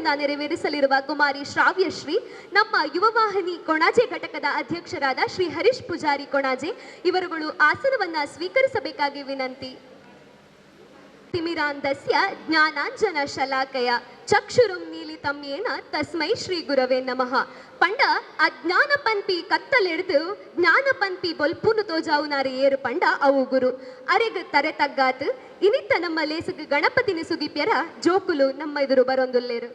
ಕರ್ತವ್ಯವನ್ನ ನೆರವೇರಿಸಲಿರುವ ಕುಮಾರಿ ಶ್ರಾವ್ಯಶ್ರೀ ನಮ್ಮ ಯುವವಾಹಿನಿ ಕೊಣಾಜೆ ಘಟಕದ ಅಧ್ಯಕ್ಷರಾದ ಶ್ರೀ ಹರೀಶ್ ಪೂಜಾರಿ ಕೊಣಾಜೆ ಇವರುಗಳು ಆಸನವನ್ನ ಸ್ವೀಕರಿಸಬೇಕಾಗಿ ವಿನಂತಿ. ತಿಮಿರಾಂಧಸ್ಯ ಜ್ಞಾನಾಂಜನ ಶಲಾಕಯ ಚಕ್ಷುರುಂ ನೀಲಿತಂ ಯೇನ ತಸ್ಮೈ ಶ್ರೀ ಗುರವೇ ನಮಃ. ಪಂಡ ಅಜ್ಞಾನ ಪಂಪಿ ಕತ್ತಲೆಡ್ದು ಜ್ಞಾನ ಪಂಪಿ ಬೊಲ್ಪುನು ತೋಜಾವುನಾರಿ ಏರು ಪಂಡ ಅವು ಗುರು ಅರೆಗ್ ತರೆ ತಗ್ಗಾತು ಇನಿತ್ತ ನಮ್ಮ ಲೇಸಗ್ ಗಣಪತಿನಿ ಸುಗಿಪ್ಯರ ಜೋಕುಲು ನಮ್ಮ ಎದುರು ಬರೊಂದುಲ್ಲೇರು.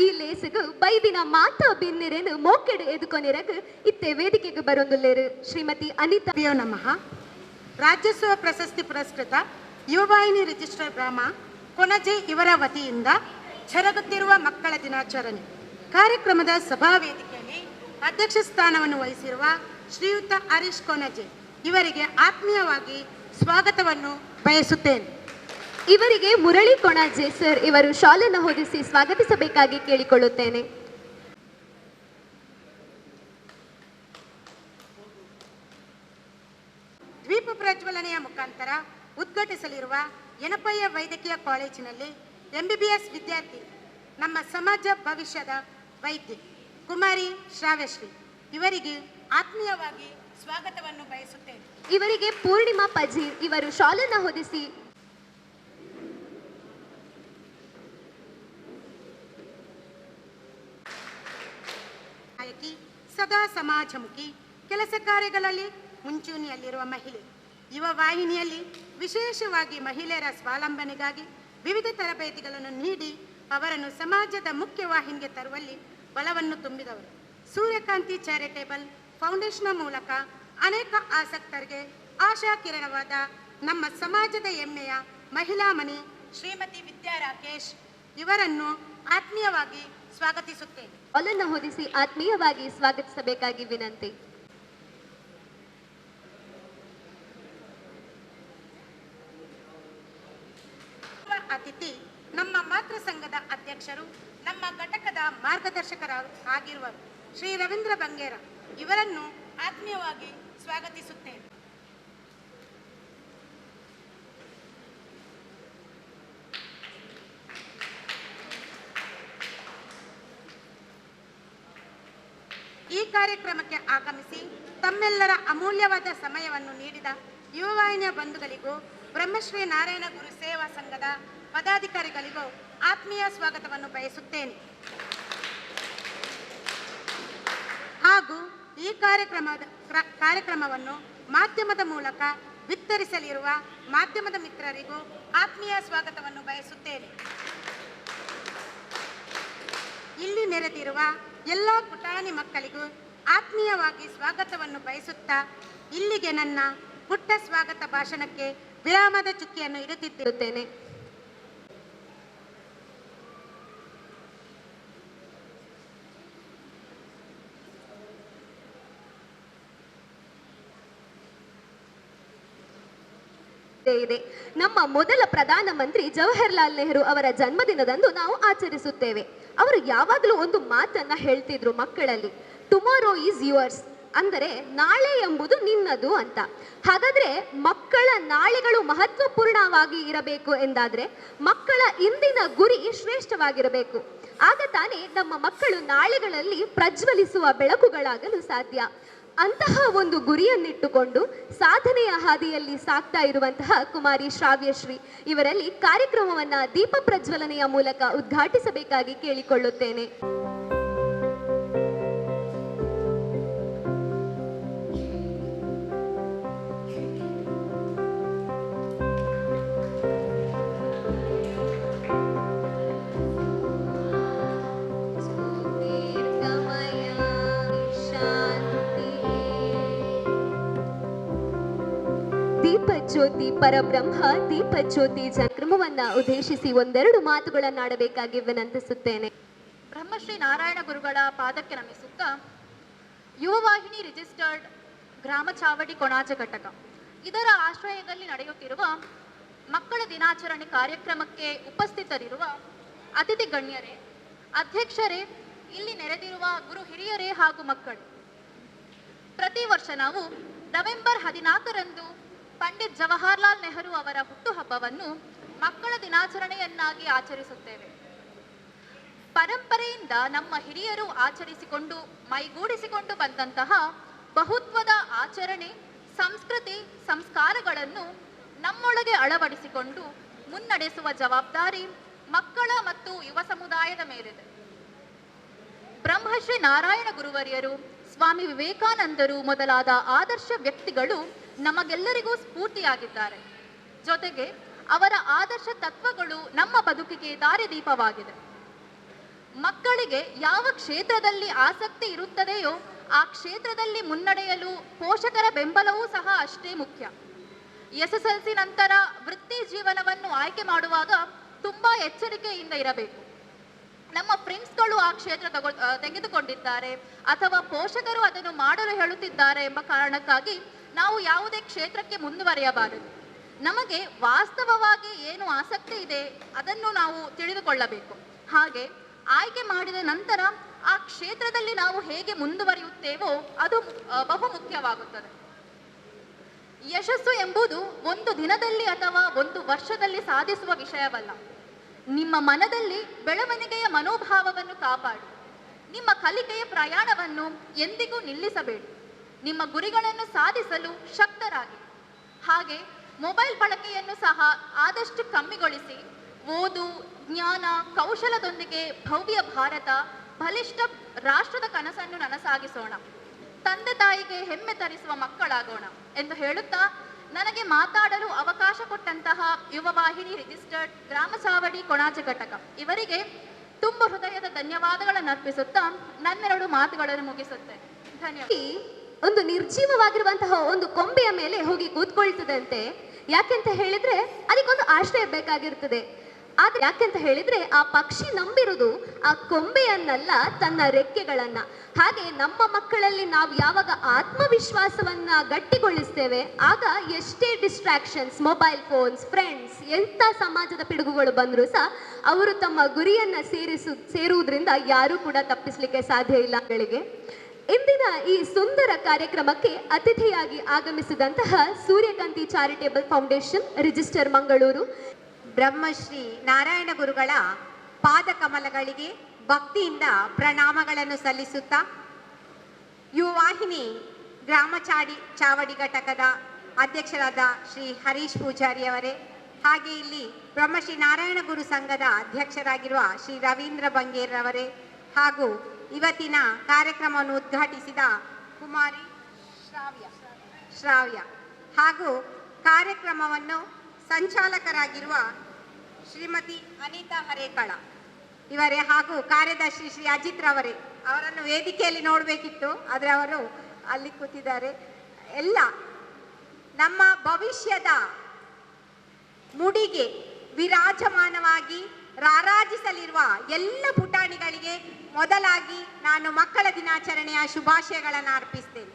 ಈ ಲೇಸಗು ಬೈದಿನ ಮಾತಾ ಬಿನ್ನಿರೇನು ಮೋಕೆಡು ಎದುಕೊನಿರಗ ಇತ್ತೆ ವೇದಿಕೆಗೆ ಬರೊಂದುಲ್ಲೇರು ಶ್ರೀಮತಿ ಅನಿತಾ. ನಮಃ. ರಾಜ್ಯೋತ್ಸವ ಪ್ರಶಸ್ತಿ ಪುರಸ್ಕೃತ ಯುವವಾಹಿನಿ ರಿಜಿಸ್ಟರ್ ಗ್ರಾಮ ಕೊಣಜೆ ಇವರ ವತಿಯಿಂದ ಜರುಗುತ್ತಿರುವ ಮಕ್ಕಳ ದಿನಾಚರಣೆ ಕಾರ್ಯಕ್ರಮದ ಸಭಾ ವೇದಿಕೆಯಲ್ಲಿ ಅಧ್ಯಕ್ಷ ಸ್ಥಾನವನ್ನು ವಹಿಸಿರುವ ಶ್ರೀಯುತ ಹರೀಶ್ ಕೊಣಜೆ ಇವರಿಗೆ ಆತ್ಮೀಯವಾಗಿ ಸ್ವಾಗತವನ್ನು ಬಯಸುತ್ತೇನೆ. ಇವರಿಗೆ ಮುರಳಿ ಕೊಣಾಜೆ ಸರ್ ಇವರು ಶಾಲನ್ನು ಹೊದಿಸಿ ಸ್ವಾಗತಿಸಬೇಕಾಗಿ ಕೇಳಿಕೊಳ್ಳುತ್ತೇನೆ. ದ್ವೀಪ ಪ್ರಜ್ವಲನೆಯ ಮುಖಾಂತರ ಉದ್ಘಾಟಿಸಲಿರುವ ಯನಪಯ್ಯ ವೈದ್ಯಕೀಯ ಕಾಲೇಜಿನಲ್ಲಿ ಎಂಬಿಬಿಎಸ್ ವಿದ್ಯಾರ್ಥಿ ನಮ್ಮ ಸಮಾಜ ಭವಿಷ್ಯದ ವೈದ್ಯೆ ಕುಮಾರಿ ಶ್ರಾವ್ಯಶ್ರೀ ಇವರಿಗೆ ಆತ್ಮೀಯವಾಗಿ ಸ್ವಾಗತವನ್ನು ಬಯಸುತ್ತೇನೆ. ಇವರಿಗೆ ಪೂರ್ಣಿಮಾ ಪಜೀರ್ ಇವರು ಶಾಲನ್ನು ಹೊದಿಸಿ ಸದಾ ಸಮಾಜಮುಖಿ ಕೆಲಸ ಕಾರ್ಯಗಳಲ್ಲಿ ಮುಂಚೂಣಿಯಲ್ಲಿರುವ ಮಹಿಳೆ. ಯುವ ವಾಹಿನಿಯಲ್ಲಿ ವಿಶೇಷವಾಗಿ ಮಹಿಳೆಯರ ಸ್ವಾವಲಂಬನೆಗಾಗಿ ವಿವಿಧ ತರಬೇತಿಗಳನ್ನು ನೀಡಿ ಅವರನ್ನು ಸಮಾಜದ ಮುಖ್ಯವಾಹಿನಿಗೆ ತರುವಲ್ಲಿ ಬಲವನ್ನು ತುಂಬಿದವರು. ಸೂರ್ಯಕಾಂತಿ ಚಾರಿಟೇಬಲ್ ಫೌಂಡೇಶನ್ ಮೂಲಕ ಅನೇಕ ಆಸಕ್ತರಿಗೆ ಆಶಾ ಕಿರಣವಾದ ನಮ್ಮ ಸಮಾಜದ ಹೆಮ್ಮೆಯ ಮಹಿಳಾ ಮಣಿ ಶ್ರೀಮತಿ ವಿದ್ಯಾ ರಾಕೇಶ್ ಇವರನ್ನು ಆತ್ಮೀಯವಾಗಿ ಸ್ವಾಗತಿಸುತ್ತೇನೆ. ಶಾಲನ್ನು ಹೊದಿಸಿ ಆತ್ಮೀಯವಾಗಿ ಸ್ವಾಗತಿಸಬೇಕಾಗಿ ವಿನಂತಿ. ಅತಿಥಿ ನಮ್ಮ ಮಾತೃ ಸಂಘದ ಅಧ್ಯಕ್ಷರು ನಮ್ಮ ಘಟಕದ ಮಾರ್ಗದರ್ಶಕರು ಆಗಿರುವರು ಶ್ರೀ ರವೀಂದ್ರ ಬಂಗೇರ ಇವರನ್ನು ಆತ್ಮೀಯವಾಗಿ ಸ್ವಾಗತಿಸುತ್ತೇನೆ. ಈ ಕಾರ್ಯಕ್ರಮಕ್ಕೆ ಆಗಮಿಸಿ ತಮ್ಮೆಲ್ಲರ ಅಮೂಲ್ಯವಾದ ಸಮಯವನ್ನು ನೀಡಿದ ಯುವವಾಹಿನಿಯ ಬಂಧುಗಳಿಗೂ ಬ್ರಹ್ಮಶ್ರೀ ನಾರಾಯಣ ಗುರು ಸೇವಾ ಸಂಘದ ಪದಾಧಿಕಾರಿಗಳಿಗೂ ಆತ್ಮೀಯ ಸ್ವಾಗತವನ್ನು ಬಯಸುತ್ತೇನೆ. ಹಾಗೂ ಈ ಕಾರ್ಯಕ್ರಮವನ್ನು ಮಾಧ್ಯಮದ ಮೂಲಕ ವಿಸ್ತರಿಸಲಿರುವ ಮಾಧ್ಯಮದ ಮಿತ್ರರಿಗೂ ಆತ್ಮೀಯ ಸ್ವಾಗತವನ್ನು ಬಯಸುತ್ತೇನೆ. ಇಲ್ಲಿ ನೆರೆದಿರುವ ಎಲ್ಲ ಪುಟಾಣಿ ಮಕ್ಕಳಿಗೂ ಆತ್ಮೀಯವಾಗಿ ಸ್ವಾಗತವನ್ನು ಬಯಸುತ್ತಾ ಇಲ್ಲಿಗೆ ನನ್ನ ಪುಟ್ಟ ಸ್ವಾಗತ ಭಾಷಣಕ್ಕೆ ವಿರಾಮದ ಚುಕ್ಕಿಯನ್ನು ಇಡುತ್ತಿದ್ದೇನೆ. ಇದೆ. ನಮ್ಮ ಮೊದಲ ಪ್ರಧಾನಮಂತ್ರಿ ಜವಾಹರ್ಲಾಲ್ ನೆಹರು ಅವರ ಜನ್ಮದಿನದಂದು ನಾವು ಆಚರಿಸುತ್ತೇವೆ. ಅವರು ಯಾವಾಗಲೂ ಒಂದು ಮಾತನ್ನ ಹೇಳ್ತಿದ್ರು ಮಕ್ಕಳಲ್ಲಿ, ಟುಮಾರೋ ಈಸ್ ಯುವರ್ಸ್, ಅಂದರೆ ನಾಳೆ ಎಂಬುದು ನಿನ್ನದು ಅಂತ. ಹಾಗಾದ್ರೆ ಮಕ್ಕಳ ನಾಳೆಗಳು ಮಹತ್ವಪೂರ್ಣವಾಗಿ ಇರಬೇಕು ಎಂದಾದ್ರೆ ಮಕ್ಕಳ ಇಂದಿನ ಗುರಿ ಶ್ರೇಷ್ಠವಾಗಿರಬೇಕು. ಆಗ ತಾನೇ ನಮ್ಮ ಮಕ್ಕಳು ನಾಳೆಗಳಲ್ಲಿ ಪ್ರಜ್ವಲಿಸುವ ಬೆಳಕುಗಳಾಗಲು ಸಾಧ್ಯ. ಅಂತಹ ಒಂದು ಗುರಿಯನ್ನಿಟ್ಟುಕೊಂಡು ಸಾಧನೆಯ ಹಾದಿಯಲ್ಲಿ ಸಾಗ್ತಾ ಇರುವಂತಹ ಕುಮಾರಿ ಶ್ರಾವ್ಯಶ್ರೀ ಇವರಲ್ಲಿ ಕಾರ್ಯಕ್ರಮವನ್ನ ದೀಪ ಪ್ರಜ್ವಲನೆಯ ಮೂಲಕ ಉದ್ಘಾಟಿಸಬೇಕಾಗಿ ಕೇಳಿಕೊಳ್ಳುತ್ತೇನೆ. ದೀಪಜ್ಯೋತಿ ಪರಬ್ರಹ್ಮ ದೀಪಜ್ಯೋತಿ ಕಾರ್ಯಕ್ರಮವನ್ನ ಉದ್ದೇಶಿಸಿ ಒಂದೆರಡು ಮಾತುಗಳನ್ನಾಡಬೇಕಾಗಿ ವಿನಂತಿಸುತ್ತೇನೆ. ಬ್ರಹ್ಮಶ್ರೀ ನಾರಾಯಣ ಗುರುಗಳ ಪಾದಕ್ಕೆ ನಮಿಸುತ್ತಾ, ಯುವವಾಹಿನಿ ರಿಜಿಸ್ಟರ್ಡ್ ಗ್ರಾಮ ಚಾವಡಿ ಕೊಣಾಜೆ ಘಟಕ ಇದರ ಆಶ್ರಯದಲ್ಲಿ ನಡೆಯುತ್ತಿರುವ ಮಕ್ಕಳ ದಿನಾಚರಣೆ ಕಾರ್ಯಕ್ರಮಕ್ಕೆ ಉಪಸ್ಥಿತರಿರುವ ಅತಿಥಿ ಗಣ್ಯರೇ, ಅಧ್ಯಕ್ಷರೇ, ಇಲ್ಲಿ ನೆರೆದಿರುವ ಗುರು ಹಿರಿಯರೇ ಹಾಗೂ ಮಕ್ಕಳು, ಪ್ರತಿ ವರ್ಷ ನಾವು ನವೆಂಬರ್ 14ರಂದು ಪಂಡಿತ್ ಜವಾಹರ್ಲಾಲ್ ನೆಹರು ಅವರ ಹುಟ್ಟುಹಬ್ಬವನ್ನು ಮಕ್ಕಳ ದಿನಾಚರಣೆಯನ್ನಾಗಿ ಆಚರಿಸುತ್ತೇವೆ. ಪರಂಪರೆಯಿಂದ ನಮ್ಮ ಹಿರಿಯರು ಆಚರಿಸಿಕೊಂಡು ಮೈಗೂಡಿಸಿಕೊಂಡು ಬಂದಂತಹ ಬಹುತ್ವದ ಆಚರಣೆ, ಸಂಸ್ಕೃತಿ, ಸಂಸ್ಕಾರಗಳನ್ನು ನಮ್ಮೊಳಗೆ ಅಳವಡಿಸಿಕೊಂಡು ಮುನ್ನಡೆಸುವ ಜವಾಬ್ದಾರಿ ಮಕ್ಕಳ ಮತ್ತು ಯುವ ಸಮುದಾಯದ ಮೇಲಿದೆ. ಬ್ರಹ್ಮಶ್ರೀ ನಾರಾಯಣ ಗುರುವರ್ಯರು, ಸ್ವಾಮಿ ವಿವೇಕಾನಂದರು ಮೊದಲಾದ ಆದರ್ಶ ವ್ಯಕ್ತಿಗಳು ನಮಗೆಲ್ಲರಿಗೂ ಸ್ಫೂರ್ತಿಯಾಗಿದ್ದಾರೆ. ಜೊತೆಗೆ ಅವರ ಆದರ್ಶ ತತ್ವಗಳು ನಮ್ಮ ಬದುಕಿಗೆ ದಾರಿದೀಪವಾಗಿದೆ. ಮಕ್ಕಳಿಗೆ ಯಾವ ಕ್ಷೇತ್ರದಲ್ಲಿ ಆಸಕ್ತಿ ಇರುತ್ತದೆಯೋ ಆ ಕ್ಷೇತ್ರದಲ್ಲಿ ಮುನ್ನಡೆಯಲು ಪೋಷಕರ ಬೆಂಬಲವೂ ಸಹ ಅಷ್ಟೇ ಮುಖ್ಯ. SSLC ನಂತರ ವೃತ್ತಿ ಜೀವನವನ್ನು ಆಯ್ಕೆ ಮಾಡುವಾಗ ತುಂಬಾ ಎಚ್ಚರಿಕೆಯಿಂದ ಇರಬೇಕು. ನಮ್ಮ ಫ್ರೆಂಡ್ಸ್ಗಳು ಆ ಕ್ಷೇತ್ರ ತೆಗೆದುಕೊಂಡಿದ್ದಾರೆ ಅಥವಾ ಪೋಷಕರು ಅದನ್ನು ಮಾಡಲು ಹೇಳುತ್ತಿದ್ದಾರೆ ಎಂಬ ಕಾರಣಕ್ಕಾಗಿ ನಾವು ಯಾವುದೇ ಕ್ಷೇತ್ರಕ್ಕೆ ಮುಂದುವರಿಯಬಾರದು. ನಮಗೆ ವಾಸ್ತವವಾಗಿ ಏನು ಆಸಕ್ತಿ ಇದೆ ಅದನ್ನು ನಾವು ತಿಳಿದುಕೊಳ್ಳಬೇಕು. ಹಾಗೆ ಆಯ್ಕೆ ಮಾಡಿದ ನಂತರ ಆ ಕ್ಷೇತ್ರದಲ್ಲಿ ನಾವು ಹೇಗೆ ಮುಂದುವರಿಯುತ್ತೇವೋ ಅದು ಬಹು ಮುಖ್ಯವಾಗುತ್ತದೆ. ಯಶಸ್ಸು ಎಂಬುದು ಒಂದು ದಿನದಲ್ಲಿ ಅಥವಾ ಒಂದು ವರ್ಷದಲ್ಲಿ ಸಾಧಿಸುವ ವಿಷಯವಲ್ಲ. ನಿಮ್ಮ ಮನದಲ್ಲಿ ಬೆಳವಣಿಗೆಯ ಮನೋಭಾವವನ್ನು ಕಾಪಾಡಿ. ನಿಮ್ಮ ಕಲಿಕೆಯ ಪ್ರಯಾಣವನ್ನು ಎಂದಿಗೂ ನಿಲ್ಲಿಸಬೇಡಿ. ನಿಮ್ಮ ಗುರಿಗಳನ್ನು ಸಾಧಿಸಲು ಶಕ್ತರಾಗಿ. ಹಾಗೆ ಮೊಬೈಲ್ ಬಳಕೆಯನ್ನು ಸಹ ಆದಷ್ಟು ಕಮ್ಮಿಗೊಳಿಸಿ ಓದು, ಜ್ಞಾನ, ಕೌಶಲದೊಂದಿಗೆ ಭವ್ಯ ಭಾರತ, ಬಲಿಷ್ಠ ರಾಷ್ಟ್ರದ ಕನಸನ್ನು ನನಸಾಗಿಸೋಣ. ತಂದೆ ತಾಯಿಗೆ ಹೆಮ್ಮೆ ತರಿಸುವ ಮಕ್ಕಳಾಗೋಣ ಎಂದು ಹೇಳುತ್ತಾ ನನಗೆ ಮಾತಾಡಲು ಅವಕಾಶ ಕೊಟ್ಟಂತಹ ಯುವವಾಹಿನಿ ರಿಜಿಸ್ಟರ್ಡ್ ಗ್ರಾಮ ಚಾವಡಿ ಕೊಣಾಜೆ ಘಟಕ ಇವರಿಗೆ ತುಂಬ ಹೃದಯದ ಧನ್ಯವಾದಗಳನ್ನು ಅರ್ಪಿಸುತ್ತಾ ನನ್ನೆರಡು ಮಾತುಗಳನ್ನು ಮುಗಿಸುತ್ತೇನೆ. ಧನ್ಯವಾದ. ಒಂದು ನಿರ್ಜೀವವಾಗಿರುವಂತಹ ಒಂದು ಕೊಂಬೆಯ ಮೇಲೆ ಹೋಗಿ ಕೂತ್ಕೊಳ್ತದಂತೆ. ಯಾಕೆಂತ ಹೇಳಿದ್ರೆ ಅದಕ್ಕೊಂದು ಆಶ್ರಯ ಬೇಕಾಗಿರ್ತದೆ. ಆದ್ರೆ ಯಾಕೆಂತ ಹೇಳಿದ್ರೆ ಆ ಪಕ್ಷಿ ನಂಬಿರುವುದು ಆ ಕೊಂಬೆಯನ್ನಲ್ಲ, ತನ್ನ ರೆಕ್ಕೆಗಳನ್ನ. ಹಾಗೆ ನಮ್ಮ ಮಕ್ಕಳಲ್ಲಿ ನಾವು ಯಾವಾಗ ಆತ್ಮವಿಶ್ವಾಸವನ್ನ ಗಟ್ಟಿಗೊಳಿಸ್ತೇವೆ ಆಗ ಎಷ್ಟೇ ಡಿಸ್ಟ್ರಾಕ್ಷನ್ಸ್, ಮೊಬೈಲ್ ಫೋನ್ಸ್, ಫ್ರೆಂಡ್ಸ್, ಎಂಥ ಸಮಾಜದ ಪಿಡುಗುಗಳು ಬಂದರೂ ಸಹ ಅವರು ತಮ್ಮ ಗುರಿಯನ್ನ ಸೇರುವುದರಿಂದ ಯಾರೂ ಕೂಡ ತಪ್ಪಿಸ್ಲಿಕ್ಕೆ ಸಾಧ್ಯ ಇಲ್ಲ. ಗಳಿಗೆ ಇಂದಿನ ಈ ಸುಂದರ ಕಾರ್ಯಕ್ರಮಕ್ಕೆ ಅತಿಥಿಯಾಗಿ ಆಗಮಿಸಿದಂತಹ Suryakanti charitable foundation register Mangaluru Brahmashri Narayana ಗುರುಗಳ ಪಾದಕಮಲಗಳಿಗೆ ಭಕ್ತಿಯಿಂದ ಪ್ರಣಾಮಗಳನ್ನು ಸಲ್ಲಿಸುತ್ತಾ, ಯುವವಾಹಿನಿ ಗ್ರಾಮ ಚಾವಡಿ ಘಟಕದ ಅಧ್ಯಕ್ಷರಾದ ಶ್ರೀ ಹರೀಶ್ ಪೂಜಾರಿ ಅವರೇ, ಹಾಗೆ ಇಲ್ಲಿ ಬ್ರಹ್ಮಶ್ರೀ ನಾರಾಯಣ ಗುರು ಸಂಘದ ಅಧ್ಯಕ್ಷರಾಗಿರುವ ಶ್ರೀ ರವೀಂದ್ರ ಬಂಗೇರ್ರವರೇ, ಹಾಗೂ ಇವತ್ತಿನ ಕಾರ್ಯಕ್ರಮವನ್ನು ಉದ್ಘಾಟಿಸಿದ ಕುಮಾರಿ ಶ್ರಾವ್ಯ ಹಾಗೂ ಕಾರ್ಯಕ್ರಮವನ್ನು ಸಂಚಾಲಕರಾಗಿರುವ ಶ್ರೀಮತಿ ಅನಿತಾ ಹರೇಕಳ ಇವರೇ, ಹಾಗೂ ಕಾರ್ಯದರ್ಶಿ ಶ್ರೀ ಅಜಿತ್ ರವರೇ. ಅವರನ್ನು ವೇದಿಕೆಯಲ್ಲಿ ನೋಡಬೇಕಿತ್ತು, ಆದರೆ ಅವರು ಅಲ್ಲಿ ಕೂತಿದ್ದಾರೆ. ಎಲ್ಲ ನಮ್ಮ ಭವಿಷ್ಯದ ಮುಡಿಗೆ ವಿರಾಜಮಾನವಾಗಿ ರಾರಾಜಿಸಲಿರುವ ಎಲ್ಲ ಪುಟಾಣಿಗಳಿಗೆ ಮೊದಲಾಗಿ ನಾನು ಮಕ್ಕಳ ದಿನಾಚರಣೆಯ ಶುಭಾಶಯಗಳನ್ನು ಅರ್ಪಿಸ್ತೇನೆ.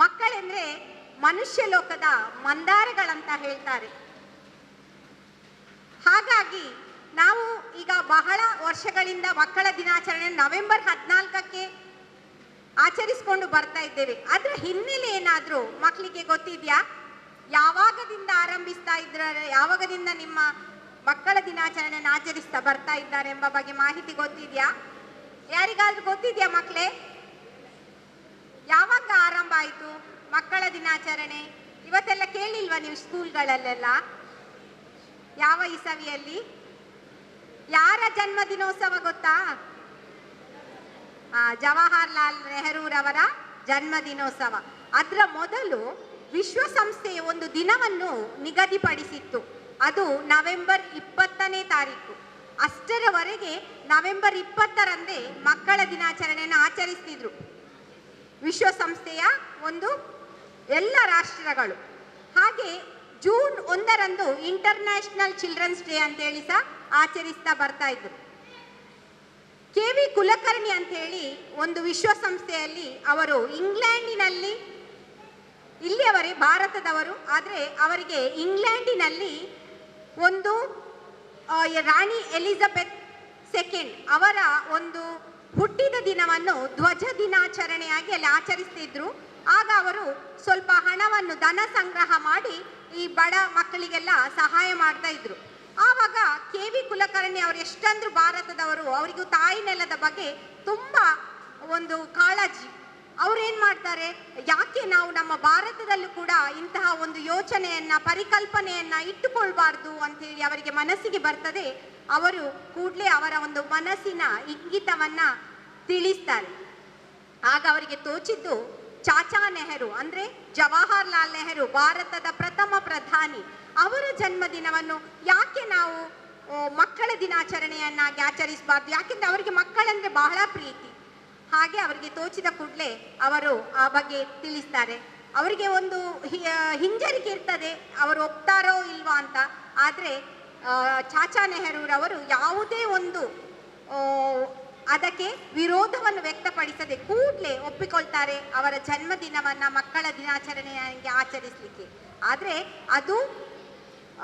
ಮಕ್ಕಳೆಂದ್ರೆ ಮನುಷ್ಯ ಲೋಕದ ಮಂದಾರಗಳಂತ ಹೇಳ್ತಾರೆ. ಹಾಗಾಗಿ ನಾವು ಈಗ ಬಹಳ ವರ್ಷಗಳಿಂದ ಮಕ್ಕಳ ದಿನಾಚರಣೆ ನವೆಂಬರ್ 14ಕ್ಕೆ ಆಚರಿಸಿಕೊಂಡು ಬರ್ತಾ ಇದ್ದೇವೆ. ಅದರ ಹಿನ್ನೆಲೆ ಏನಾದರೂ ಮಕ್ಕಳಿಗೆ ಗೊತ್ತಿದೆಯಾ? ಯಾವಾಗದಿಂದ ಆರಂಭಿಸ್ತಾ ಇದ್ದಾರೆ, ಯಾವಾಗದಿಂದ ನಿಮ್ಮ ಮಕ್ಕಳ ದಿನಾಚರಣೆಯನ್ನು ಆಚರಿಸ್ತಾ ಬರ್ತಾ ಇದ್ದಾರೆ ಎಂಬ ಬಗ್ಗೆ ಮಾಹಿತಿ ಗೊತ್ತಿದೆಯಾ? ಯಾರಿಗಾದ್ರೂ ಗೊತ್ತಿದೆಯಾ ಮಕ್ಕಳೇ? ಯಾವಾಗ ಆರಂಭ ಆಯಿತು ಮಕ್ಕಳ ದಿನಾಚರಣೆ? ಇವತ್ತೆಲ್ಲ ಕೇಳಿಲ್ವಾ ನೀವು ಸ್ಕೂಲ್ಗಳಲ್ಲೆಲ್ಲ? ಯಾವ ಇಸವಿಯಲ್ಲಿ? ಯಾರ ಜನ್ಮ ದಿನೋತ್ಸವ ಗೊತ್ತಾ? ಜವಾಹರ್ಲಾಲ್ ನೆಹರೂರವರ ಜನ್ಮ ದಿನೋತ್ಸವ. ಅದರ ಮೊದಲು ವಿಶ್ವಸಂಸ್ಥೆಯ ಒಂದು ದಿನವನ್ನು ನಿಗದಿಪಡಿಸಿತ್ತು. ಅದು ನವೆಂಬರ್ 20ನೇ ತಾರೀಕು. ಅಷ್ಟರವರೆಗೆ ನವೆಂಬರ್ 20ರಂದೇ ಮಕ್ಕಳ ದಿನಾಚರಣೆಯನ್ನು ಆಚರಿಸ್ತಿದ್ರು ವಿಶ್ವಸಂಸ್ಥೆಯ ಒಂದು ಎಲ್ಲ ರಾಷ್ಟ್ರಗಳು. ಹಾಗೆ ಜೂನ್ 1ರಂದು ಇಂಟರ್ನ್ಯಾಷನಲ್ ಚಿಲ್ಡ್ರನ್ಸ್ ಡೇ ಅಂತೇಳಿ ಸಹ ಆಚರಿಸ್ತಾ ಬರ್ತಾ ಇದ್ರು. KV ಕುಲಕರ್ಣಿ ಅಂತ ಹೇಳಿ ಒಂದು ವಿಶ್ವಸಂಸ್ಥೆಯಲ್ಲಿ ಅವರು ಇಂಗ್ಲೆಂಡಿನಲ್ಲಿ, ಇಲ್ಲಿಯವರೇ ಭಾರತದವರು, ಆದರೆ ಅವರಿಗೆ ಇಂಗ್ಲೆಂಡಿನಲ್ಲಿ ಒಂದು ರಾಣಿ ಎಲಿಜಬೆತ್ II ಅವರ ಒಂದು ಹುಟ್ಟಿದ ದಿನವನ್ನು ಧ್ವಜ ದಿನಾಚರಣೆಯಾಗಿ ಅಲ್ಲಿ ಆಚರಿಸ್ತಿದ್ರು. ಆಗ ಅವರು ಸ್ವಲ್ಪ ಹಣವನ್ನು ಧನ ಸಂಗ್ರಹ ಮಾಡಿ ಈ ಬಡ ಮಕ್ಕಳಿಗೆಲ್ಲ ಸಹಾಯ ಮಾಡ್ತಾ ಇದ್ರು. ಆವಾಗ KV ಕುಲಕರ್ಣಿ ಅವರು ಎಷ್ಟಂದ್ರು ಭಾರತದವರು, ಅವರಿಗೂ ತಾಯಿ ನೆಲದ ಬಗ್ಗೆ ತುಂಬ ಒಂದು ಕಾಳಜಿ. ಅವ್ರು ಏನು ಮಾಡ್ತಾರೆ, ಯಾಕೆ ನಾವು ನಮ್ಮ ಭಾರತದಲ್ಲೂ ಕೂಡ ಇಂತಹ ಒಂದು ಯೋಚನೆಯನ್ನ ಪರಿಕಲ್ಪನೆಯನ್ನ ಇಟ್ಟುಕೊಳ್ಬಾರ್ದು ಅಂತೇಳಿ ಅವರಿಗೆ ಮನಸ್ಸಿಗೆ ಬರ್ತದೆ. ಅವರು ಕೂಡಲೇ ಅವರ ಒಂದು ಮನಸ್ಸಿನ ಇಂಗಿತವನ್ನ ತಿಳಿಸ್ತಾರೆ. ಆಗ ಅವರಿಗೆ ತೋಚಿದ್ದು ಚಾಚಾ ನೆಹರು ಅಂದ್ರೆ ಜವಾಹರ್ಲಾಲ್ ನೆಹರು, ಭಾರತದ ಪ್ರಥಮ ಪ್ರಧಾನಿ, ಅವರ ಜನ್ಮದಿನವನ್ನು ಯಾಕೆ ನಾವು ಮಕ್ಕಳ ದಿನಾಚರಣೆಯನ್ನಾಗಿ ಆಚರಿಸಬಾರ್ದು? ಯಾಕೆಂದ್ರೆ ಅವರಿಗೆ ಮಕ್ಕಳಂದ್ರೆ ಬಹಳ ಪ್ರೀತಿ. ಹಾಗೆ ಅವರಿಗೆ ತೋಚಿದ ಕೂಡಲೇ ಅವರು ಆ ಬಗ್ಗೆ ತಿಳಿಸ್ತಾರೆ. ಅವರಿಗೆ ಒಂದು ಹಿಂಜರಿಕೆ ಇರ್ತದೆ, ಅವರು ಒಪ್ತಾರೋ ಇಲ್ವಾ ಅಂತ. ಆದರೆ ಚಾಚಾ ನೆಹರೂರವರು ಯಾವುದೇ ಒಂದು ಅದಕ್ಕೆ ವಿರೋಧವನ್ನು ವ್ಯಕ್ತಪಡಿಸದೆ ಕೂಡಲೇ ಒಪ್ಪಿಕೊಳ್ತಾರೆ ಅವರ ಜನ್ಮದಿನವನ್ನ ಮಕ್ಕಳ ದಿನಾಚರಣೆಯಾಗಿ ಆಚರಿಸಲಿಕ್ಕೆ. ಆದರೆ ಅದು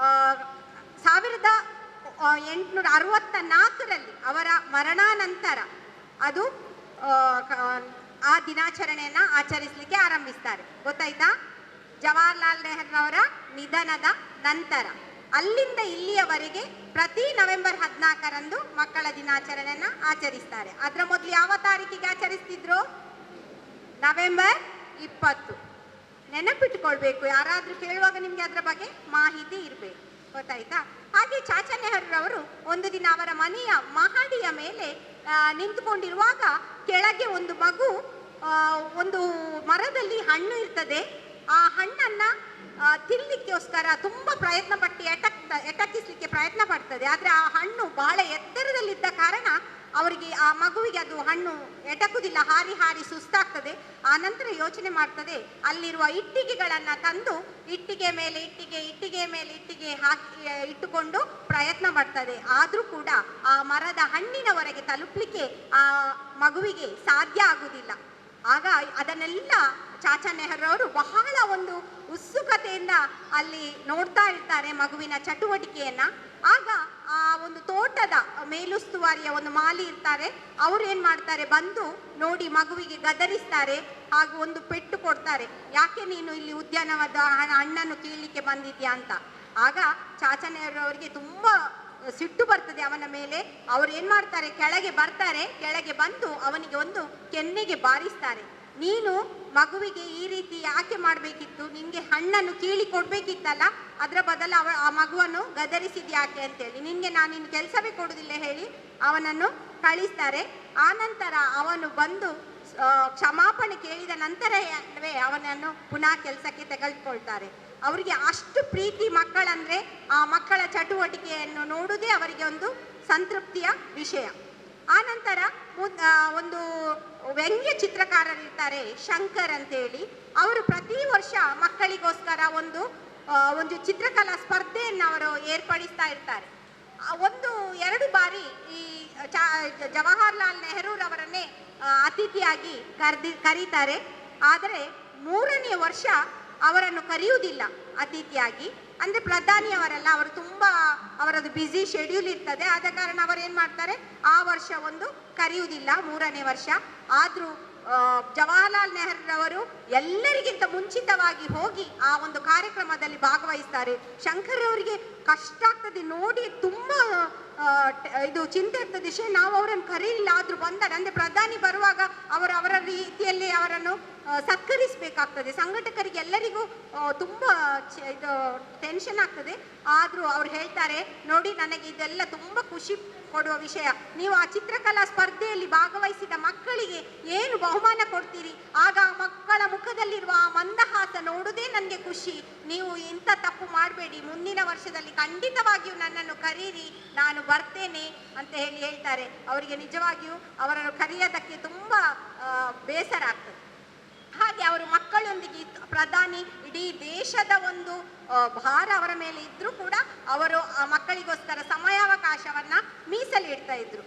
1864ರಲ್ಲಿ ಅವರ ಮರಣಾನಂತರ ಅದು ಆ ದಿನಾಚರಣೆಯನ್ನ ಆಚರಿಸಲಿಕ್ಕೆ ಆರಂಭಿಸ್ತಾರೆ. ಗೊತ್ತಾಯ್ತಾ? ಜವಾಹರ್ಲಾಲ್ ನೆಹರೂರವರ ನಿಧನದ ನಂತರ ಅಲ್ಲಿಂದ ಇಲ್ಲಿಯವರೆಗೆ ಪ್ರತಿ ನವೆಂಬರ್ 14ರಂದು ಮಕ್ಕಳ ದಿನಾಚರಣೆಯನ್ನ ಆಚರಿಸ್ತಾರೆ. ಅದರ ಮೊದಲು ಯಾವ ತಾರೀಕಿಗೆ ಆಚರಿಸ್ತಿದ್ರು? ನವೆಂಬರ್ 20. ನೆನಪಿಟ್ಟುಕೊಳ್ಬೇಕು, ಯಾರಾದ್ರೂ ಕೇಳುವಾಗ ನಿಮ್ಗೆ ಅದರ ಬಗ್ಗೆ ಮಾಹಿತಿ ಇರಬೇಕು. ಗೊತ್ತಾಯ್ತಾ? ಹಾಗೆ ಚಾಚಾ ನೆಹರೂರವರು ಒಂದು ದಿನ ಅವರ ಮನೆಯ ಮಹಡಿಯ ಮೇಲೆ ನಿಂತುಕೊಂಡಿರುವಾಗ ಕೆಳಗೆ ಒಂದು ಮಗು ಒಂದು ಮರದಲ್ಲಿ ಹಣ್ಣು ಇರ್ತದೆ, ಆ ಹಣ್ಣನ್ನ ತಿನ್ಲಿಕ್ಕೋಸ್ಕರ ತುಂಬಾ ಪ್ರಯತ್ನ ಪಟ್ಟು ಎಟಕಿಸ್ಲಿಕ್ಕೆ ಪ್ರಯತ್ನ ಪಡ್ತದೆ. ಆದ್ರೆ ಆ ಹಣ್ಣು ಬಹಳ ಎತ್ತರದಲ್ಲಿದ್ದ ಕಾರಣ ಅವರಿಗೆ, ಆ ಮಗುವಿಗೆ ಅದು ಹಣ್ಣು ಎಟಕುದಿಲ್ಲ, ಹಾರಿ ಹಾರಿ ಸುಸ್ತಾಗ್ತದೆ. ಆ ನಂತರ ಯೋಚನೆ ಮಾಡ್ತದೆ, ಅಲ್ಲಿರುವ ಇಟ್ಟಿಗೆಗಳನ್ನ ತಂದು ಇಟ್ಟಿಗೆ ಮೇಲೆ ಇಟ್ಟಿಗೆ ಹಾಕಿ ಇಟ್ಟುಕೊಂಡು ಪ್ರಯತ್ನ ಪಡ್ತದೆ. ಆದ್ರೂ ಕೂಡ ಆ ಮರದ ಹಣ್ಣಿನವರೆಗೆ ತಲುಪಲಿಕ್ಕೆ ಆ ಮಗುವಿಗೆ ಸಾಧ್ಯ ಆಗುವುದಿಲ್ಲ. ಆಗ ಅದನ್ನೆಲ್ಲ ಚಾಚಾ ನೆಹರೂರವರು ಬಹಳ ಒಂದು ಉತ್ಸುಕತೆಯಿಂದ ಅಲ್ಲಿ ನೋಡ್ತಾ ಇರ್ತಾರೆ ಮಗುವಿನ ಚಟುವಟಿಕೆಯನ್ನ. ಆಗ ಆ ಒಂದು ತೋಟದ ಮೇಲುಸ್ತುವಾರಿಯ ಒಂದು ಮಾಲಿ ಇರ್ತಾರೆ, ಅವ್ರು ಏನ್ ಮಾಡ್ತಾರೆ, ಬಂದು ನೋಡಿ ಮಗುವಿಗೆ ಗದರಿಸ್ತಾರೆ, ಹಾಗೂ ಒಂದು ಪೆಟ್ಟು ಕೊಡ್ತಾರೆ, ಯಾಕೆ ನೀನು ಇಲ್ಲಿ ಉದ್ಯಾನವನದ ಹಣ್ಣನ್ನು ಕೀಳಲಿಕ್ಕೆ ಬಂದಿದ್ಯಾ ಅಂತ. ಆಗ ಚಾಚಾ ನೆಹರೂರವರಿಗೆ ತುಂಬಾ ಸಿಟ್ಟು ಬರ್ತದೆ ಅವನ ಮೇಲೆ. ಅವ್ರು ಏನ್ ಮಾಡ್ತಾರೆ, ಕೆಳಗೆ ಬರ್ತಾರೆ, ಕೆಳಗೆ ಬಂದು ಅವನಿಗೆ ಒಂದು ಕೆನ್ನೆಗೆ ಬಾರಿಸ್ತಾರೆ. ನೀನು ಮಗುವಿಗೆ ಈ ರೀತಿ ಯಾಕೆ ಮಾಡಬೇಕಿತ್ತು, ನಿನ್ಗೆ ಹಣ್ಣನ್ನು ಕೀಳಿ ಕೊಡ್ಬೇಕಿತ್ತಲ್ಲ, ಅದರ ಬದಲು ಆ ಮಗುವನ್ನು ಗದರಿಸಿದ್ ಯಾಕೆ ಅಂತೇಳಿ, ನಿನ್ಗೆ ನಾನು ಇನ್ನು ಕೆಲಸವೇ ಕೊಡುದಿಲ್ಲ ಹೇಳಿ ಅವನನ್ನು ಕಳಿಸ್ತಾರೆ. ಆ ನಂತರ ಅವನು ಬಂದು ಕ್ಷಮಾಪಣೆ ಕೇಳಿದ ನಂತರವೇ ಅವನನ್ನು ಪುನಃ ಕೆಲಸಕ್ಕೆ ತೆಗೆದುಕೊಳ್ತಾರೆ. ಅವರಿಗೆ ಅಷ್ಟು ಪ್ರೀತಿ ಮಕ್ಕಳಂದ್ರೆ, ಆ ಮಕ್ಕಳ ಚಟುವಟಿಕೆಯನ್ನು ನೋಡುವುದೇ ಅವರಿಗೆ ಒಂದು ಸಂತೃಪ್ತಿಯ ವಿಷಯ. ಆ ನಂತರ ಒಂದು ವ್ಯಂಗ್ಯ ಚಿತ್ರಕಾರರಿರ್ತಾರೆ, ಶಂಕರ್ ಅಂತೇಳಿ. ಅವರು ಪ್ರತಿ ವರ್ಷ ಮಕ್ಕಳಿಗೋಸ್ಕರ ಒಂದು ಚಿತ್ರಕಲಾ ಸ್ಪರ್ಧೆಯನ್ನು ಅವರು ಏರ್ಪಡಿಸ್ತಾ ಇರ್ತಾರೆ. 1-2 ಬಾರಿ ಈ ಜವಾಹರ್ಲಾಲ್ ನೆಹರೂರವರನ್ನೇ ಅತಿಥಿಯಾಗಿ ಕರೀತಾರೆ. ಆದರೆ 3ನೇ ವರ್ಷ ಅವರನ್ನು ಕರೆಯುವುದಿಲ್ಲ ಅತಿಥಿಯಾಗಿ. ಅಂದರೆ ಪ್ರಧಾನಿಯವರೆಲ್ಲ ಅವರು ತುಂಬ ಅವರದ್ದು ಬ್ಯುಸಿ ಶೆಡ್ಯೂಲ್ ಇರ್ತದೆ. ಆದ ಕಾರಣ ಅವರು ಏನು ಮಾಡ್ತಾರೆ, ಆ ವರ್ಷ ಒಂದು ಕರೆಯುವುದಿಲ್ಲ, 3ನೇ ವರ್ಷ. ಆದರೂ ಜವಾಹರ್ಲಾಲ್ ನೆಹರೂರವರು ಎಲ್ಲರಿಗಿಂತ ಮುಂಚಿತವಾಗಿ ಹೋಗಿ ಆ ಒಂದು ಕಾರ್ಯಕ್ರಮದಲ್ಲಿ ಭಾಗವಹಿಸ್ತಾರೆ. ಶಂಕರ್ ಅವರಿಗೆ ಕಷ್ಟ ಆಗ್ತದೆ ನೋಡಿ, ತುಂಬ ಇದು ಚಿಂತೆ ಇರ್ತದೆ, ನಾವು ಅವರನ್ನು ಕರೀಲಿಲ್ಲ, ಆದರೂ ಬಂದರೆ ಅಂದರೆ ಪ್ರಧಾನಿ ಬರುವಾಗ ಅವರ ರೀತಿಯಲ್ಲಿ ಅವರನ್ನು ಸತ್ಕರಿಸಬೇಕಾಗ್ತದೆ. ಸಂಘಟಕರಿಗೆ ಎಲ್ಲರಿಗೂ ತುಂಬ ಇದು ಟೆನ್ಷನ್ ಆಗ್ತದೆ. ಆದರೂ ಅವ್ರು ಹೇಳ್ತಾರೆ, ನೋಡಿ ನನಗೆ ಇದೆಲ್ಲ ತುಂಬ ಖುಷಿ ಕೊಡುವ ವಿಷಯ, ನೀವು ಆ ಚಿತ್ರಕಲಾ ಸ್ಪರ್ಧೆಯಲ್ಲಿ ಭಾಗವಹಿಸಿದ ಮಕ್ಕಳಿಗೆ ಏನು ಬಹುಮಾನ ಕೊಡ್ತೀರಿ, ಆಗ ಆ ಮಕ್ಕಳ ಮುಖದಲ್ಲಿರುವ ಆ ಮಂದಹಾಸ ನೋಡುವುದೇ ನನಗೆ ಖುಷಿ. ನೀವು ಇಂಥ ತಪ್ಪು ಮಾಡಬೇಡಿ, ಮುಂದಿನ ವರ್ಷದಲ್ಲಿ ಖಂಡಿತವಾಗಿಯೂ ನನ್ನನ್ನು ಕರೀರಿ, ನಾನು ಬರ್ತೇನೆ ಅಂತ ಹೇಳ್ತಾರೆ. ಅವರಿಗೆ ನಿಜವಾಗಿಯೂ ಅವರನ್ನು ಕರೆಯೋದಕ್ಕೆ ತುಂಬ ಬೇಸರ ಆಗ್ತದೆ. ಹಾಗೆ ಅವರು ಮಕ್ಕಳೊಂದಿಗೆ ಪ್ರಧಾನಿ ಇಡೀ ದೇಶದ ಒಂದು ಭಾರ ಅವರ ಮೇಲೆ ಇದ್ರೂ ಕೂಡ ಅವರು ಆ ಮಕ್ಕಳಿಗೋಸ್ಕರ ಸಮಯಾವಕಾಶವನ್ನ ಮೀಸಲಿಡ್ತಾ ಇದ್ರು.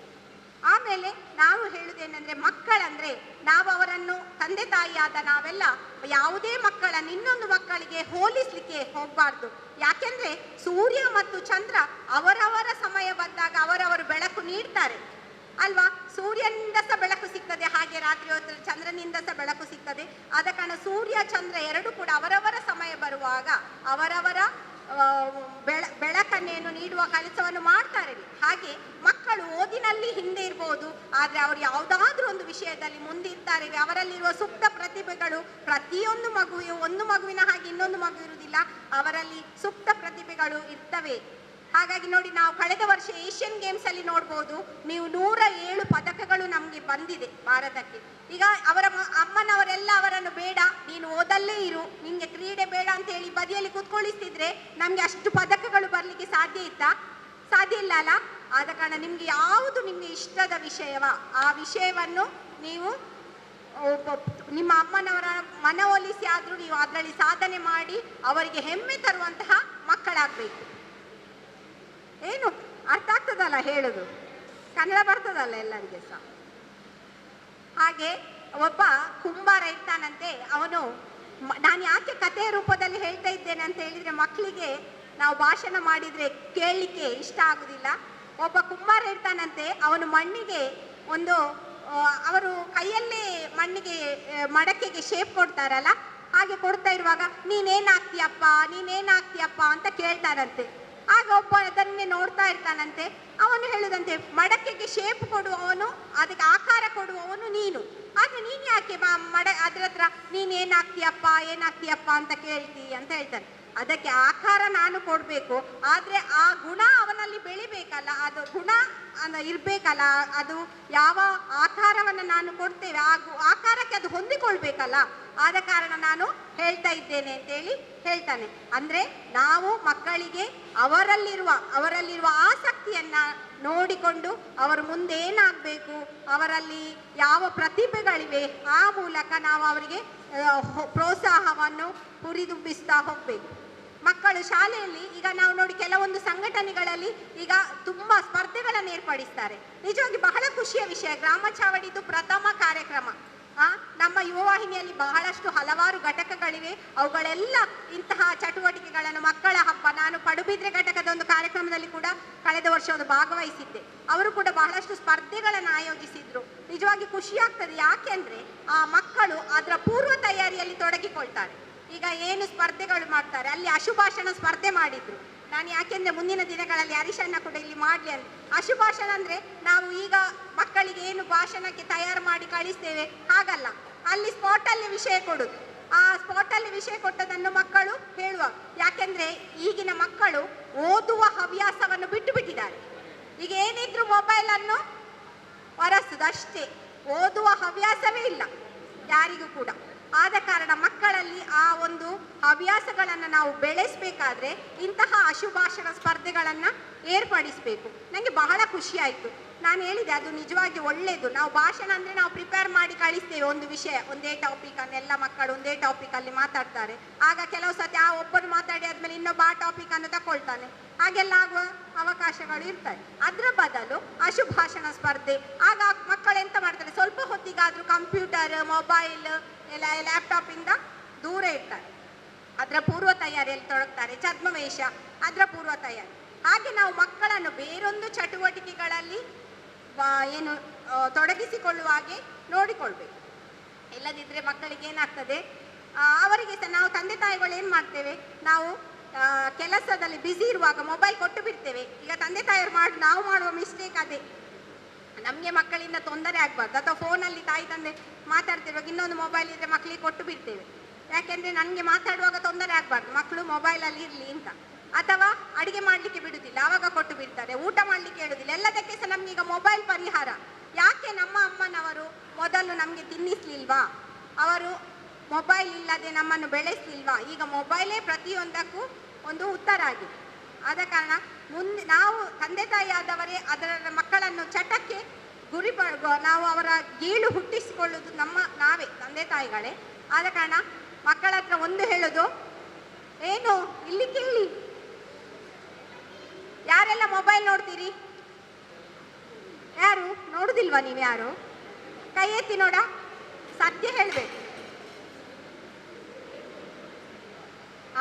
ಆಮೇಲೆ ನಾವು ಹೇಳುವುದೇನೆಂದ್ರೆ, ಮಕ್ಕಳಂದ್ರೆ ನಾವು ಅವರನ್ನು ತಂದೆ ತಾಯಿಯಾದ ನಾವೆಲ್ಲ ಯಾವುದೇ ಮಕ್ಕಳನ್ನು ಇನ್ನೊಂದು ಮಕ್ಕಳಿಗೆ ಹೋಲಿಸ್ಲಿಕ್ಕೆ ಹೋಗಬಾರ್ದು. ಯಾಕೆಂದ್ರೆ ಸೂರ್ಯ ಮತ್ತು ಚಂದ್ರ ಅವರವರ ಸಮಯ ಬಂದಾಗ ಅವರವರು ಬೆಳಕು ನೀಡ್ತಾರೆ ಅಲ್ವಾ. ಸೂರ್ಯನಿಂದ ಸಹ ಬೆಳಕು ಸಿಗ್ತದೆ, ಹಾಗೆ ರಾತ್ರಿ ಹೊತ್ತು ಚಂದ್ರನಿಂದ ಸಹ ಬೆಳಕು ಸಿಗ್ತದೆ. ಆದ ಕಾರಣ ಸೂರ್ಯ ಚಂದ್ರ ಎರಡು ಕೂಡ ಅವರವರ ಸಮಯ ಬರುವಾಗ ಅವರವರ ಬೆಳಕನ್ನೇನು ನೀಡುವ ಕೆಲಸವನ್ನು ಮಾಡ್ತಾರೆ. ಹಾಗೆ ಮಕ್ಕಳು ಓದಿನಲ್ಲಿ ಹಿಂದೆ ಇರ್ಬೋದು, ಆದರೆ ಅವರು ಯಾವುದಾದ್ರೂ ಒಂದು ವಿಷಯದಲ್ಲಿ ಮುಂದಿರ್ತಾರೆ. ಅವರಲ್ಲಿರುವ ಸುಪ್ತ ಪ್ರತಿಭೆಗಳು ಪ್ರತಿಯೊಂದು ಮಗುವಿಗೂ ಒಂದು ಮಗುವಿನ ಹಾಗೆ ಇನ್ನೊಂದು ಮಗು ಇರುವುದಿಲ್ಲ, ಅವರಲ್ಲಿ ಸುಪ್ತ ಪ್ರತಿಭೆಗಳು ಇರ್ತವೆ. ಹಾಗಾಗಿ ನೋಡಿ, ನಾವು ಕಳೆದ ವರ್ಷ ಏಷ್ಯನ್ ಗೇಮ್ಸ್ ಅಲ್ಲಿ ನೋಡ್ಬೋದು, ನೀವು 107 ಪದಕಗಳು ನಮಗೆ ಬಂದಿದೆ ಭಾರತಕ್ಕೆ. ಈಗ ಅವರ ಅಮ್ಮನವರೆಲ್ಲ ಅವರನ್ನು ಬೇಡ ನೀನು ಓದಲ್ಲೇ ಇರು, ನಿಮಗೆ ಕ್ರೀಡೆ ಬೇಡ ಅಂತ ಹೇಳಿ ಬದಿಯಲ್ಲಿ ಕೂತ್ಕೊಳ್ಳಿಸ್ತಿದ್ರೆ ನಮಗೆ ಅಷ್ಟು ಪದಕಗಳು ಬರಲಿಕ್ಕೆ ಸಾಧ್ಯ ಇತ್ತಾ? ಸಾಧ್ಯ ಇಲ್ಲ ಅಲ್ಲ. ಆದ ಕಾರಣ ನಿಮಗೆ ಯಾವುದು ನಿಮಗೆ ಇಷ್ಟದ ವಿಷಯವ ಆ ವಿಷಯವನ್ನು ನೀವು ನಿಮ್ಮ ಅಮ್ಮನವರ ಮನವೊಲಿಸಿ ಆದರೂ ನೀವು ಅದರಲ್ಲಿ ಸಾಧನೆ ಮಾಡಿ ಅವರಿಗೆ ಹೆಮ್ಮೆ ತರುವಂತಹ ಮಕ್ಕಳಾಗಬೇಕು. ಏನು ಅರ್ಥ ಆಗ್ತದಲ್ಲ ಹೇಳುದು? ಕನ್ನಡ ಬರ್ತದಲ್ಲ ಎಲ್ಲರಿಗೆ ಸಹ. ಹಾಗೆ ಒಬ್ಬ ಕುಂಬಾರ ಇರ್ತಾನಂತೆ. ಅವನು, ನಾನು ಯಾಕೆ ಕಥೆಯ ರೂಪದಲ್ಲಿ ಹೇಳ್ತಾ ಇದ್ದೇನೆ ಅಂತ ಹೇಳಿದ್ರೆ, ಮಕ್ಕಳಿಗೆ ನಾವು ಭಾಷಣ ಮಾಡಿದ್ರೆ ಕೇಳಲಿಕ್ಕೆ ಇಷ್ಟ ಆಗುದಿಲ್ಲ. ಒಬ್ಬ ಕುಂಬಾರ ಇರ್ತಾನಂತೆ. ಅವನು ಮಣ್ಣಿಗೆ ಒಂದು ಅವರು ಕೈಯಲ್ಲೇ ಮಣ್ಣಿಗೆ ಮಡಕೆಗೆ ಶೇಪ್ ಕೊಡ್ತಾರಲ್ಲ, ಹಾಗೆ ಕೊಡ್ತಾ ಇರುವಾಗ ನೀನೇನಾಗ್ತೀಯಪ್ಪ ನೀನೇನಾಗ್ತೀಯಪ್ಪ ಅಂತ ಕೇಳ್ತಾರಂತೆ. ಆಗ ಒಬ್ಬ ಅದನ್ನೇ ನೋಡ್ತಾ ಇರ್ತಾನಂತೆ. ಅವನು ಹೇಳುದಂತೆ, ಮಡಕೆಗೆ ಶೇಪ್ ಕೊಡುವವನು, ಅದಕ್ಕೆ ಆಕಾರ ಕೊಡುವವನು ನೀನು, ಆದ್ರೆ ನೀನು ಯಾಕೆ ಅದ್ರ ಹತ್ರ ಏನಾಗ್ತೀಯಪ್ಪ ಅಂತ ಕೇಳ್ತಿ ಅಂತ ಹೇಳ್ತಾನೆ. ಅದಕ್ಕೆ ಆಕಾರ ನಾನು ಕೊಡಬೇಕು, ಆದರೆ ಆ ಗುಣ ಅವನಲ್ಲಿ ಬೆಳಿಬೇಕಲ್ಲ, ಅದು ಗುಣ ಇರಬೇಕಲ್ಲ. ಅದು ಯಾವ ಆಕಾರವನ್ನು ನಾನು ಕೊಡ್ತೇವೆ ಆ ಆಕಾರಕ್ಕೆ ಅದು ಹೊಂದಿಕೊಳ್ಬೇಕಲ್ಲ. ಆದ ಕಾರಣ ನಾನು ಹೇಳ್ತಾ ಇದ್ದೇನೆ ಅಂತೇಳಿ ಹೇಳ್ತಾನೆ. ಅಂದರೆ ನಾವು ಮಕ್ಕಳಿಗೆ ಅವರಲ್ಲಿರುವ ಆಸಕ್ತಿಯನ್ನು ನೋಡಿಕೊಂಡು ಅವರು ಮುಂದೆ ಏನಾಗಬೇಕು, ಅವರಲ್ಲಿ ಯಾವ ಪ್ರತಿಭೆಗಳಿವೆ, ಆ ಮೂಲಕ ನಾವು ಅವರಿಗೆ ಪ್ರೋತ್ಸಾಹವನ್ನು ಹುರಿದುಂಬಿಸ್ತಾ ಹೋಗಬೇಕು. ಮಕ್ಕಳು ಶಾಲೆಯಲ್ಲಿ ಈಗ ನಾವು ನೋಡಿ, ಕೆಲವೊಂದು ಸಂಘಟನೆಗಳಲ್ಲಿ ಈಗ ತುಂಬ ಸ್ಪರ್ಧೆಗಳನ್ನು ಏರ್ಪಡಿಸ್ತಾರೆ. ನಿಜವಾಗಿ ಬಹಳ ಖುಷಿಯ ವಿಷಯ. ಗ್ರಾಮ ಚಾವಡಿದು ಪ್ರಥಮ ಕಾರ್ಯಕ್ರಮ. ನಮ್ಮ ಯುವವಾಹಿನಿಯಲ್ಲಿ ಬಹಳಷ್ಟು ಹಲವಾರು ಘಟಕಗಳಿವೆ. ಅವುಗಳೆಲ್ಲ ಇಂತಹ ಚಟುವಟಿಕೆಗಳನ್ನು, ಮಕ್ಕಳ ಹಬ್ಬ, ನಾನು ಪಡುಬಿದ್ರೆ ಘಟಕದ ಒಂದು ಕಾರ್ಯಕ್ರಮದಲ್ಲಿ ಕೂಡ ಕಳೆದ ವರ್ಷ ಒಂದು ಭಾಗವಹಿಸಿದ್ದೆ. ಅವರು ಕೂಡ ಬಹಳಷ್ಟು ಸ್ಪರ್ಧೆಗಳನ್ನು ಆಯೋಜಿಸಿದ್ರು. ನಿಜವಾಗಿ ಖುಷಿಯಾಗ್ತದೆ. ಯಾಕೆಂದ್ರೆ ಆ ಮಕ್ಕಳು ಅದರ ಪೂರ್ವ ತಯಾರಿಯಲ್ಲಿ ತೊಡಗಿಕೊಳ್ತಾರೆ. ಈಗ ಏನು ಸ್ಪರ್ಧೆಗಳು ಮಾಡ್ತಾರೆ, ಅಲ್ಲಿ ಅಶುಭಾಷಣ ಸ್ಪರ್ಧೆ ಮಾಡಿದ್ರು. ನಾನು ಯಾಕೆಂದ್ರೆ ಮುಂದಿನ ದಿನಗಳಲ್ಲಿ ಹರೀಶಣ್ಣ ಕೂಡ ಇಲ್ಲಿ ಮಾಡಲಿ ಅಂತ. ಅಶುಭಾಷಣ ಅಂದ್ರೆ ನಾವು ಈಗ ಮಕ್ಕಳಿಗೆ ಏನು ಭಾಷಣಕ್ಕೆ ತಯಾರು ಮಾಡಿ ಕಳಿಸ್ತೇವೆ ಹಾಗಲ್ಲ, ಅಲ್ಲಿ ಸ್ಪಾಟಲ್ಲಿ ವಿಷಯ ಕೊಡುದು. ಆ ಸ್ಪಾಟಲ್ಲಿ ವಿಷಯ ಕೊಟ್ಟದನ್ನು ಮಕ್ಕಳು ಹೇಳುವ. ಯಾಕೆಂದ್ರೆ ಈಗಿನ ಮಕ್ಕಳು ಓದುವ ಹವ್ಯಾಸವನ್ನು ಬಿಟ್ಟು ಬಿಟ್ಟಿದ್ದಾರೆ. ಈಗ ಏನಿದ್ರು ಮೊಬೈಲ್ ಅನ್ನು ಹೊರಸುದು ಅಷ್ಟೇ, ಓದುವ ಹವ್ಯಾಸವೇ ಇಲ್ಲ ಯಾರಿಗೂ ಕೂಡ. ಆದ ಕಾರಣ ಮಕ್ಕಳಲ್ಲಿ ಆ ಒಂದು ಹವ್ಯಾಸಗಳನ್ನು ನಾವು ಬೆಳೆಸಬೇಕಾದ್ರೆ ಇಂತಹ ಅಶುಭಾಷಣ ಸ್ಪರ್ಧೆಗಳನ್ನು ಏರ್ಪಡಿಸಬೇಕು. ನನಗೆ ಬಹಳ ಖುಷಿ ಆಯಿತು. ನಾನು ಹೇಳಿದೆ, ಅದು ನಿಜವಾಗಿ ಒಳ್ಳೆಯದು. ನಾವು ಭಾಷಣ ಅಂದರೆ ನಾವು ಪ್ರಿಪೇರ್ ಮಾಡಿ ಕಳಿಸ್ತೇವೆ ಒಂದು ವಿಷಯ, ಒಂದೇ ಟಾಪಿಕನ್ನು, ಎಲ್ಲ ಮಕ್ಕಳು ಒಂದೇ ಟಾಪಿಕಲ್ಲಿ ಮಾತಾಡ್ತಾರೆ. ಆಗ ಕೆಲವು ಸತಿ ಆ ಒಬ್ಬರು ಮಾತಾಡಿ ಆದಮೇಲೆ ಇನ್ನೊಬ್ಬ ಆ ಟಾಪಿಕನ್ನು ತಗೊಳ್ತಾನೆ. ಹಾಗೆಲ್ಲ ಆಗುವ ಅವಕಾಶಗಳು ಇರ್ತವೆ. ಅದರ ಬದಲು ಅಶುಭಾಷಣ ಸ್ಪರ್ಧೆ, ಆಗ ಮಕ್ಕಳು ಎಂತ ಮಾಡ್ತಾರೆ, ಸ್ವಲ್ಪ ಹೊತ್ತಿಗಾದರೂ ಕಂಪ್ಯೂಟರ್, ಮೊಬೈಲ್, ಲ್ಯಾಪ್ಟಾಪಿಂದ ದೂರ ಇರ್ತಾರೆ. ಅದರ ಪೂರ್ವ ತಯಾರಿಯಲ್ಲಿ ತೊಡಗ್ತಾರೆ. ಛದ್ಮವೇಷ ಅದರ ಪೂರ್ವ ತಯಾರಿ. ಹಾಗೆ ನಾವು ಮಕ್ಕಳನ್ನು ಬೇರೊಂದು ಚಟುವಟಿಕೆಗಳಲ್ಲಿ ಏನು ತೊಡಗಿಸಿಕೊಳ್ಳುವ ಹಾಗೆ ನೋಡಿಕೊಳ್ಬೇಕು. ಇಲ್ಲದಿದ್ದರೆ ಮಕ್ಕಳಿಗೆ ಏನಾಗ್ತದೆ, ಅವರಿಗೆ ಸಹ ನಾವು ತಂದೆ ತಾಯಿಗಳು ಏನು ಮಾಡ್ತೇವೆ, ನಾವು ಕೆಲಸದಲ್ಲಿ ಬ್ಯುಸಿ ಇರುವಾಗ ಮೊಬೈಲ್ ಕೊಟ್ಟು ಬಿಡ್ತೇವೆ. ಈಗ ತಂದೆ ತಾಯಿಯವರು ನಾವು ಮಾಡುವ ಮಿಸ್ಟೇಕ್ ಅದೇ. ನಮಗೆ ಮಕ್ಕಳಿಂದ ತೊಂದರೆ ಆಗಬಾರ್ದು, ಅಥವಾ ಫೋನಲ್ಲಿ ತಾಯಿ ತಂದೆ ಮಾತಾಡ್ತಿರುವಾಗ ಇನ್ನೊಂದು ಮೊಬೈಲ್ ಇದ್ದರೆ ಮಕ್ಕಳಿಗೆ ಕೊಟ್ಟು ಬಿಡ್ತೇವೆ. ಯಾಕೆಂದರೆ ನನಗೆ ಮಾತಾಡುವಾಗ ತೊಂದರೆ ಆಗಬಾರ್ದು, ಮಕ್ಕಳು ಮೊಬೈಲಲ್ಲಿ ಇರಲಿ ಅಂತ. ಅಥವಾ ಅಡಿಗೆ ಮಾಡಲಿಕ್ಕೆ ಬಿಡುವುದಿಲ್ಲ, ಆವಾಗ ಕೊಟ್ಟು ಬಿಡ್ತಾರೆ. ಊಟ ಮಾಡಲಿಕ್ಕೆ ಹೇಳುವುದಿಲ್ಲ. ಎಲ್ಲದಕ್ಕೆ ಸಹ ನಮಗೀಗ ಮೊಬೈಲ್ ಪರಿಹಾರ. ಯಾಕೆ ನಮ್ಮ ಅಮ್ಮನವರು ಮೊದಲು ನಮಗೆ ತಿನ್ನಿಸ್ಲಿಲ್ವಾ? ಅವರು ಮೊಬೈಲ್ ಇಲ್ಲದೆ ನಮ್ಮನ್ನು ಬೆಳೆಸಲಿಲ್ವಾ? ಈಗ ಮೊಬೈಲೇ ಪ್ರತಿಯೊಂದಕ್ಕೂ ಒಂದು ಉತ್ತರ ಆಗಿದೆ. ಆದ ಕಾರಣ ಮುಂದೆ ನಾವು ತಂದೆ ತಾಯಿ ಆದವರೇ ಅದರ ಮಕ್ಕಳನ್ನು ಚಟಕ್ಕೆ ನಾವು ಅವರ ಗೀಳು ಹುಟ್ಟಿಸಿಕೊಳ್ಳುವುದು ನಾವೇ ತಂದೆ ತಾಯಿಗಳೇ. ಆದ ಕಾರಣ ಮಕ್ಕಳ ಹತ್ರ ಒಂದು ಹೇಳೋದು ಏನು, ಇಲ್ಲಿ ಕೇಳಿ, ಯಾರೆಲ್ಲ ಮೊಬೈಲ್ ನೋಡ್ತೀರಿ? ಯಾರು ನೋಡುದಿಲ್ವಾ? ನೀವು ಯಾರು ಕೈ ಎತ್ತಿ ನೋಡ, ಸತ್ಯ ಹೇಳ್ಬೇಕು.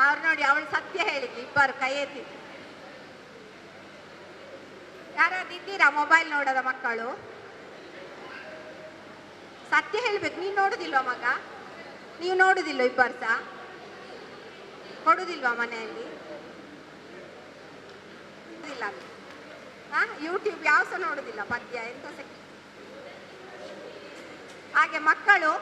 ಅವ್ರು ನೋಡಿ, ಅವಳು ಸತ್ಯ ಹೇಳಿದ್ಲು, ಇಬ್ಬರು ಕೈ ಎತ್ತಿ. ಯಾರಾದಿದ್ದೀರಾ ಮೊಬೈಲ್ ನೋಡದ ಮಕ್ಕಳು? ಸತ್ಯ ಹೇಳ್ಬೇಕು. ನೀನು ನೋಡುದಿಲ್ವಾ ಮಗ? ನೀವು ನೋಡುದಿಲ್ಲ? ಇಬ್ಬರು ಸಹ ಕೊಡುದಿಲ್ವಾ ಮನೆಯಲ್ಲಿ? ಯೂಟ್ಯೂಬ್ ಯಾವ ಸಹ ನೋಡುದಿಲ್ಲ, ಪದ್ಯ ಎಂತ ಸಹ. ಹಾಗೆ ಮಕ್ಕಳು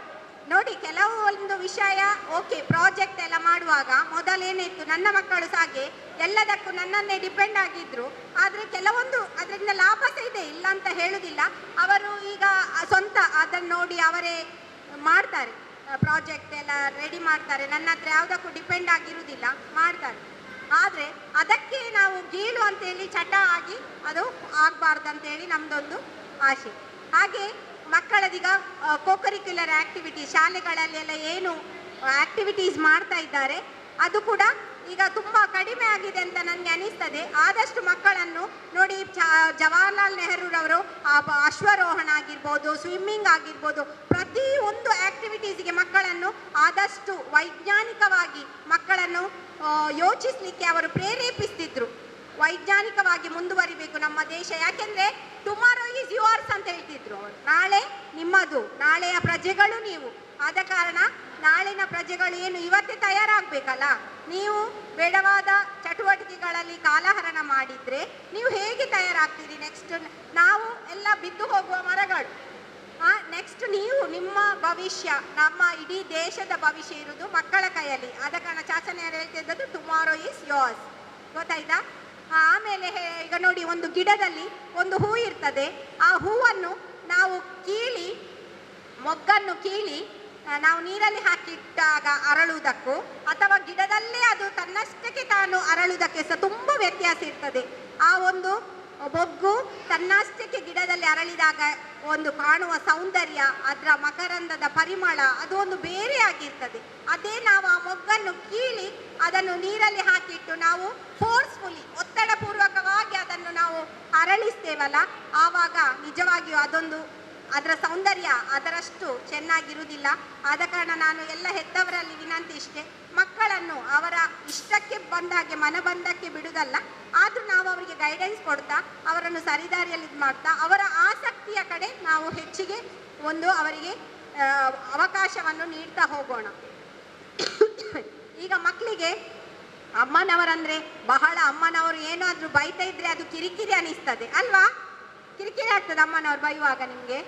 ನೋಡಿ, ಕೆಲವೊಂದು ವಿಷಯ ಓಕೆ, ಪ್ರಾಜೆಕ್ಟ್ ಎಲ್ಲ ಮಾಡುವಾಗ ಮೊದಲೇನಿತ್ತು, ನನ್ನ ಮಕ್ಕಳು ಸಹ ಹಾಗೆ ಎಲ್ಲದಕ್ಕೂ ನನ್ನನ್ನೇ ಡಿಪೆಂಡ್ ಆಗಿದ್ರು. ಆದರೆ ಕೆಲವೊಂದು ಅದರಿಂದ ಲಾಭ ಸಹ ಇದೆ, ಇಲ್ಲ ಅಂತ ಹೇಳುವುದಿಲ್ಲ. ಅವರು ಈಗ ಸ್ವಂತ ಅದನ್ನು ನೋಡಿ ಅವರೇ ಮಾಡ್ತಾರೆ, ಪ್ರಾಜೆಕ್ಟ್ ಎಲ್ಲ ರೆಡಿ ಮಾಡ್ತಾರೆ. ನನ್ನ ಹತ್ರ ಯಾವುದಕ್ಕೂ ಡಿಪೆಂಡ್ ಆಗಿರುವುದಿಲ್ಲ, ಮಾಡ್ತಾರೆ. ಆದರೆ ಅದಕ್ಕೆ ನಾವು ಗೀಳು ಅಂತೇಳಿ ಚಟ ಆಗಿ ಅದು ಆಗಬಾರ್ದು ಅಂತೇಳಿ ನಮ್ಮದೊಂದು ಆಸೆ. ಹಾಗೆ ಮಕ್ಕಳದೀಗ ಕೋಕರಿಕ್ಯುಲರ್ ಆ್ಯಕ್ಟಿವಿಟಿ ಶಾಲೆಗಳಲ್ಲೆಲ್ಲ ಏನು ಆ್ಯಕ್ಟಿವಿಟೀಸ್ ಮಾಡ್ತಾ ಇದ್ದಾರೆ, ಅದು ಕೂಡ ಈಗ ತುಂಬ ಕಡಿಮೆ ಆಗಿದೆ ಅಂತ ನನಗೆ ಅನಿಸ್ತದೆ. ಆದಷ್ಟು ಮಕ್ಕಳನ್ನು ನೋಡಿ, ಜವಾಹರ್ಲಾಲ್ ನೆಹರೂರವರು ಅಶ್ವಾರೋಹಣ ಆಗಿರ್ಬೋದು, ಸ್ವಿಮ್ಮಿಂಗ್ ಆಗಿರ್ಬೋದು, ಪ್ರತಿಯೊಂದು ಆ್ಯಕ್ಟಿವಿಟೀಸ್ಗೆ ಮಕ್ಕಳನ್ನು ಆದಷ್ಟು ವೈಜ್ಞಾನಿಕವಾಗಿ ಮಕ್ಕಳನ್ನು ಯೋಚಿಸಲಿಕ್ಕೆ ಅವರು ಪ್ರೇರೇಪಿಸ್ತಿದ್ರು. ವೈಜ್ಞಾನಿಕವಾಗಿ ಮುಂದುವರಿಬೇಕು ನಮ್ಮ ದೇಶ. ಯಾಕೆಂದರೆ ಟುಮಾರೋ ಈಸ್ ಯುವರ್ಸ್ ಅಂತ ಹೇಳ್ತಿದ್ರು ಅವರು. ನಾಳೆ ನಿಮ್ಮದು, ನಾಳೆಯ ಪ್ರಜೆಗಳು ನೀವು. ಆದ ಕಾರಣ ನಾಳಿನ ಪ್ರಜೆಗಳು ಏನು ಇವತ್ತೇ ತಯಾರಾಗಬೇಕಲ್ಲ. ನೀವು ಬೇಡವಾದ ಚಟುವಟಿಕೆಗಳಲ್ಲಿ ಕಾಲಹರಣ ಮಾಡಿದರೆ ನೀವು ಹೇಗೆ ತಯಾರಾಗ್ತೀರಿ? ನೆಕ್ಸ್ಟ್ ನಾವು ಎಲ್ಲ ಬಿದ್ದು ಹೋಗುವ ಮರಗಳು. ನೆಕ್ಸ್ಟ್ ನೀವು, ನಿಮ್ಮ ಭವಿಷ್ಯ, ನಮ್ಮ ಇಡೀ ದೇಶದ ಭವಿಷ್ಯ ಇರುವುದು ಮಕ್ಕಳ ಕೈಯಲ್ಲಿ. ಆದ ಕಾರಣ ಚಾಚನೆಯರು ಹೇಳ್ತಿದ್ದದ್ದು ಟುಮಾರೋ ಈಸ್ ಯೋರ್ಸ್. ಗೊತ್ತಾಯ್ತಾ? ಆಮೇಲೆ ಈಗ ನೋಡಿ, ಒಂದು ಗಿಡದಲ್ಲಿ ಒಂದು ಹೂ ಇರ್ತದೆ. ಆ ಹೂವನ್ನು ನಾವು ಕೀಳಿ, ಮೊಗ್ಗನ್ನು ಕೀಳಿ ನಾವು ನೀರಲ್ಲಿ ಹಾಕಿಟ್ಟಾಗ ಅರಳುವುದಕ್ಕೂ ಅಥವಾ ಗಿಡದಲ್ಲೇ ಅದು ತನ್ನಷ್ಟಕ್ಕೆ ತಾನು ಅರಳುವುದಕ್ಕೆ ಸಹ ತುಂಬ ವ್ಯತ್ಯಾಸ ಇರ್ತದೆ. ಆ ಒಂದು ಮೊಗ್ಗು ತನ್ನಷ್ಟಕ್ಕೆ ಗಿಡದಲ್ಲಿ ಅರಳಿದಾಗ ಒಂದು ಕಾಣುವ ಸೌಂದರ್ಯ, ಅದರ ಮಕರಂದದ ಪರಿಮಳ, ಅದು ಒಂದು ಬೇರೆ ಆಗಿರ್ತದೆ. ಅದೇ ನಾವು ಆ ಮೊಗ್ಗನ್ನು ಕೀಳಿ ಅದನ್ನು ನೀರಲ್ಲಿ ಹಾಕಿಟ್ಟು ನಾವು ಫೋರ್ಸ್ಫುಲಿ, ಒತ್ತಡಪೂರ್ವಕವಾಗಿ ಅದನ್ನು ನಾವು ಅರಳಿಸ್ತೇವಲ್ಲ, ಆವಾಗ ನಿಜವಾಗಿಯೂ ಅದೊಂದು ಅದರ ಸೌಂದರ್ಯ ಅದರಷ್ಟು ಚೆನ್ನಾಗಿರುವುದಿಲ್ಲ. ಆದ ಕಾರಣ ನಾನು ಎಲ್ಲ ಹೆತ್ತವರಲ್ಲಿ ವಿನಂತಿ ಇಷ್ಟೇ, ಮಕ್ಕಳನ್ನು ಅವರ ಇಷ್ಟಕ್ಕೆ ಬಂದಾಗೆ ಮನಬಂಧಕ್ಕೆ ಬಿಡುವುದಲ್ಲ. ಆದರೂ ನಾವು ಅವರಿಗೆ ಗೈಡೆನ್ಸ್ ಕೊಡ್ತಾ, ಅವರನ್ನು ಸರಿದಾರಿಯಲ್ಲಿ ಇದು ಮಾಡ್ತಾ, ಅವರ ಆಸಕ್ತಿಯ ಕಡೆ ನಾವು ಹೆಚ್ಚಿಗೆ ಒಂದು ಅವರಿಗೆ ಅವಕಾಶವನ್ನು ನೀಡ್ತಾ ಹೋಗೋಣ. ಈಗ ಮಕ್ಕಳಿಗೆ ಅಮ್ಮನವರಂದರೆ ಬಹಳ, ಅಮ್ಮನವರು ಏನಾದರೂ ಬೈತಾ ಇದ್ರೆ ಅದು ಕಿರಿಕಿರಿ ಅನಿಸ್ತದೆ ಅಲ್ವಾ? ಕಿರಿಕಿರಿ ಆಗ್ತದೆ ಅಮ್ಮನವ್ರು ಬೈಯುವಾಗ ನಿಮಗೆ,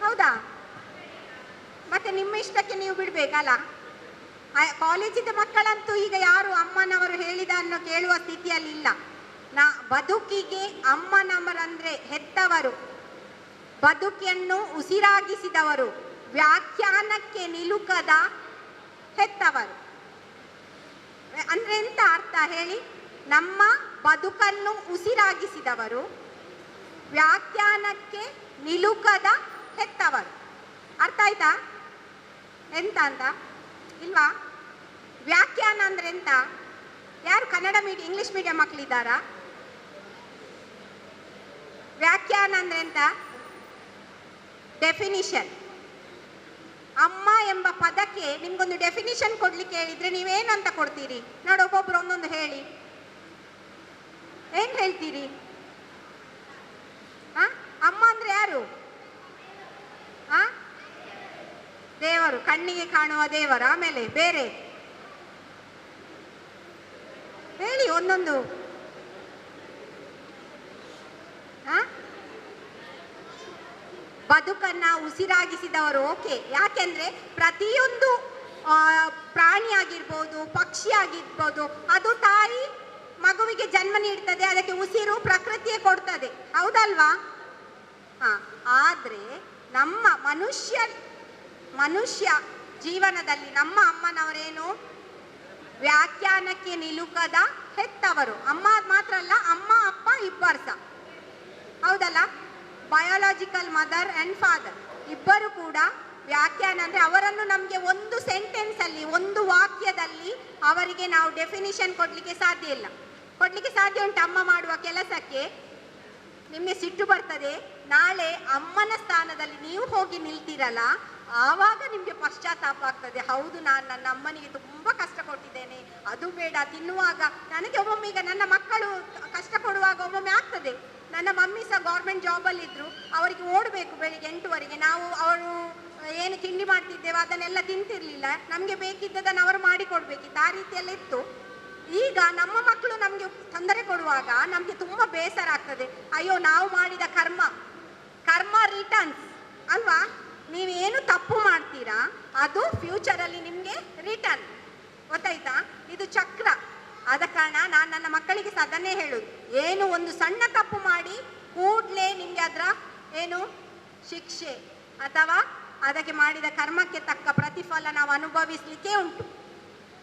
ಹೌದಾ? ಮತ್ತೆ ನಿಮ್ಮ ಇಷ್ಟಕ್ಕೆ ನೀವು ಬಿಡ್ಬೇಕಲ್ಲ. ಕಾಲೇಜಿನ ಮಕ್ಕಳಂತೂ ಈಗ ಯಾರು ಅಮ್ಮನವರು ಹೇಳಿದನ್ನು ಕೇಳುವ ಸ್ಥಿತಿಯಲ್ಲಿ ಇಲ್ಲ. ಬದುಕಿಗೆ ಅಮ್ಮನವರಂದ್ರೆ ಹೆತ್ತವರು, ಬದುಕನ್ನು ಉಸಿರಾಗಿಸಿದವರು, ವ್ಯಾಖ್ಯಾನಕ್ಕೆ ನಿಲುಕದ ಹೆತ್ತವರು. ಅಂದ್ರೆ ಎಂತ ಅರ್ಥ ಹೇಳಿ? ನಮ್ಮ ಬದುಕನ್ನು ಉಸಿರಾಗಿಸಿದವರು, ವ್ಯಾಖ್ಯಾನಕ್ಕೆ ನಿಲುಕದ ಹೆತ್ತವರು. ಅರ್ಥ ಆಯ್ತಾ ಎಂತ ಅಂತ? ಇಲ್ವಾ? ವ್ಯಾಖ್ಯಾನ ಅಂದ್ರೆ ಎಂತ? ಯಾರು ಕನ್ನಡ ಮೀಡಿಯಂ ಇಂಗ್ಲಿಷ್ ಮೀಡಿಯಂ ಮಕ್ಕಳಿದ್ದಾರಾ? ವ್ಯಾಖ್ಯಾನ ಅಂದ್ರೆ ಎಂತ? ಡೆಫಿನಿಷನ್. ಅಮ್ಮ ಎಂಬ ಪದಕ್ಕೆ ನಿಮ್ಗೊಂದು ಡೆಫಿನಿಷನ್ ಕೊಡ್ಲಿಕ್ಕೆ ಹೇಳಿದ್ರೆ ನೀವೇನಂತ ಕೊಡ್ತೀರಿ? ನೋಡಿ, ಒಬ್ಬೊಬ್ರು ಒಂದೊಂದು ಹೇಳಿ. ಏನ್ ಹೇಳ್ತೀರಿ? ಅಮ್ಮ ಅಂದ್ರೆ ಯಾರು? ದೇವರು, ಕಣ್ಣಿಗೆ ಕಾಣುವ ದೇವರು. ಆಮೇಲೆ ಬೇರೆ ಹೇಳಿ ಒಂದೊಂದು. ಬದುಕನ್ನ ಉಸಿರಾಗಿಸಿದವರು. ಓಕೆ, ಯಾಕೆಂದ್ರೆ ಪ್ರತಿಯೊಂದು ಪ್ರಾಣಿ ಆಗಿರ್ಬೋದು, ಪಕ್ಷಿ ಆಗಿರ್ಬೋದು, ಅದು ತಾಯಿ ಮಗುವಿಗೆ ಜನ್ಮ ನೀಡ್ತದೆ, ಅದಕ್ಕೆ ಉಸಿರು ಪ್ರಕೃತಿಯೇ ಕೊಡ್ತದೆ, ಹೌದಲ್ವಾ? ಆದ್ರೆ ನಮ್ಮ ಮನುಷ್ಯ ಜೀವನದಲ್ಲಿ ನಮ್ಮ ಅಮ್ಮನವರೇನು? ವ್ಯಾಖ್ಯಾನಕ್ಕೆ ನಿಲುಕದ ಹೆತ್ತವರು. ಅಮ್ಮ ಮಾತ್ರ ಅಲ್ಲ, ಅಮ್ಮ ಅಪ್ಪ ಇಬ್ಬರು ಸಹ, ಹೌದಲ್ಲ? ಬಯೋಲಾಜಿಕಲ್ ಮದರ್ ಅಂಡ್ ಫಾದರ್ ಇಬ್ಬರು ಕೂಡ ವ್ಯಾಖ್ಯಾನ ಅಂದ್ರೆ ಅವರನ್ನು ನಮಗೆ ಒಂದು ಸೆಂಟೆನ್ಸ್ ಅಲ್ಲಿ, ಒಂದು ವಾಕ್ಯದಲ್ಲಿ ಅವರಿಗೆ ನಾವು ಡೆಫಿನಿಷನ್ ಕೊಡ್ಲಿಕ್ಕೆ ಸಾಧ್ಯ ಇಲ್ಲ. ಕೊಡ್ಲಿಕ್ಕೆ ಸಾಧ್ಯ ಉಂಟು? ಅಮ್ಮ ಮಾಡುವ ಕೆಲಸಕ್ಕೆ ನಿಮಗೆ ಸಿಟ್ಟು ಬರ್ತದೆ. ನಾಳೆ ಅಮ್ಮನ ಸ್ಥಾನದಲ್ಲಿ ನೀವು ಹೋಗಿ ನಿಲ್ತೀರಲ್ಲ, ಆವಾಗ ನಿಮಗೆ ಪಶ್ಚಾತ್ತಾಪ ಆಗ್ತದೆ. ಹೌದು, ನಾನು ನನ್ನ ಅಮ್ಮನಿಗೆ ತುಂಬಾ ಕಷ್ಟ ಕೊಟ್ಟಿದ್ದೇನೆ, ಅದು ಬೇಡ. ತಿನ್ನುವಾಗ ನನಗೆ ಒಮ್ಮೊಮ್ಮೆ, ಈಗ ನನ್ನ ಮಕ್ಕಳು ಕಷ್ಟ ಕೊಡುವಾಗ ಒಮ್ಮೊಮ್ಮೆ ಆಗ್ತದೆ. ನನ್ನ ಮಮ್ಮಿ ಸಹ ಗೌರ್ಮೆಂಟ್ ಜಾಬಲ್ಲಿ ಇದ್ರು, ಅವರಿಗೆ ಓಡಬೇಕು ಬೆಳಿಗ್ಗೆ 8 ನಾವು ಅವರು ಏನು ತಿಂಡಿ ಮಾಡ್ತಿದ್ದೇವೆ ಅದನ್ನೆಲ್ಲ ತಿಂತಿರ್ಲಿಲ್ಲ. ನಮಗೆ ಬೇಕಿದ್ದದನ್ನು ಅವರು ಮಾಡಿಕೊಡ್ಬೇಕಿತ್ತು, ಆ ರೀತಿಯೆಲ್ಲ ಇತ್ತು. ಈಗ ನಮ್ಮ ಮಕ್ಕಳು ನಮಗೆ ತೊಂದರೆ ಕೊಡುವಾಗ ನಮಗೆ ತುಂಬಾ ಬೇಸರ ಆಗ್ತದೆ. ಅಯ್ಯೋ, ನಾವು ಮಾಡಿದ ಕರ್ಮ ರಿಟರ್ನ್ಸ್ ಅಲ್ವಾ? ನೀವೇನು ತಪ್ಪು ಮಾಡ್ತೀರಾ ಅದು ಫ್ಯೂಚರಲ್ಲಿ ನಿಮಗೆ ರಿಟರ್ನ್, ಗೊತ್ತಾಯ್ತಾ? ಇದು ಚಕ್ರ. ಆದ ಕಾರಣ ನಾನು ನನ್ನ ಮಕ್ಕಳಿಗೆ ಸಹ ಅದನ್ನೇ ಹೇಳುದು. ಏನು ಒಂದು ಸಣ್ಣ ತಪ್ಪು ಮಾಡಿ ಕೂಡಲೇ ನಿಮಗೆ ಅದರ ಏನು ಶಿಕ್ಷೆ ಅಥವಾ ಅದಕ್ಕೆ ಮಾಡಿದ ಕರ್ಮಕ್ಕೆ ತಕ್ಕ ಪ್ರತಿಫಲ ನಾವು ಅನುಭವಿಸ್ಲಿಕ್ಕೆ ಉಂಟು.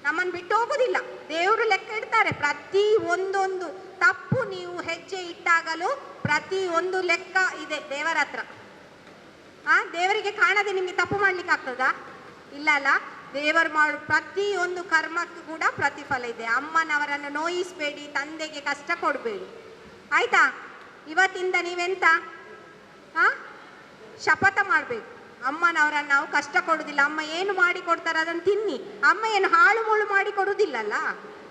ನಮ್ಮನ್ನು ಬಿಟ್ಟು ಹೋಗುದಿಲ್ಲ. ದೇವರು ಲೆಕ್ಕ ಇಡ್ತಾರೆ. ಪ್ರತಿ ಒಂದೊಂದು ತಪ್ಪು ನೀವು ಹೆಜ್ಜೆ ಇಟ್ಟಾಗಲೂ ಪ್ರತಿ ಒಂದು ಲೆಕ್ಕ ಇದೆ ದೇವರ ಹತ್ರ. ದೇವರಿಗೆ ಕಾಣದೆ ನಿಮ್ಗೆ ತಪ್ಪು ಮಾಡ್ಲಿಕ್ಕೆ ಆಗ್ತದಾ? ಇಲ್ಲ ಅಲ್ಲ. ದೇವರು ಮಾಡು ಪ್ರತಿ ಒಂದು ಕರ್ಮಕ್ಕೂ ಕೂಡ ಪ್ರತಿಫಲ ಇದೆ. ಅಮ್ಮನವರನ್ನು ನೋಯಿಸಬೇಡಿ, ತಂದೆಗೆ ಕಷ್ಟ ಕೊಡಬೇಡಿ, ಆಯ್ತಾ? ಇವತ್ತಿಂದ ನೀವೆಂತ ಶಪಥ ಮಾಡಬೇಕು, ಅಮ್ಮನವರನ್ನು ನಾವು ಕಷ್ಟ ಕೊಡುದಿಲ್ಲ. ಅಮ್ಮ ಏನು ಮಾಡಿ ಕೊಡ್ತಾರೆ ಅದನ್ನು ತಿನ್ನಿ. ಅಮ್ಮ ಏನು ಹಾಳು ಮುಳು ಮಾಡಿ ಕೊಡುವುದಿಲ್ಲಲ್ಲ.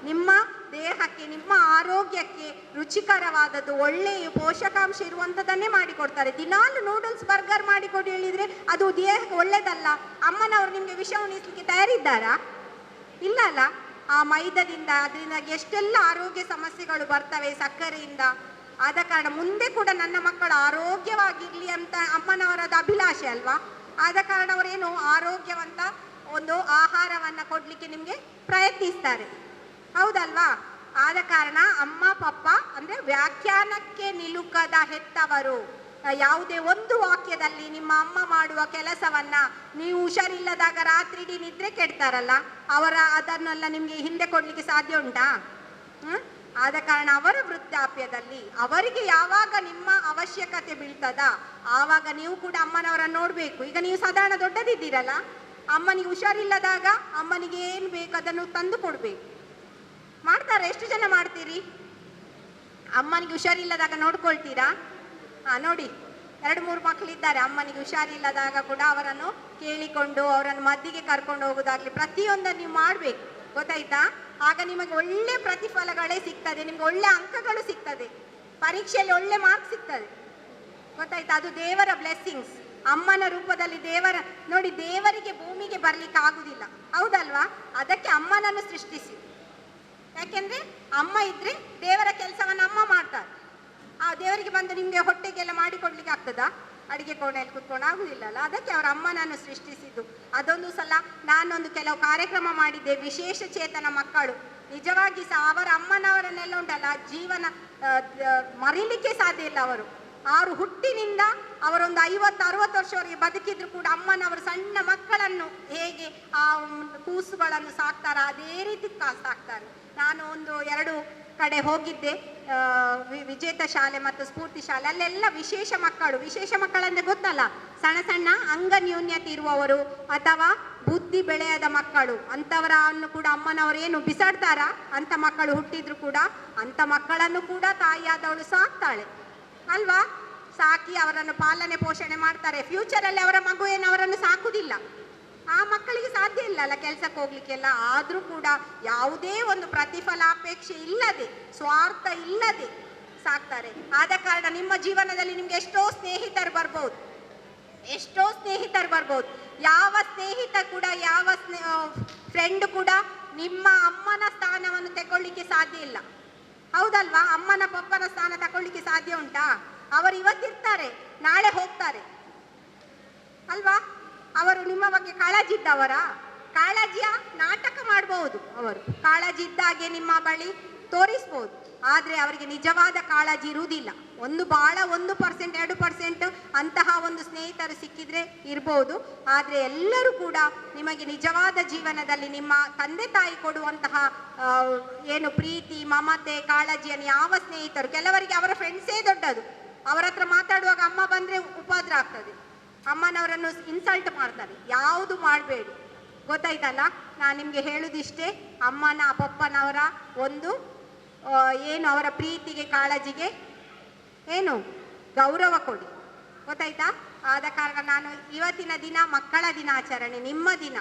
ನಿಮ್ಮ ದೇಹಕ್ಕೆ, ನಿಮ್ಮ ಆರೋಗ್ಯಕ್ಕೆ ರುಚಿಕರವಾದದ್ದು, ಒಳ್ಳೆಯ ಪೋಷಕಾಂಶ ಇರುವಂಥದ್ದನ್ನೇ ಮಾಡಿಕೊಡ್ತಾರೆ. ದಿನಾಲು ನೂಡಲ್ಸ್ ಬರ್ಗರ್ ಮಾಡಿಕೊಡಿ ಹೇಳಿದ್ರೆ ಅದು ದೇಹಕ್ಕೆ ಒಳ್ಳೇದಲ್ಲ. ಅಮ್ಮನವರು ನಿಮಗೆ ವಿಷ ಉಣಿಸ್ಲಿಕ್ಕೆ ತಯಾರಿದ್ದಾರಾ? ಇಲ್ಲ ಅಲ್ಲ. ಆ ಮೈದಾದಿಂದ ಅದರಿಂದ ಎಷ್ಟೆಲ್ಲ ಆರೋಗ್ಯ ಸಮಸ್ಯೆಗಳು ಬರ್ತವೆ, ಸಕ್ಕರೆಯಿಂದ. ಆದ ಕಾರಣ ಮುಂದೆ ಕೂಡ ನನ್ನ ಮಕ್ಕಳು ಆರೋಗ್ಯವಾಗಿರ್ಲಿ ಅಂತ ಅಮ್ಮನವರದ ಅಭಿಲಾಷೆ ಅಲ್ವಾ? ಆದ ಕಾರಣ ಅವರೇನು ಆರೋಗ್ಯವಂತ ಒಂದು ಆಹಾರವನ್ನ ಕೊಡ್ಲಿಕ್ಕೆ ನಿಮ್ಗೆ ಪ್ರಯತ್ನಿಸ್ತಾರೆ, ಹೌದಲ್ವಾ? ಆದ ಕಾರಣ ಅಮ್ಮ ಪಪ್ಪ ಅಂದ್ರೆ ವ್ಯಾಖ್ಯಾನಕ್ಕೆ ನಿಲುಕದ ಹೆತ್ತವರು. ಯಾವುದೇ ಒಂದು ವಾಕ್ಯದಲ್ಲಿ ನಿಮ್ಮ ಅಮ್ಮ ಮಾಡುವ ಕೆಲಸವನ್ನ ನೀವು ಹುಷಾರಿಲ್ಲದಾಗ ರಾತ್ರಿ ಇಡೀ ನಿದ್ರೆ ಕೆಡ್ತಾರಲ್ಲ, ಅದನ್ನೆಲ್ಲ ನಿಮ್ಗೆ ಹಿಂದೆ ಕೊಡ್ಲಿಕ್ಕೆ ಸಾಧ್ಯ ಉಂಟಾ? ಆದ ಕಾರಣ ಅವರ ವೃದ್ಧಾಪ್ಯದಲ್ಲಿ ಅವರಿಗೆ ಯಾವಾಗ ನಿಮ್ಮ ಅವಶ್ಯಕತೆ ಬೀಳ್ತದ ಆವಾಗ ನೀವು ಕೂಡ ಅಮ್ಮನವರನ್ನು ನೋಡ್ಬೇಕು. ಈಗ ನೀವು ಸಾಧಾರಣ ದೊಡ್ಡದಿದ್ದೀರಲ್ಲ, ಅಮ್ಮನಿಗೆ ಹುಷಾರಿಲ್ಲದಾಗ ಅಮ್ಮನಿಗೆ ಏನು ಬೇಕು ಅದನ್ನು ತಂದು ಕೊಡ್ಬೇಕು. ಮಾಡ್ತಾರಾ? ಎಷ್ಟು ಜನ ಮಾಡ್ತೀರಿ? ಅಮ್ಮನಿಗೆ ಹುಷಾರಿಲ್ಲದಾಗ ನೋಡ್ಕೊಳ್ತೀರಾ? ನೋಡಿ, 2-3 ಮಕ್ಕಳಿದ್ದಾರೆ. ಅಮ್ಮನಿಗೆ ಹುಷಾರಿಲ್ಲದಾಗ ಕೂಡ ಅವರನ್ನು ಕೇಳಿಕೊಂಡು ಅವರನ್ನು ಮದ್ದಿಗೆ ಕರ್ಕೊಂಡು ಹೋಗೋದಾಗ್ಲಿ ಪ್ರತಿಯೊಂದನ್ನು ನೀವು ಮಾಡ್ಬೇಕು, ಗೊತ್ತಾಯ್ತಾ? ಆಗ ನಿಮಗೆ ಒಳ್ಳೆ ಪ್ರತಿಫಲಗಳೇ ಸಿಗ್ತದೆ, ನಿಮ್ಗೆ ಒಳ್ಳೆ ಅಂಕಗಳು ಸಿಗ್ತದೆ, ಪರೀಕ್ಷೆಯಲ್ಲಿ ಒಳ್ಳೆ ಮಾರ್ಕ್ಸ್ ಸಿಗ್ತದೆ, ಗೊತ್ತಾಯ್ತಾ? ಅದು ದೇವರ ಬ್ಲೆಸ್ಸಿಂಗ್ಸ್. ಅಮ್ಮನ ರೂಪದಲ್ಲಿ ದೇವರ ನೋಡಿ, ದೇವರಿಗೆ ಭೂಮಿಗೆ ಬರ್ಲಿಕ್ಕೆ ಆಗುದಿಲ್ಲ, ಹೌದಲ್ವಾ? ಅದಕ್ಕೆ ಅಮ್ಮನನ್ನು ಸೃಷ್ಟಿಸಿ. ಯಾಕೆಂದ್ರೆ ಅಮ್ಮ ಇದ್ರೆ ದೇವರ ಕೆಲಸವನ್ನು ಅಮ್ಮ ಮಾಡ್ತಾರೆ. ಆ ದೇವರಿಗೆ ಬಂದು ನಿಮ್ಗೆ ಹೊಟ್ಟೆಗೆಲ್ಲ ಮಾಡಿಕೊಡ್ಲಿಕ್ಕೆ ಆಗ್ತದಾ? ಅಡಿಗೆ ಕೋಣೆಯಲ್ಲಿ ಕುತ್ಕೊಂಡು ಆಗುದಿಲ್ಲಲ್ಲ. ಅದಕ್ಕೆ ಅವರ ಅಮ್ಮನನ್ನು ಸೃಷ್ಟಿಸಿದ್ದು. ಅದೊಂದು ಸಲ ನಾನೊಂದು ಕೆಲವು ಕಾರ್ಯಕ್ರಮ ಮಾಡಿದ್ದೆ, ವಿಶೇಷ ಚೇತನ ಮಕ್ಕಳು. ನಿಜವಾಗಿ ಸಹ ಅವರ ಅಮ್ಮನವರನ್ನೆಲ್ಲ ಉಂಟಲ್ಲ, ಜೀವನ ಮರೀಲಿಕ್ಕೆ ಸಾಧ್ಯ ಇಲ್ಲ. ಅವರು ಹುಟ್ಟಿನಿಂದ ಅವರೊಂದು 50-60 ವರ್ಷವರೆಗೆ ಬದುಕಿದ್ರು ಕೂಡ ಅಮ್ಮನವರು ಸಣ್ಣ ಮಕ್ಕಳನ್ನು ಹೇಗೆ ಆ ಕೂಸುಗಳನ್ನು ಸಾಕ್ತಾರ ಅದೇ ರೀತಿ ಸಾಕ್ತಾರೆ. ನಾನು 1-2 ಕಡೆ ಹೋಗಿದ್ದೆ, ವಿಜೇತ ಶಾಲೆ ಮತ್ತು ಸ್ಫೂರ್ತಿ ಶಾಲೆ. ಅಲ್ಲೆಲ್ಲ ವಿಶೇಷ ಮಕ್ಕಳಂದ್ರೆ ಗೊತ್ತಲ್ಲ, ಸಣ್ಣ ಸಣ್ಣ ಅಂಗನ್ಯೂನ್ಯತೆ ಇರುವವರು ಅಥವಾ ಬುದ್ಧಿ ಬೆಳೆಯದ ಮಕ್ಕಳು, ಅಂಥವರನ್ನು ಕೂಡ ಅಮ್ಮನವರು ಏನು ಬಿಸಾಡ್ತಾರ? ಅಂತ ಮಕ್ಕಳು ಹುಟ್ಟಿದ್ರು ಕೂಡ ಅಂಥ ಮಕ್ಕಳನ್ನು ಕೂಡ ತಾಯಿಯಾದವಳು ಸಾಕ್ತಾಳೆ ಅಲ್ವಾ? ಸಾಕಿ ಅವರನ್ನು ಪಾಲನೆ ಪೋಷಣೆ ಮಾಡ್ತಾರೆ. ಫ್ಯೂಚರಲ್ಲಿ ಅವರ ಮಗು ಏನು ಅವರನ್ನು ಸಾಕುದಿಲ್ಲ, ಆ ಮಕ್ಕಳಿಗೆ ಸಾಧ್ಯ ಇಲ್ಲ ಅಲ್ಲ ಕೆಲ್ಸಕ್ಕೆ ಹೋಗ್ಲಿಕ್ಕೆಲ್ಲ. ಆದ್ರೂ ಕೂಡ ಯಾವುದೇ ಒಂದು ಪ್ರತಿಫಲಾಪೇಕ್ಷೆ ಇಲ್ಲದೆ, ಸ್ವಾರ್ಥ ಇಲ್ಲದೆ ಸಾಕ್ತಾರೆ. ಆದ ಕಾರಣ ನಿಮ್ಮ ಜೀವನದಲ್ಲಿ ನಿಮ್ಗೆ ಎಷ್ಟೋ ಸ್ನೇಹಿತರು ಬರ್ಬೋದು, ಎಷ್ಟೋ ಸ್ನೇಹಿತರು ಬರ್ಬೋದು. ಯಾವ ಸ್ನೇಹಿತ ಕೂಡ, ಯಾವ ಫ್ರೆಂಡ್ ಕೂಡ ನಿಮ್ಮ ಅಮ್ಮನ ಸ್ಥಾನವನ್ನು ತಗೊಳ್ಳಿಕ್ಕೆ ಸಾಧ್ಯ ಇಲ್ಲ. ಹೌದಲ್ವಾ? ಅಮ್ಮನ ಪಪ್ಪನ ಸ್ಥಾನ ತಗೊಳ್ಳಿಕ್ಕೆ ಸಾಧ್ಯ ಉಂಟಾ? ಅವರು ಇವತ್ತಿರ್ತಾರೆ, ನಾಳೆ ಹೋಗ್ತಾರೆ ಅಲ್ವಾ? ಅವರು ನಿಮ್ಮ ಬಗ್ಗೆ ಕಾಳಜಿ ಇದ್ದವರ? ಕಾಳಜಿಯ ನಾಟಕ ಮಾಡಬಹುದು. ಅವರು ಕಾಳಜಿ ಇದ್ದಾಗೆ ನಿಮ್ಮ ಬಳಿ ತೋರಿಸ್ಬೋದು, ಆದ್ರೆ ಅವರಿಗೆ ನಿಜವಾದ ಕಾಳಜಿ ಇರುವುದಿಲ್ಲ. 1% 2% ಅಂತಹ ಒಂದು ಸ್ನೇಹಿತರು ಸಿಕ್ಕಿದ್ರೆ ಇರ್ಬೋದು. ಆದ್ರೆ ಎಲ್ಲರೂ ಕೂಡ ನಿಮಗೆ ನಿಜವಾದ ಜೀವನದಲ್ಲಿ ನಿಮ್ಮ ತಂದೆ ತಾಯಿ ಕೊಡುವಂತಹ ಏನು ಪ್ರೀತಿ, ಮಮತೆ, ಕಾಳಜಿಯನ್ನು ಯಾವ ಸ್ನೇಹಿತರು, ಕೆಲವರಿಗೆ ಅವರ ಫ್ರೆಂಡ್ಸೇ ದೊಡ್ಡದು. ಅವರ ಹತ್ರ ಮಾತಾಡುವಾಗ ಅಮ್ಮ ಬಂದ್ರೆ ಉಪದ್ರ ಆಗ್ತದೆ, ಅಮ್ಮನವರನ್ನು ಇನ್ಸಲ್ಟ್ ಮಾಡ್ತಾರೆ. ಯಾವುದು ಮಾಡಬೇಡಿ, ಗೊತ್ತಾಯ್ತಲ್ಲ? ನಾನು ನಿಮ್ಗೆ ಹೇಳುದಿಷ್ಟೇ, ಅಮ್ಮನ ಪಪ್ಪನವರ ಒಂದು ಏನು ಅವರ ಪ್ರೀತಿಗೆ, ಕಾಳಜಿಗೆ ಏನು ಗೌರವ ಕೊಡಿ, ಗೊತ್ತಾಯ್ತಾ? ಆದ ಕಾರಣ ನಾನು ಇವತ್ತಿನ ದಿನ ಮಕ್ಕಳ ದಿನಾಚರಣೆ, ನಿಮ್ಮ ದಿನ.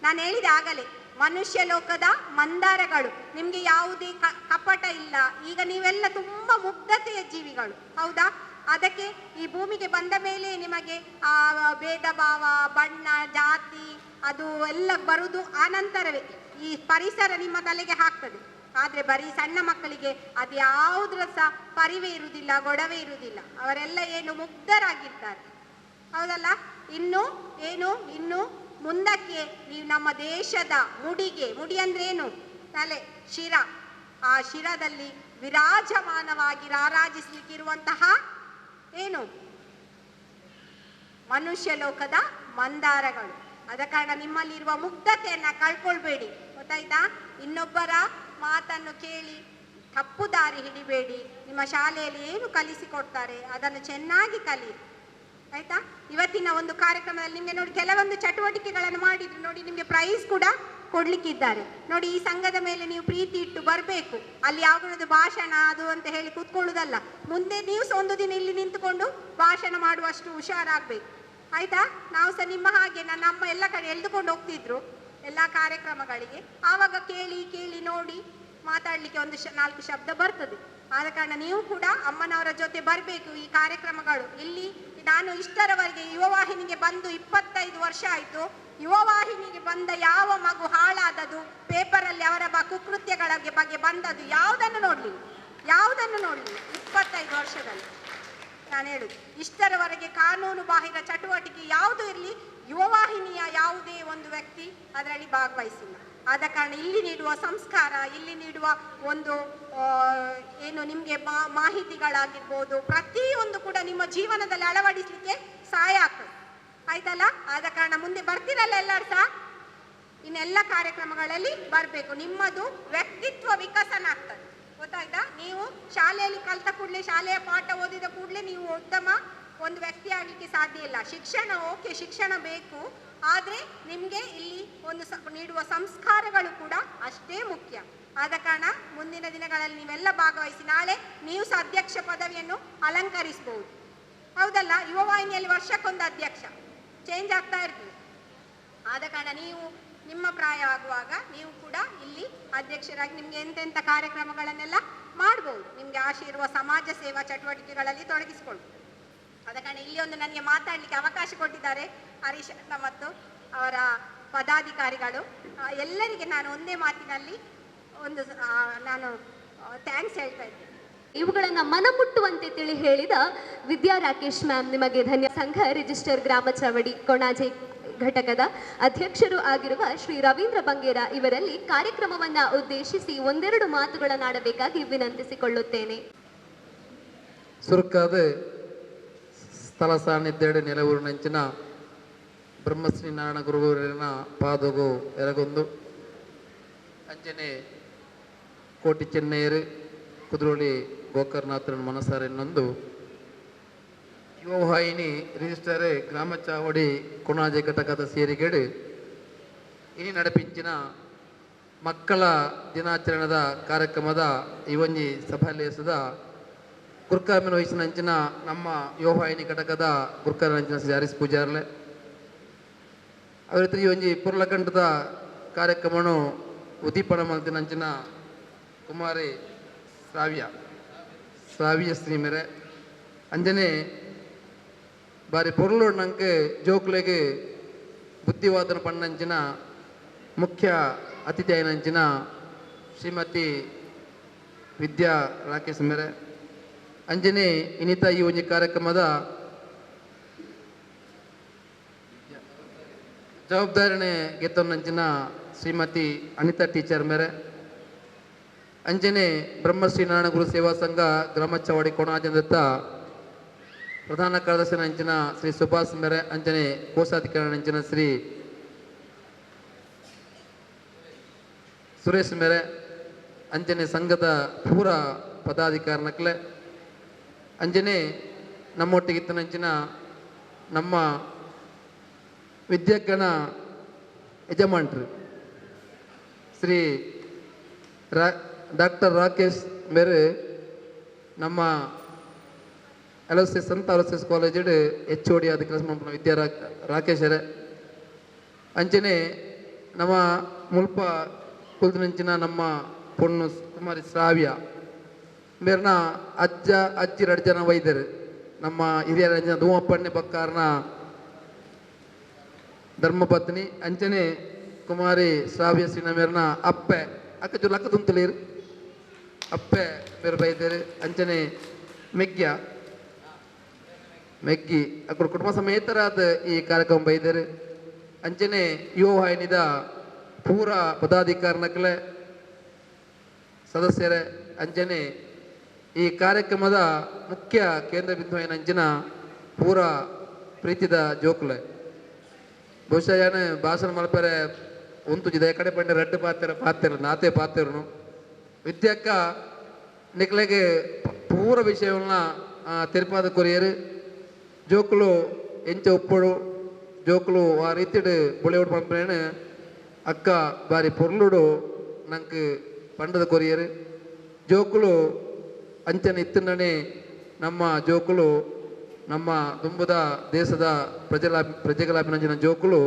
ನಾನು ಹೇಳಿದೆ ಆಗಲೇ, ಮನುಷ್ಯ ಲೋಕದ ಮಂದಾರಗಳು, ನಿಮ್ಗೆ ಯಾವುದೇ ಕಪಟ ಇಲ್ಲ. ಈಗ ನೀವೆಲ್ಲ ತುಂಬಾ ಮುಗ್ಧತೆಯ ಜೀವಿಗಳು, ಹೌದಾ? ಅದಕ್ಕೆ ಈ ಭೂಮಿಗೆ ಬಂದ ಮೇಲೆ ನಿಮಗೆ ಆ ಭೇದ ಭಾವ, ಬಣ್ಣ, ಜಾತಿ ಅದು ಎಲ್ಲ ಬರುವುದು ಆನಂತರವೇ. ಈ ಪರಿಸರ ನಿಮ್ಮ ತಲೆಗೆ ಹಾಕ್ತದೆ. ಆದ್ರೆ ಬರೀ ಸಣ್ಣ ಮಕ್ಕಳಿಗೆ ಅದು ಯಾವುದ್ರ ಸಹ ಪರಿವೇ ಇರುವುದಿಲ್ಲ, ಗೊಡವೆ ಇರುವುದಿಲ್ಲ. ಅವರೆಲ್ಲ ಏನು ಮುಗ್ಧರಾಗಿರ್ತಾರೆ, ಹೌದಲ್ಲ? ಇನ್ನು ಮುಂದಕ್ಕೆ ನೀವು ನಮ್ಮ ದೇಶದ ಮುಡಿ ಅಂದ್ರೆ ಏನು? ತಲೆ, ಶಿರ. ಆ ಶಿರದಲ್ಲಿ ವಿರಾಜಮಾನವಾಗಿ ರಾರಾಜಿಸ್ಲಿಕ್ಕಿರುವಂತಹ ಏನು ಮನುಷ್ಯ ಲೋಕದ ಮಂದಾರಗಳು. ಆದ ಕಾರಣ ನಿಮ್ಮಲ್ಲಿರುವ ಮುಗ್ಧತೆಯನ್ನ ಕಳ್ಕೊಳ್ಬೇಡಿ, ಗೊತ್ತಾಯ್ತಾ? ಇನ್ನೊಬ್ಬರ ಮಾತನ್ನು ಕೇಳಿ ತಪ್ಪು ದಾರಿ ಹಿಡಿಬೇಡಿ. ನಿಮ್ಮ ಶಾಲೆಯಲ್ಲಿ ಏನು ಕಲಿಸಿಕೊಡ್ತಾರೆ ಅದನ್ನು ಚೆನ್ನಾಗಿ ಕಲಿ, ಆಯ್ತಾ? ಇವತ್ತಿನ ಒಂದು ಕಾರ್ಯಕ್ರಮದಲ್ಲಿ ನಿಮ್ಗೆ ನೋಡಿ ಕೆಲವೊಂದು ಚಟುವಟಿಕೆಗಳನ್ನು ಮಾಡಿದ್ರು ನೋಡಿ, ನಿಮ್ಗೆ ಪ್ರೈಸ್ ಕೂಡ ಕೊಡ್ಲಿಕ್ಕಿದ್ದಾರೆ ನೋಡಿ. ಈ ಸಂಘದ ಮೇಲೆ ನೀವು ಪ್ರೀತಿ ಇಟ್ಟು ಬರಬೇಕು. ಅಲ್ಲಿ ಯಾವುದೊಂದು ಭಾಷಣ ಅದು ಅಂತ ಹೇಳಿ ಕೂತ್ಕೊಳ್ಳುವುದಲ್ಲ. ಮುಂದೆ ನೀವು ಸಹ ಒಂದು ದಿನ ಇಲ್ಲಿ ನಿಂತುಕೊಂಡು ಭಾಷಣ ಮಾಡುವಷ್ಟು ಹುಷಾರಾಗಬೇಕು, ಆಯ್ತಾ? ನಾವು ಸಹ ನಿಮ್ಮ ಹಾಗೆ ನನ್ನ ಅಮ್ಮ ಎಲ್ಲ ಕಡೆ ಎಳೆದುಕೊಂಡು ಹೋಗ್ತಿದ್ರು ಎಲ್ಲ ಕಾರ್ಯಕ್ರಮಗಳಿಗೆ. ಆವಾಗ ಕೇಳಿ ನೋಡಿ ಮಾತಾಡ್ಲಿಕ್ಕೆ ಒಂದು 4 ಶಬ್ದ ಬರ್ತದೆ. ಆದ ಕಾರಣ ನೀವು ಕೂಡ ಅಮ್ಮನವರ ಜೊತೆ ಬರಬೇಕು ಈ ಕಾರ್ಯಕ್ರಮಗಳು. ಇಲ್ಲಿ ನಾನು ಇಷ್ಟರವರೆಗೆ ಯುವವಾಹಿನಿಗೆ ಬಂದು 25 ವರ್ಷ ಆಯಿತು. ಯುವವಾಹಿನಿಗೆ ಬಂದ ಯಾವ ಮಗು ಹಾಳಾದದು, ಪೇಪರಲ್ಲಿ ಅವರ ಕುಕೃತ್ಯಗಳ ಬಗ್ಗೆ ಬಂದದ್ದು ಯಾವುದನ್ನು ನೋಡ್ಲಿ 25 ವರ್ಷದಲ್ಲಿ. ನಾನು ಹೇಳುದು ಇಷ್ಟರವರೆಗೆ ಕಾನೂನು ಬಾಹಿರ ಚಟುವಟಿಕೆ ಯಾವುದು ಇರಲಿ, ಯುವವಾಹಿನಿಯ ಯಾವುದೇ ಒಂದು ವ್ಯಕ್ತಿ ಅದರಲ್ಲಿ ಭಾಗವಹಿಸಿಲ್ಲ. ಆದ ಕಾರಣ ಇಲ್ಲಿ ನೀಡುವ ಸಂಸ್ಕಾರ, ಇಲ್ಲಿ ನೀಡುವ ಒಂದು ಏನು ನಿಮಗೆ ಮಾಹಿತಿಗಳಾಗಿರ್ಬೋದು, ಪ್ರತಿಯೊಂದು ಕೂಡ ನಿಮ್ಮ ಜೀವನದಲ್ಲಿ ಅಳವಡಿಸಲಿಕ್ಕೆ ಸಹಾಯ ಆಗ್ತದೆ, ಆಯ್ತಲ್ಲ? ಆದ ಕಾರಣ ಮುಂದೆ ಬರ್ತಿರಲ್ಲ ಎಲ್ಲರೂ ಸಹ, ಇನ್ನೆಲ್ಲ ಕಾರ್ಯಕ್ರಮಗಳಲ್ಲಿ ಬರಬೇಕು. ನಿಮ್ಮದು ವ್ಯಕ್ತಿತ್ವ ವಿಕಸನ ಆಗ್ತದೆ, ಗೊತ್ತಾಯ್ತಾ? ನೀವು ಶಾಲೆಯಲ್ಲಿ ಕಲ್ತ ಕೂಡಲೇ, ಶಾಲೆಯ ಪಾಠ ಓದಿದ ಕೂಡಲೇ ನೀವು ಉತ್ತಮ ಒಂದು ವ್ಯಕ್ತಿ ಆಗಲಿಕ್ಕೆ ಸಾಧ್ಯ ಇಲ್ಲ. ಶಿಕ್ಷಣ ಓಕೆ, ಶಿಕ್ಷಣ ಬೇಕು, ಆದರೆ ನಿಮಗೆ ಇಲ್ಲಿ ಒಂದು ನೀಡುವ ಸಂಸ್ಕಾರಗಳು ಕೂಡ ಅಷ್ಟೇ ಮುಖ್ಯ. ಆದ ಕಾರಣ ಮುಂದಿನ ದಿನಗಳಲ್ಲಿ ನೀವೆಲ್ಲ ಭಾಗವಹಿಸಿ ನಾಳೆ ನೀವು ಸಹ ಅಧ್ಯಕ್ಷ ಪದವಿಯನ್ನು ಅಲಂಕರಿಸಬಹುದು, ಹೌದಲ್ಲ? ಯುವವಾಹಿನಿಯಲ್ಲಿ ವರ್ಷಕ್ಕೊಂದು ಅಧ್ಯಕ್ಷ ಚೇಂಜ್ ಆಗ್ತಾ ಇರ್ತದೆ. ಆದ ಕಾರಣ ನೀವು ನಿಮ್ಮ ಪ್ರಾಯ ಆಗುವಾಗ ನೀವು ಕೂಡ ಇಲ್ಲಿ ಅಧ್ಯಕ್ಷರಾಗಿ ನಿಮ್ಗೆ ಎಂತೆಂಥ ಕಾರ್ಯಕ್ರಮಗಳನ್ನೆಲ್ಲ ಮಾಡ್ಬೋದು. ನಿಮ್ಗೆ ಆಶೆ ಇರುವ ಸಮಾಜ ಸೇವಾ ಚಟುವಟಿಕೆಗಳಲ್ಲಿ ತೊಡಗಿಸಿಕೊಳ್ಳಿ. ಆದ ಕಾರಣ ಇಲ್ಲಿ ಒಂದು ನನಗೆ ಮಾತಾಡ್ಲಿಕ್ಕೆ ಅವಕಾಶ ಕೊಟ್ಟಿದ್ದಾರೆ ಹರೀಶ್ ಅಣ್ಣ ಮತ್ತು ಅವರ ಪದಾಧಿಕಾರಿಗಳು. ಎಲ್ಲರಿಗೆ ನಾನು ಒಂದೇ ಮಾತಿನಲ್ಲಿ ನಾನು ಥ್ಯಾಂಕ್ಸ್ ಹೇಳ್ತಾ ಇದ್ದೇನೆ. ಇವುಗಳನ್ನ ಮನಮುಟ್ಟುವಂತೆ ತಿಳಿ ಹೇಳಿದ ವಿದ್ಯಾ ರಾಕೇಶ್ ಮ್ಯಾಮ್, ನಿಮಗೆ ಧನ್ಯ. ಸಂಘ ರಿಜಿಸ್ಟರ್ ಗ್ರಾಮ ಚವಡಿ ಕೊಣಾಜೆ ಘಟಕದ ಅಧ್ಯಕ್ಷರು ಆಗಿರುವ ಶ್ರೀ ರವೀಂದ್ರ ಬಂಗೇರ ಇವರಲ್ಲಿ ಕಾರ್ಯಕ್ರಮವನ್ನ ಉದ್ದೇಶಿಸಿ ಒಂದೆರಡು ಮಾತುಗಳನ್ನಾಡಬೇಕಾಗಿ ವಿನಂತಿಸಿಕೊಳ್ಳುತ್ತೇನೆ. ಸುರ್ಕಾದ ಸ್ಥಳ ಸಾನ್ನಿಧ್ಯಡೆ ನೆಲವೂರಿನಂಚಿನ ಬ್ರಹ್ಮಶ್ರೀ ನಾರಾಯಣ ಗುರುವರಿನ ಪಾದಗು ಎರಗೊಂದು ಅಂಜನೆ ಕೋಟಿ ಚೆನ್ನೈರು ಕುದ್ರೋಳಿ ಗೋಕರ್ನಾಥನ ಮನಸಾರೆನ್ನೊಂದು ಯುವವಾಹಿನಿ ರಿಜಿಸ್ಟರ್ ಗ್ರಾಮ ಚಾವಡಿ ಕೊಣಾಜೆ ಘಟಕದ ಸೇರಿಗೆಡು ಇನಿ ನಡಪಿಂಚಿನ ಮಕ್ಕಳ ದಿನಾಚರಣದ ಕಾರ್ಯಕ್ರಮದ ಇವೊಂಜಿ ಸಭಾಲೇಸದ ಗುರ್ಕಾಮಿನ ವಯಸ್ಸಿನಂಚಿನ ನಮ್ಮ ಯುವವಾಹಿನಿ ಘಟಕದ ಗುರ್ಕಾಮಿನ ಶ್ರೀ ಹರೀಶ್ ಪೂಜಾರ್ಲೆ ಅವರ ಈ ಒಂಜಿ ಪುರ್ಲಕಂಠದ ಕಾರ್ಯಕ್ರಮನು ಉದ್ದೀಪನ ಮಲ್ತಿನಂಚಿನ ಕುಮಾರಿ ಶ್ರಾವ್ಯ ಶ್ರೀ ಮೇರೆ ಅಂಜನೆ ಬಾರಿ ಪೊರ್ಲು ನಂಗೆ ಜೋಕ್ಲೆಗೆ ಬುದ್ಧಿವಾದನ ಪಣ್ಣಂಚಿನ ಮುಖ್ಯ ಅತಿಥಿ అయినంಚಿನ ಶ್ರೀಮತಿ ವಿದ್ಯಾ ರಾಕೇಶ್ ಮೇರೆ ಅಂಜನೆ ಇನ್ನಿತ ಈ ಒಂಜಿ ಕಾರ್ಯಕ್ರಮದ ಜವಾಬ್ದಾರಿನೆ ಗೆತ್ತೊಂದಂಚಿನ ಶ್ರೀಮತಿ ಅನಿತಾ ಟೀಚರ್ ಮೇರೆ ಅಂಜನೆ ಬ್ರಹ್ಮಶ್ರೀ ನಾರಾಯಣ ಗುರು ಸೇವಾ ಸಂಘ ಗ್ರಾಮಚವಾಡಿ ಕೊಣಾಜಂದತ್ತ ಪ್ರಧಾನ ಕಾರ್ಯದರ್ಶಿ ಅಂಚಿನ ಶ್ರೀ ಸುಭಾಷ್ ಮೇರೆ ಅಂಜನೆ ಕೋಶಾಧಿಕಾರಿ ಅಂಚಿನ ಶ್ರೀ ಸುರೇಶ್ ಮೇರೆ ಅಂಜನೆ ಸಂಘದ ಪೂರ ಪದಾಧಿಕಾರಿನಕ್ಲೆ ಅಂಜನೆ ನಮ್ಮೊಟ್ಟಿಗಿತ್ತನಂಚಿನ ನಮ್ಮ ವಿದ್ಯಾಗಣ ಯಜಮಾನ್ರು ಶ್ರೀ ಡಾಕ್ಟರ್ ರಾಕೇಶ್ ಮೇರೆ ನಮ್ಮ ಸಂತ ಅಲೋಸಿಯಸ್ ಕಾಲೇಜ್ HOD ಆದ ಕೆಲಸ ಮಾಡ್ಕೊಂಡು ವಿದ್ಯಾ ರಾಕೇಶರೇ ಅಂಚನೆ ನಮ್ಮ ಮುಲ್ಪ ಕುಲ್ದಿನಂಚಿನ ನಮ್ಮ ಪೊಣ್ಣು ಕುಮಾರಿ ಶ್ರಾವ್ಯ ಮೇರ್ನ ಅಜ್ಜಿ 2 ಜನ ವೈದ್ಯರು ನಮ್ಮ ಹಿರಿಯರ ಅಂಚಿನ ಧೂಮಪ್ಪಣ್ಣೆ ಬಕ್ಕಾರನ ಧರ್ಮಪತ್ನಿ ಅಂಚನೆ ಕುಮಾರಿ ಶ್ರಾವ್ಯ ಶ್ರೀನ ಮೇರ್ನ ಅಪ್ಪೆ ಅಕ್ಕ ಜೊ ಲಕ್ಕ ತುಂತಲೀರು ಅಪ್ಪೆ ಮೇರು ಬೈದೇರು ಅಂಚನೆ ಮೆಗ್ಗಿ ಅక్కడ ಕುಟುಂಬ ಸಮೇತರಾದ ಈ ಕಾರ್ಯಕ್ರಮ ಬೈದೇರು ಅಂಚನೆ ಯುವ ವಾಹಿನಿದ ಪೂರ ಪದಾಧಿಕಾರಿನಕ್ಲೆ ಸದಸ್ಯರೇ ಅಂಚನೆ ಈ ಕಾರ್ಯಕ್ರಮದ ಮುಖ್ಯ ಕೇಂದ್ರ ಬಿಂದು ಅಂಚಿನ ಪೂರ ಪ್ರೀತಿದ ಜೋಕ್ಲೆ ಬಹುಶಃ ಏನು ಭಾಷಣ ಮಲ್ಪರೆ ಉಂತುಜಿದೆ ಕಡೆ ಪಂಡೆ ರಡ್ಡು ಪಾತ್ರ ನಾತೆ ಪಾತ್ರನು ವಿದ್ಯಕ್ಕ ನಿಕ್ಲೆಗೆ ಪೂರ ವಿಷಯವನ್ನ ತಿರುಪಾದ ಕೊರಿಯರು ಜೋಕುಲು ಎಂಚ ಉಪ್ಪುಡು ಜೋಕುಲು ಆ ರೀತಿಡು ಬೊಳಿಯೋಡು ಪಂಪೇನು ಅಕ್ಕ ಬಾರಿ ಪೊರ್ಲುಡು ನಂಗೆ ಪಂಡದ ಕೊರಿಯರು ಜೋಕುಲು ಅಂಚನೆ ಇತ್ತನೇ ನಮ್ಮ ಜೋಕುಲು ನಮ್ಮ ದುಂಬದ ದೇಶದ ಪ್ರಜೆಗಳಾಪಿನಂಚಿನ ಜೋಕುಲು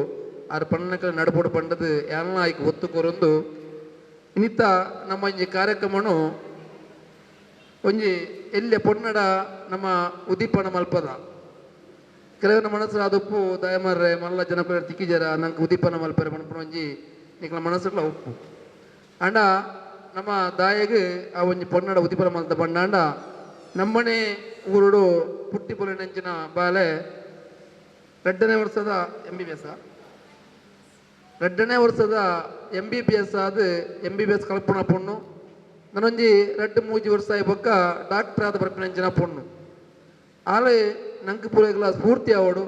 ಆರು ಪಣ್ಣಕ್ಕೆ ನಡಪೋಡು ಪಂಡದು ಎಲ್ಲ ಆಯ್ಕೆ ಒತ್ತು ಕೊರೊಂದು ಇನ್ನಿತ್ತ ನಮ್ಮ ಈ ಕಾರ್ಯಕ್ರಮನು ಒಂಜಿ ಎಲ್ಲೆ ಪೊನ್ನಡ ನಮ್ಮ ಉದ್ದೀಪನ ಮಲ್ಪದ ಕೆಲವರ ಮನಸ್ಸು ಅದಪ್ಪು ದಯಮರ್ರೆ ಮಲ್ಲ ಜನಪರ ತಿಕ್ಕಿಜರ ನಂಗೆ ಉದ್ದೀಪನ ಮಲ್ಪರೆ ಮನ್ಪುಣ ಒಂಜಿ ನಿಕ್ಲ ಮನಸ್ಸುಗಳ ಉಪ್ಪು ಅಂಡ ನಮ್ಮ ದಾಯಗೆ ಆ ಒಂಜಿ ಪೊನ್ನಡ ಉದ್ದೀಪನ ಮಲ್ತ ಪಂಡ ನಮ್ಮನೆ ಊರುಡು ಪುಟ್ಟಿ ಪೊಲಿನಂಚಿನ ಬಾಲೆ 2ನೇ ವರ್ಷದ MBBS 2ನೇ ವರ್ಷದ MBBS ಆದ MBBS ಕಲ್ಪನಾ ಪೊಣ್ಣು ನನೊಂಜಿ 2-3 ವರ್ಷ ಬೊಕ್ಕ ಡಾಕ್ಟರ್ ಆದ ಬರ್ಪಿನಂಚಿನ ಪೊಣ್ಣು ಆಲೆ ನಂಗೆ ಪೂರೈಗಳ ಸ್ಫೂರ್ತಿ ಆವಡು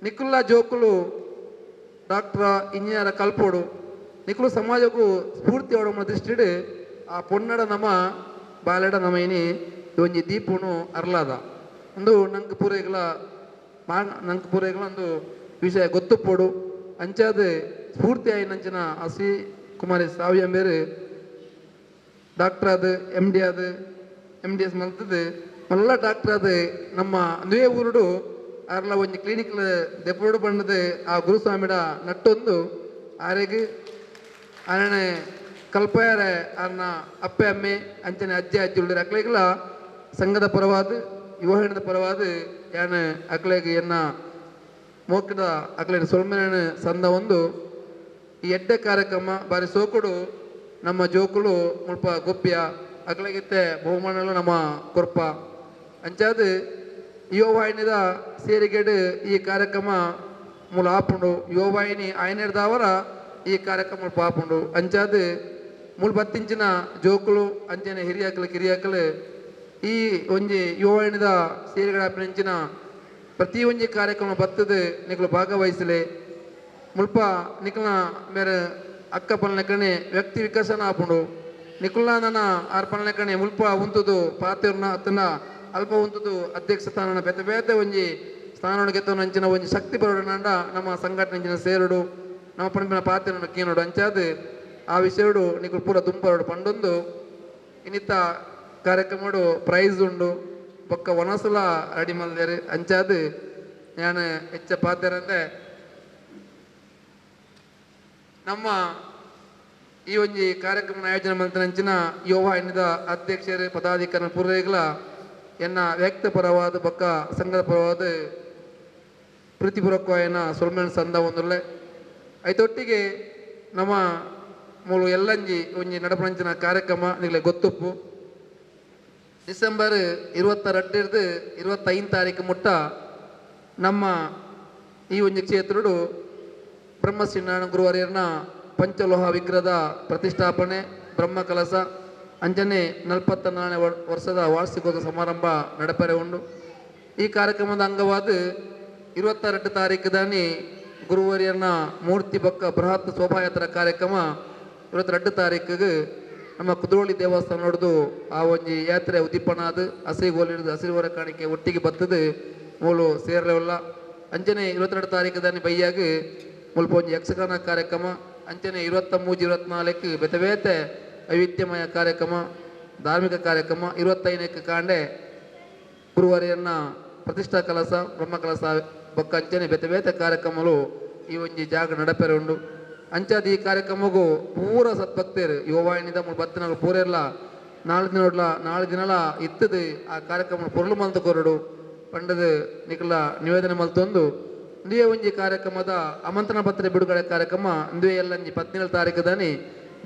ನಿಕ್ಕುಲ್ಲ ಜೋಕುಲು ಡಾಕ್ಟರ್ ಇಂಜಿನಿಯರ್ ಕಲ್ಪೋಡು ನಿಕ್ಕಲು ಸಮಾಜಕ್ಕೂ ಸ್ಫೂರ್ತಿ ಆವಡ ದೃಷ್ಟಿಡು ಆ ಪೊನ್ನಡ ನಮ್ಮ ಬಾಲೆಡ ನಮ್ಮ ಇನಿ ಒಂಜಿ ದೀಪನು ಅರ್ಲಾದ ಒಂದು ನಂಗೆ ಪೂರೈಗಳ ಒಂದು ವಿಷಯ ಗೊತ್ತುಪೋಡು ಅಂಚಾದ ಸ್ಫೂರ್ತಿ ಆಯ್ನಂಚಿನ ಆ ಶ್ರೀ ಕುಮಾರಿ ಶ್ರಾವ್ಯ ಬೇರೆ ಡಾಕ್ಟರ್ ಆದ MDS ಮಲ್ತದ್ದು ಮಲ್ಲ ಡಾಕ್ಟರ್ ಆದ ನಮ್ಮ ನುವೆ ಊರುಡು ಅರ್ಲ ಒಂಜಿ ಕ್ಲಿನಿಕ್ ದೆಪ್ಪೋಡು ಬಣ್ಣದ ಆ ಗುರುಸ್ವಾಮಿಡ ನಟ್ಟೊಂದು ಆರೆಗೆ ಆನೆ ಕಲ್ಪಯಾರೆ ಅನ್ನ ಅಪ್ಪೆ ಅಮ್ಮೆ ಅಂಚನೆ ಅಜ್ಜಿ ಉಳ್ಳಿರ ಅಕ್ಲೆಗಳ ಸಂಘದ ಪರವಾದ ಯುವಹಣದ ಪರವಾದ ಯಾನ ಅಕ್ಲೆಗೆ ಎನ್ನ ಮೋಕದ ಅಕ್ಲೆನ ಸೊಲ್ಮೆನ ಸಂದ ಒಂದು ಈ ಎಡ್ಡೆ ಕಾರ್ಯಕ್ರಮ ಬಾರಿ ಸೋಕುಡು ನಮ್ಮ ಜೋಕುಲು ಮುಲ್ಪ ಗೊಪ್ಪಿಯ ಅಕ್ಲೆಗಿತ್ತೆ ಬಹುಮಾನಗಳು ನಮ್ಮ ಕೊರ್ಪ ಅಂಚಾದ ಯುವ ವಾಹಿನಿದ ಸೇರಿಗೆಡು ಈ ಕಾರ್ಯಕ್ರಮ ಮೂಲ ಆಪುಂಡು ಯುವ ವಾಹಿನಿ ಆಯ್ನೆಡ್ದವರ ಈ ಕಾರ್ಯಕ್ರಮ ಪಾಪುಂಡು ಅಂಚಾದ ಮೂಲ ಬತ್ತಿಂಚಿನ ಜೋಕುಲು ಅಂಚನೆ ಕಿರಿಯಾಕಲು ಈ ಒಂಜಿ ಯುವ ವಾಹಿನಿದ ಸೇರಿಗಡಾಪಿನಂಚಿನ ಪ್ರತಿ ಒಂಜಿ ಕಾರ್ಯಕ್ರಮ ಬತ್ತದು ನಿಕ್ಲು ಭಾಗವಹಿಸಲೆ ಮುಲ್ಪ ನಿಕ್ಲ ಮೇರೆ ಅಕ್ಕ ಪಲ್ನಕಣೆ ವ್ಯಕ್ತಿ ವಿಕಸನ ಆಪುಂಡು ನಿಕುಲ್ನಾದನ ಆರ್ ಪಲ್ನಕಣೆ ಮುಲ್ಪ ಉಂತುದು ಪಾತಿರ್ನ ಅತ್ತನ ಅಲ್ಪ ಉಂತುದು ಅಧ್ಯಕ್ಷ ಸ್ಥಾನ ಬೇತೆ ಒಂಜಿ ಸ್ಥಾನವನ್ನು ಗೆತ್ತವನು ಅಂಚಿನ ಒಂಜಿ ಶಕ್ತಿ ಬರೋಡನಾಂಡ ನಮ್ಮ ಸಂಘಟನೆ ಸೇರುಡು ನಮ್ಮ ಪಣಪಿನ ಪಾತ್ರನ ಕೀನೋಡು ಅಂಚಾದ ಆ ವಿಷಯಡು ನಿಕುಲು ಪೂರ ದುಂಪರೋಡು ಪಂಡೊಂದು ಇನ್ನಿತ್ತ ಕಾರ್ಯಕ್ರಮಡು ಪ್ರೈಸ್ ಉಂಡು ಬೊಕ್ಕ ಒನಸಲ ರೆಡಿ ಮಲ್ದೇರು ಅಂಚಾದ ನಾನು ಹೆಚ್ಚ ಪಾತ್ರ ಅಂದರೆ ನಮ್ಮ ಈ ಒಂಜಿ ಕಾರ್ಯಕ್ರಮ ಆಯೋಜನೆ ಮಂತ್ರಂಚಿನ ಯುವ ಎನ್ನಿದ ಅಧ್ಯಕ್ಷರು ಪದಾಧಿಕಾರಿ ಪೂರ್ವೈಗಳ ಎನ್ನ ವ್ಯಕ್ತಪರವಾದ ಬೊಕ್ಕ ಸಂಘದ ಪರವಾದ ಪ್ರೀತಿಪೂರ್ವಕವಾಯನ ಸೊಲ್ಮೇನ್ ಸಂದ ಒಂದುಲ್ಲೆ ಐತೊಟ್ಟಿಗೆ ನಮ್ಮ ಮೂಲು ಎಲ್ಲಂಜಿ ಒಂಜಿ ನಡಪಂಚಿನ ಕಾರ್ಯಕ್ರಮ ನಿಗಲೆ ಗೊತ್ತುಪ್ಪು ಡಿಸೆಂಬರ್ 22 25 ತಾರೀಕು ಮುಟ್ಟ ನಮ್ಮ ಈ ಒಂಜಿ ಕ್ಷೇತ್ರಡು ಬ್ರಹ್ಮಶ್ರೀನಾರಾಯಣ ಗುರುವರ್ಯರ್ನ ಪಂಚಲೋಹ ವಿಗ್ರಹದ ಪ್ರತಿಷ್ಠಾಪನೆ ಬ್ರಹ್ಮ ಕಲಸ ಅಂಜನೆ 44ನೇ ವರ್ಷದ ವಾರ್ಷಿಕೋತ್ಸವ ಸಮಾರಂಭ ನಡಪರೆ ಉಂಡು. ಈ ಕಾರ್ಯಕ್ರಮದ ಅಂಗವಾದ 22 ತಾರೀಕು ದಾನಿ ಗುರುವರ್ಯರ್ನ ಮೂರ್ತಿ ಬೊಕ್ಕ ಬೃಹತ್ ಶೋಭಾಯಾತ್ರಾ ಕಾರ್ಯಕ್ರಮ 22 ತಾರೀಕಿಗೆ ನಮ್ಮ ಕುದ್ರೋಳಿ ದೇವಸ್ಥಾನ ನೋಡಿದು ಆ ಒಂಜಿ ಯಾತ್ರೆ ಉದ್ದೀಪನಾದ ಹಸಿಗೋಲಿಡ್ದು ಹಸಿರುವರ ಕಾಣಿಕೆ ಒಟ್ಟಿಗೆ ಬತ್ತದು ಮೂಲು ಸೇರಲೆವಲ್ಲ ಅಂಚನೆ 22 ತಾರೀಕು ದಾನಿ ಬೈಯಾಗ ಮುಲ್ಪ ಒಂಜಿ ಯಕ್ಷಗಾನ ಕಾರ್ಯಕ್ರಮ ಅಂಚನೆ 23 24 ಬೇತೆ ಬೇತೆ ವೈವಿಧ್ಯಮಯ ಕಾರ್ಯಕ್ರಮ ಧಾರ್ಮಿಕ ಕಾರ್ಯಕ್ರಮ 25ಕ್ಕೆ ಕಾಂಡೆ ಗುರುವರ್ಯರ್ನ ಪ್ರತಿಷ್ಠಾ ಕಲಸ ಬ್ರಹ್ಮ ಕಲಸ ಬೊಕ್ಕ ಅಂಚನೆ ಬೇತೆ ಬೇತೆ ಕಾರ್ಯಕ್ರಮಗಳು ಈ ಒಂಜಿ ಜಾಗ ನಡಪೆರೆ ಉಂಡು. ಅಂಚಾದ ಈ ಕಾರ್ಯಕ್ರಮಗೂ ಪೂರ ಸದ್ಭಕ್ತರು ಯುವವಾಹಿನಿದ ಬತ್ತಿನ ಪೂರೆಲ್ಲ ನಾಳೆ ದಿನಲ ಇತ್ತದು ಆ ಕಾರ್ಯಕ್ರಮ ಪೊರ್ಲು ಮಲ್ತು ಕೊರಡು ಪಂಡದ ನಿಕಲ ನಿವೇದನೆ ಮಲ್ತೊಂದು ಇಂದುವೆ ಒಂಜಿ ಕಾರ್ಯಕ್ರಮದ ಆಮಂತ್ರಣ ಪತ್ರ ಬಿಡುಗಡೆ ಕಾರ್ಯಕ್ರಮ ಇಂದುವೆ ಎಲ್ಲಂಜಿ 17 ತಾರೀಕು ದಾನಿ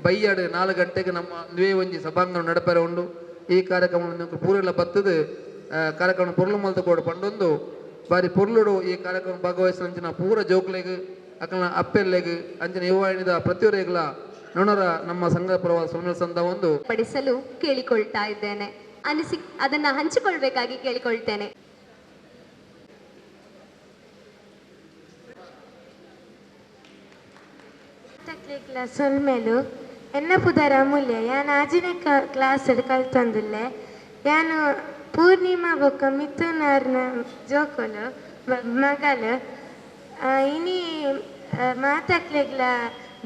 ಬೈಯಾಡು 4 ಗಂಟೆಗೆ ನಮ್ಮ ಇಂದುವೆ ಒಂಜಿ ಸಭಾಂಗಣ ನಡಪೆರೆ ಉಂಡು. ಈ ಕಾರ್ಯಕ್ರಮ ಪೂರೆಲ್ಲ ಬತ್ತದು ಕಾರ್ಯಕ್ರಮ ಪೊರ್ಲು ಮಲ್ತು ಕೊಡು ಪಂಡೊಂದು ಬಾರಿ ಪೊರ್ಲುಡು ಈ ಕಾರ್ಯಕ್ರಮ ಭಾಗವಹಿಸಿನ ಪೂರ ಜೋಕ್ಲೆಗ್ ಅಕಲ್ನ ಅಪ್ಪೆಲ್ಲೆಗ್ ಅಂಚಿನ ಯುವವಾಹಿನಿದ ಪ್ರತಿಯೊರೆಗಳ ನೋಣರ ನಮ್ಮ ಸಂಘ ಪರವಾದ ಸೊಲ್ಮೇಲ್ ಸಂದ ಒಂದು ಪಡಿಸಲು ಕೇಳಿಕೊಳ್ತಾ ಇದ್ದೇನೆ. ಅದನ್ನ ಹಂಚಿಕೊಳ್ಬೇಕಾಗಿ ಕೇಳಿಕೊಳ್ತೇನೆ. ಸೊಲ್ಮೇಲು ಎನ್ನ ಪುದರ ಅಮೂಲ್ಯ ಯಾನ್ ಆಜಿನ ಕ್ಲಾಸ್ ಕಲ್ತಂದುಲ್ಲೆ ಯಾನು ಪೂರ್ಣಿಮಾ ಬೊಕ್ಕ ಮಿಥುನರ್ನ ಜೋಕೊಲು ಮಗಲು ಇನಿ ಮಾತಾಕ್ಲೆಗ್ಲ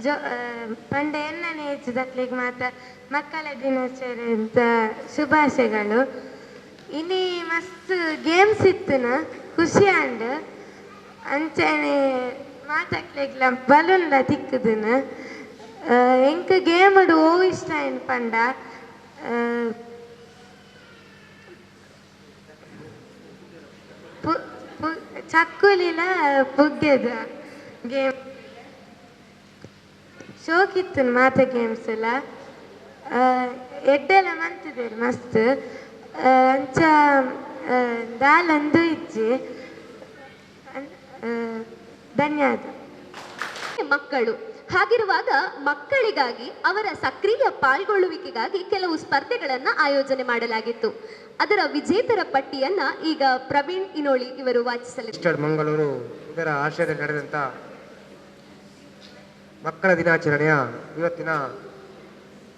ಜೋ ಪಂಡ ಎನ್ನನೆ ಹೆಚ್ಚಿದಕ್ಲಿಗೆ ಮಕ್ಕಳ ದಿನಾಚರಣೆ ಅಂತ ಶುಭಾಶಯಗಳು. ಇನಿ ಮಸ್ತ್ ಗೇಮ್ಸ್ ಇತ್ತನ ಖುಷಿ ಅಂಡ್ ಅಂಚನೆ ಮಾತಾಕ್ಲೆಗ್ಲ ಬಲೂನ್ಲ ತಿಕ್ಕದನ ಎಂಕ ಗೇಮಡು ಓ ಇಷ್ಟ ಏನು ಪಂಡ ಚಕ್ಕುಲಿಲ ಪುಗ್ಗೆದ ಗೇಮ್ ಶೋಕಿತ್ತು ಮಾತ ಗೇಮ್ಸ್ ಎಲ್ಲ ಎಡ್ಡೆಲ್ಲ ಮಂತಿದ್ದೇರು ಮಸ್ತ್ ಅಂಚ ದಾಲಂದು ಇಜ್ಜಿ ಧನ್ಯವಾದ. ಮಕ್ಕಳು ಹಾಗಿರುವಾಗ ಮಕ್ಕಳಿಗಾಗಿ ಅವರ ಸಕ್ರಿಯ ಪಾಲ್ಗೊಳ್ಳುವಿಕೆಗಾಗಿ ಕೆಲವು ಸ್ಪರ್ಧೆಗಳನ್ನು ಆಯೋಜನೆ ಮಾಡಲಾಗಿತ್ತು. ಅದರ ವಿಜೇತರ ಪಟ್ಟಿಯನ್ನ ಈಗ ಪ್ರವೀಣ್ ಇನೋಳಿ ಇವರು ವಾಚಿಸಲಿದ್ದಾರೆ. ಮಂಗಳೂರು ಇದರ ಆಶ್ರಯದಲ್ಲಿ ನಡೆದಂತ ಮಕ್ಕಳ ದಿನಾಚರಣೆಯ ಇವತ್ತಿನ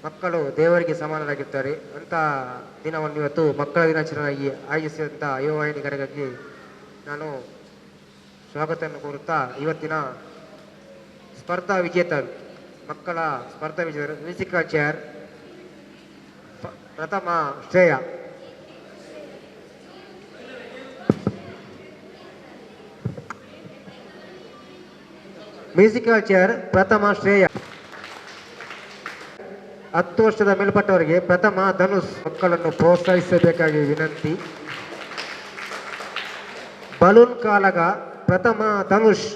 ಮಕ್ಕಳು ದೇವರಿಗೆ ಸಮಾನರಾಗಿರ್ತಾರೆ ಅಂತ ದಿನವನ್ನು ಇವತ್ತು ಮಕ್ಕಳ ದಿನಾಚರಣೆ ಆಯೋಜಿಸಿದಂಥ ಯುವವಾಹಿನಿಗರಿಗೆ ನಾನು ಸ್ವಾಗತವನ್ನು ಕೋರುತ್ತಾ ಇವತ್ತಿನ ಸ್ಪರ್ಧಾ ವಿಜೇತರು ಮಕ್ಕಳ ಸ್ಪರ್ಧಾ ವಿಜೇತರು ಮ್ಯೂಸಿಕಲ್ ಚೇರ್ ಪ್ರಥಮ ಶ್ರೇಯ, ಮ್ಯೂಸಿಕಲ್ ಚೇರ್ ಪ್ರಥಮ ಶ್ರೇಯ 10 ವರ್ಷದ ಮೇಲ್ಪಟ್ಟವರಿಗೆ ಪ್ರಥಮ ಧನುಷ್. ಮಕ್ಕಳನ್ನು ಪ್ರೋತ್ಸಾಹಿಸಬೇಕಾಗಿ ವಿನಂತಿ. ಬಲೂನ್ ಕಾಲಗ ಪ್ರಥಮ ಧನುಷ್,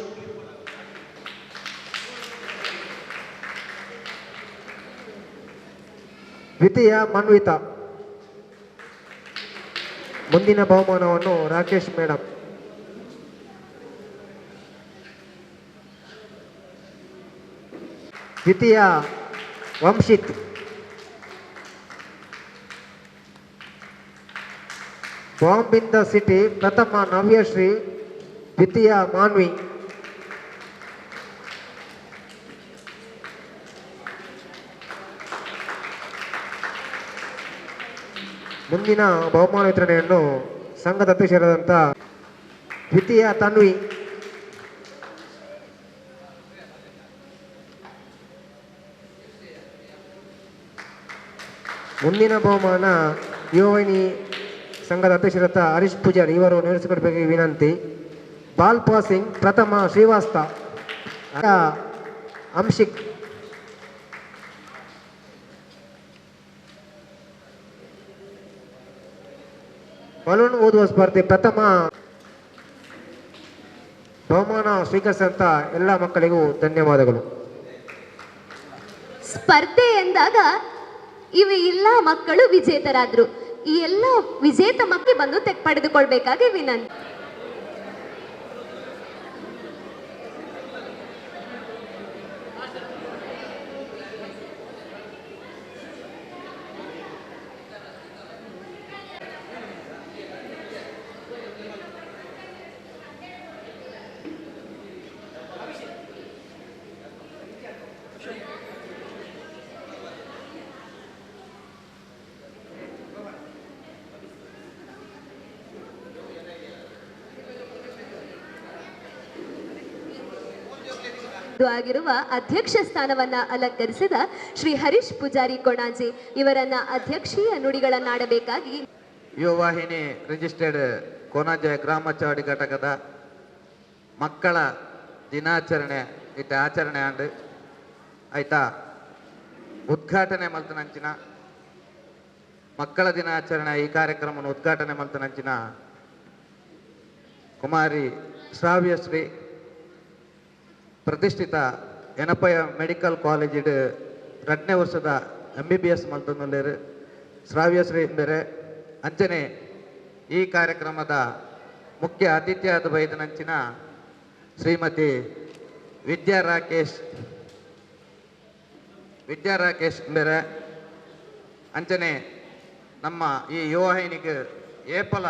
ದ್ವಿತೀಯ ಮನ್ವಿತಾ. ಮುಂದಿನ ಬಹುಮಾನವನ್ನು ರಾಕೇಶ್ ಮೇಡಮ್. ದ್ವಿತೀಯ ವಂಶಿತ್, ಬಾಂಬ್ ಇನ್ ದ ಸಿಟಿ ಪ್ರಥಮ ನವ್ಯಶ್ರೀ, ದ್ವಿತೀಯ ಮಾನ್ವಿ. ಮುಂದಿನ ಬಹುಮಾನ ವಿತರಣೆಯನ್ನು ಸಂಘದ ಅಧ್ಯಕ್ಷರಾದಂಥ ದ್ವಿತೀಯ ತನ್ವಿ, ಮುಂದಿನ ಬಹುಮಾನ ಯುವವಾಹಿನಿ ಸಂಘದ ಅಧ್ಯಕ್ಷರಾದ ಹರೀಶ್ ಪೂಜಾರಿ ಇವರು ನಡೆಸಿಕೊಡಬೇಕಾಗಿ ವಿನಂತಿ. ಬಾಲ್ ಪಾಸಿಂಗ್ ಪ್ರಥಮ ಶ್ರೀವಾಸ್ತ, ಅಂಶಿಕ್ ಬಲೂನ್ ಓದುವ ಸ್ಪರ್ಧೆ ಪ್ರಥಮ ಬಹುಮಾನ ಸ್ವೀಕರಿಸಿದಂಥ ಎಲ್ಲ ಮಕ್ಕಳಿಗೂ ಧನ್ಯವಾದಗಳು. ಸ್ಪರ್ಧೆ ಎಂದಾಗ ಇವು ಎಲ್ಲ ಮಕ್ಕಳು ವಿಜೇತರಾದ್ರು. ಈ ಎಲ್ಲ ವಿಜೇತ ಮಕ್ಕಳು ಬಂದು ಪಡೆದುಕೊಳ್ಬೇಕಾಗಿ ವಿನಂತಿ. ಆಗಿರುವ ಅಧ್ಯಕ್ಷ ಸ್ಥಾನವನ್ನ ಅಲಂಕರಿಸಿದ ಶ್ರೀ ಹರೀಶ್ ಪೂಜಾರಿ ಕೊಣಾಜೆ ಇವರನ್ನ ಅಧ್ಯಕ್ಷೀಯ ನುಡಿಗಳನ್ನಾಡಬೇಕಾಗಿ ಯುವವಾಹಿನಿ ರಿಜಿಸ್ಟರ್ಡ್ ಕೊಣಾಜೆ ಗ್ರಾಮಚಾವಡಿ ಘಟಕದ ಮಕ್ಕಳ ದಿನಾಚರಣೆ ಇಟ್ಟ ಆಚರಣೆ ಆಂಡ್ ಆಯ್ತಾ ಉದ್ಘಾಟನೆ ಮಲ್ತನಂಚಿನ ಮಕ್ಕಳ ದಿನಾಚರಣೆ ಈ ಕಾರ್ಯಕ್ರಮವನ್ನು ಉದ್ಘಾಟನೆ ಮಲ್ತನಂಚಿನ ಕುಮಾರಿ ಶ್ರಾವ್ಯಶ್ರೀ ಪ್ರತಿಷ್ಠಿತ ಎನಪಯ ಮೆಡಿಕಲ್ ಕಾಲೇಜ್ 2ನೇ ವರ್ಷದ MBBS ಮಲ್ತೊಂದುಲ್ಲೆರ್ ಶ್ರಾವ್ಯಶ್ರೀ ಬೇರೆ ಅಂಚನೆ ಈ ಕಾರ್ಯಕ್ರಮದ ಮುಖ್ಯ ಅತಿಥಿಯಾದ ಬೈದನಂಚಿನ ಶ್ರೀಮತಿ ವಿದ್ಯಾ ರಾಕೇಶ್ ಬೇರೆ ಅಂಚನೆ ನಮ್ಮ ಈ ಯುವವಾಹಿನಿಗೆ ಏಪಲ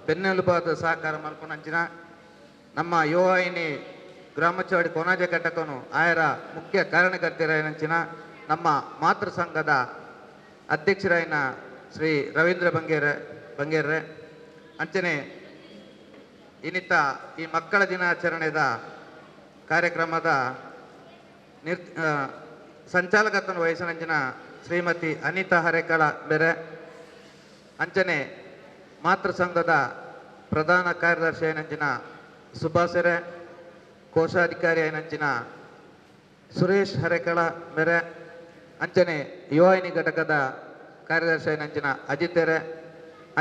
ಬೆನ್ನೆಲುಬಾದ ಸಹಕಾರ ಮಲ್ಪನಂಚಿನ ನಮ್ಮ ಯುವವಾಹಿನಿ ಗ್ರಾಮಚಾವಡಿ ಕೊಣಾಜೆ ಘಟಕನು ಆಯರ ಮುಖ್ಯ ಕಾರಣಕರ್ತರಾಯನಂಚಿನ ನಮ್ಮ ಮಾತೃ ಸಂಘದ ಅಧ್ಯಕ್ಷರಾಯಿನ ಶ್ರೀ ರವೀಂದ್ರ ಬಂಗೇರ್ರೆ ಅಂಚನೆ ಇನ್ನಿತ್ತ ಈ ಮಕ್ಕಳ ದಿನಾಚರಣೆದ ಕಾರ್ಯಕ್ರಮದ ಸಂಚಾಲಕತ್ವವನ್ನು ವಹಿಸನಂಚಿನ ಶ್ರೀಮತಿ ಅನಿತಾ ಹರೇಕಳ ಬೇರೆ ಅಂಚನೆ ಮಾತೃ ಸಂಘದ ಪ್ರಧಾನ ಕಾರ್ಯದರ್ಶಿ ಆಯ್ನಂಚಿನ ಸುಭಾಸರೆ ಕೋಶಾಧಿಕಾರಿ ಆಯ್ನಂಚಿನ ಸುರೇಶ್ ಹರೇಕಳ ಬೇರೆ ಅಂಚನೆ ಯುವವಾಹಿನಿ ಘಟಕದ ಕಾರ್ಯದರ್ಶಿ ಆಯ್ನಂಚಿನ ಅಜಿತೆರೆ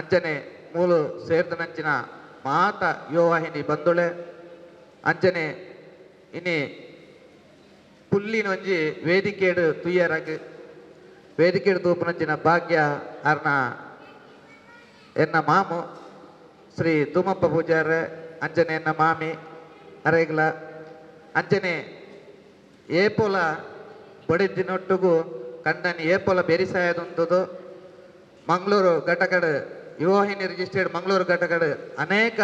ಅಂಚನೆ ಮೂಲು ಸೇರ್ದನಂಚಿನ ಮಾತ ಯುವವಾಹಿನಿ ಬಂಧುಳೆ ಅಂಚನೆ ಇನಿ ಪುಲ್ಲಿನೊಂಜಿ ವೇದಿಕೆಡು ತುಯ್ಯರಾಗಿ ವೇದಿಕೆಡು ತೂಪುನಂಚಿನ ಭಾಗ್ಯ ಅರ್ನ ಎನ್ನ ಮಾಮು ಶ್ರೀ ತುಮಪ್ಪ ಪೂಜಾರ್ರೆ ಅಂಚನೆ ಎನ್ನ ಮಾಮಿ ಅರೆಗ್ಲ ಅಂಚನೆ ಏಪೋಲ ಬಡಿದಿನೊಟ್ಟಿಗೂ ಕಂಡನಿ ಏಪೋಲ ಬೆರಿಸಾಯದುಂತದು ಮಂಗಳೂರು ಘಟಕಡು ಯುವವಾಹಿನಿ ರಿಜಿಸ್ಟರ್ಡ್ ಮಂಗಳೂರು ಘಟಕಡು ಅನೇಕ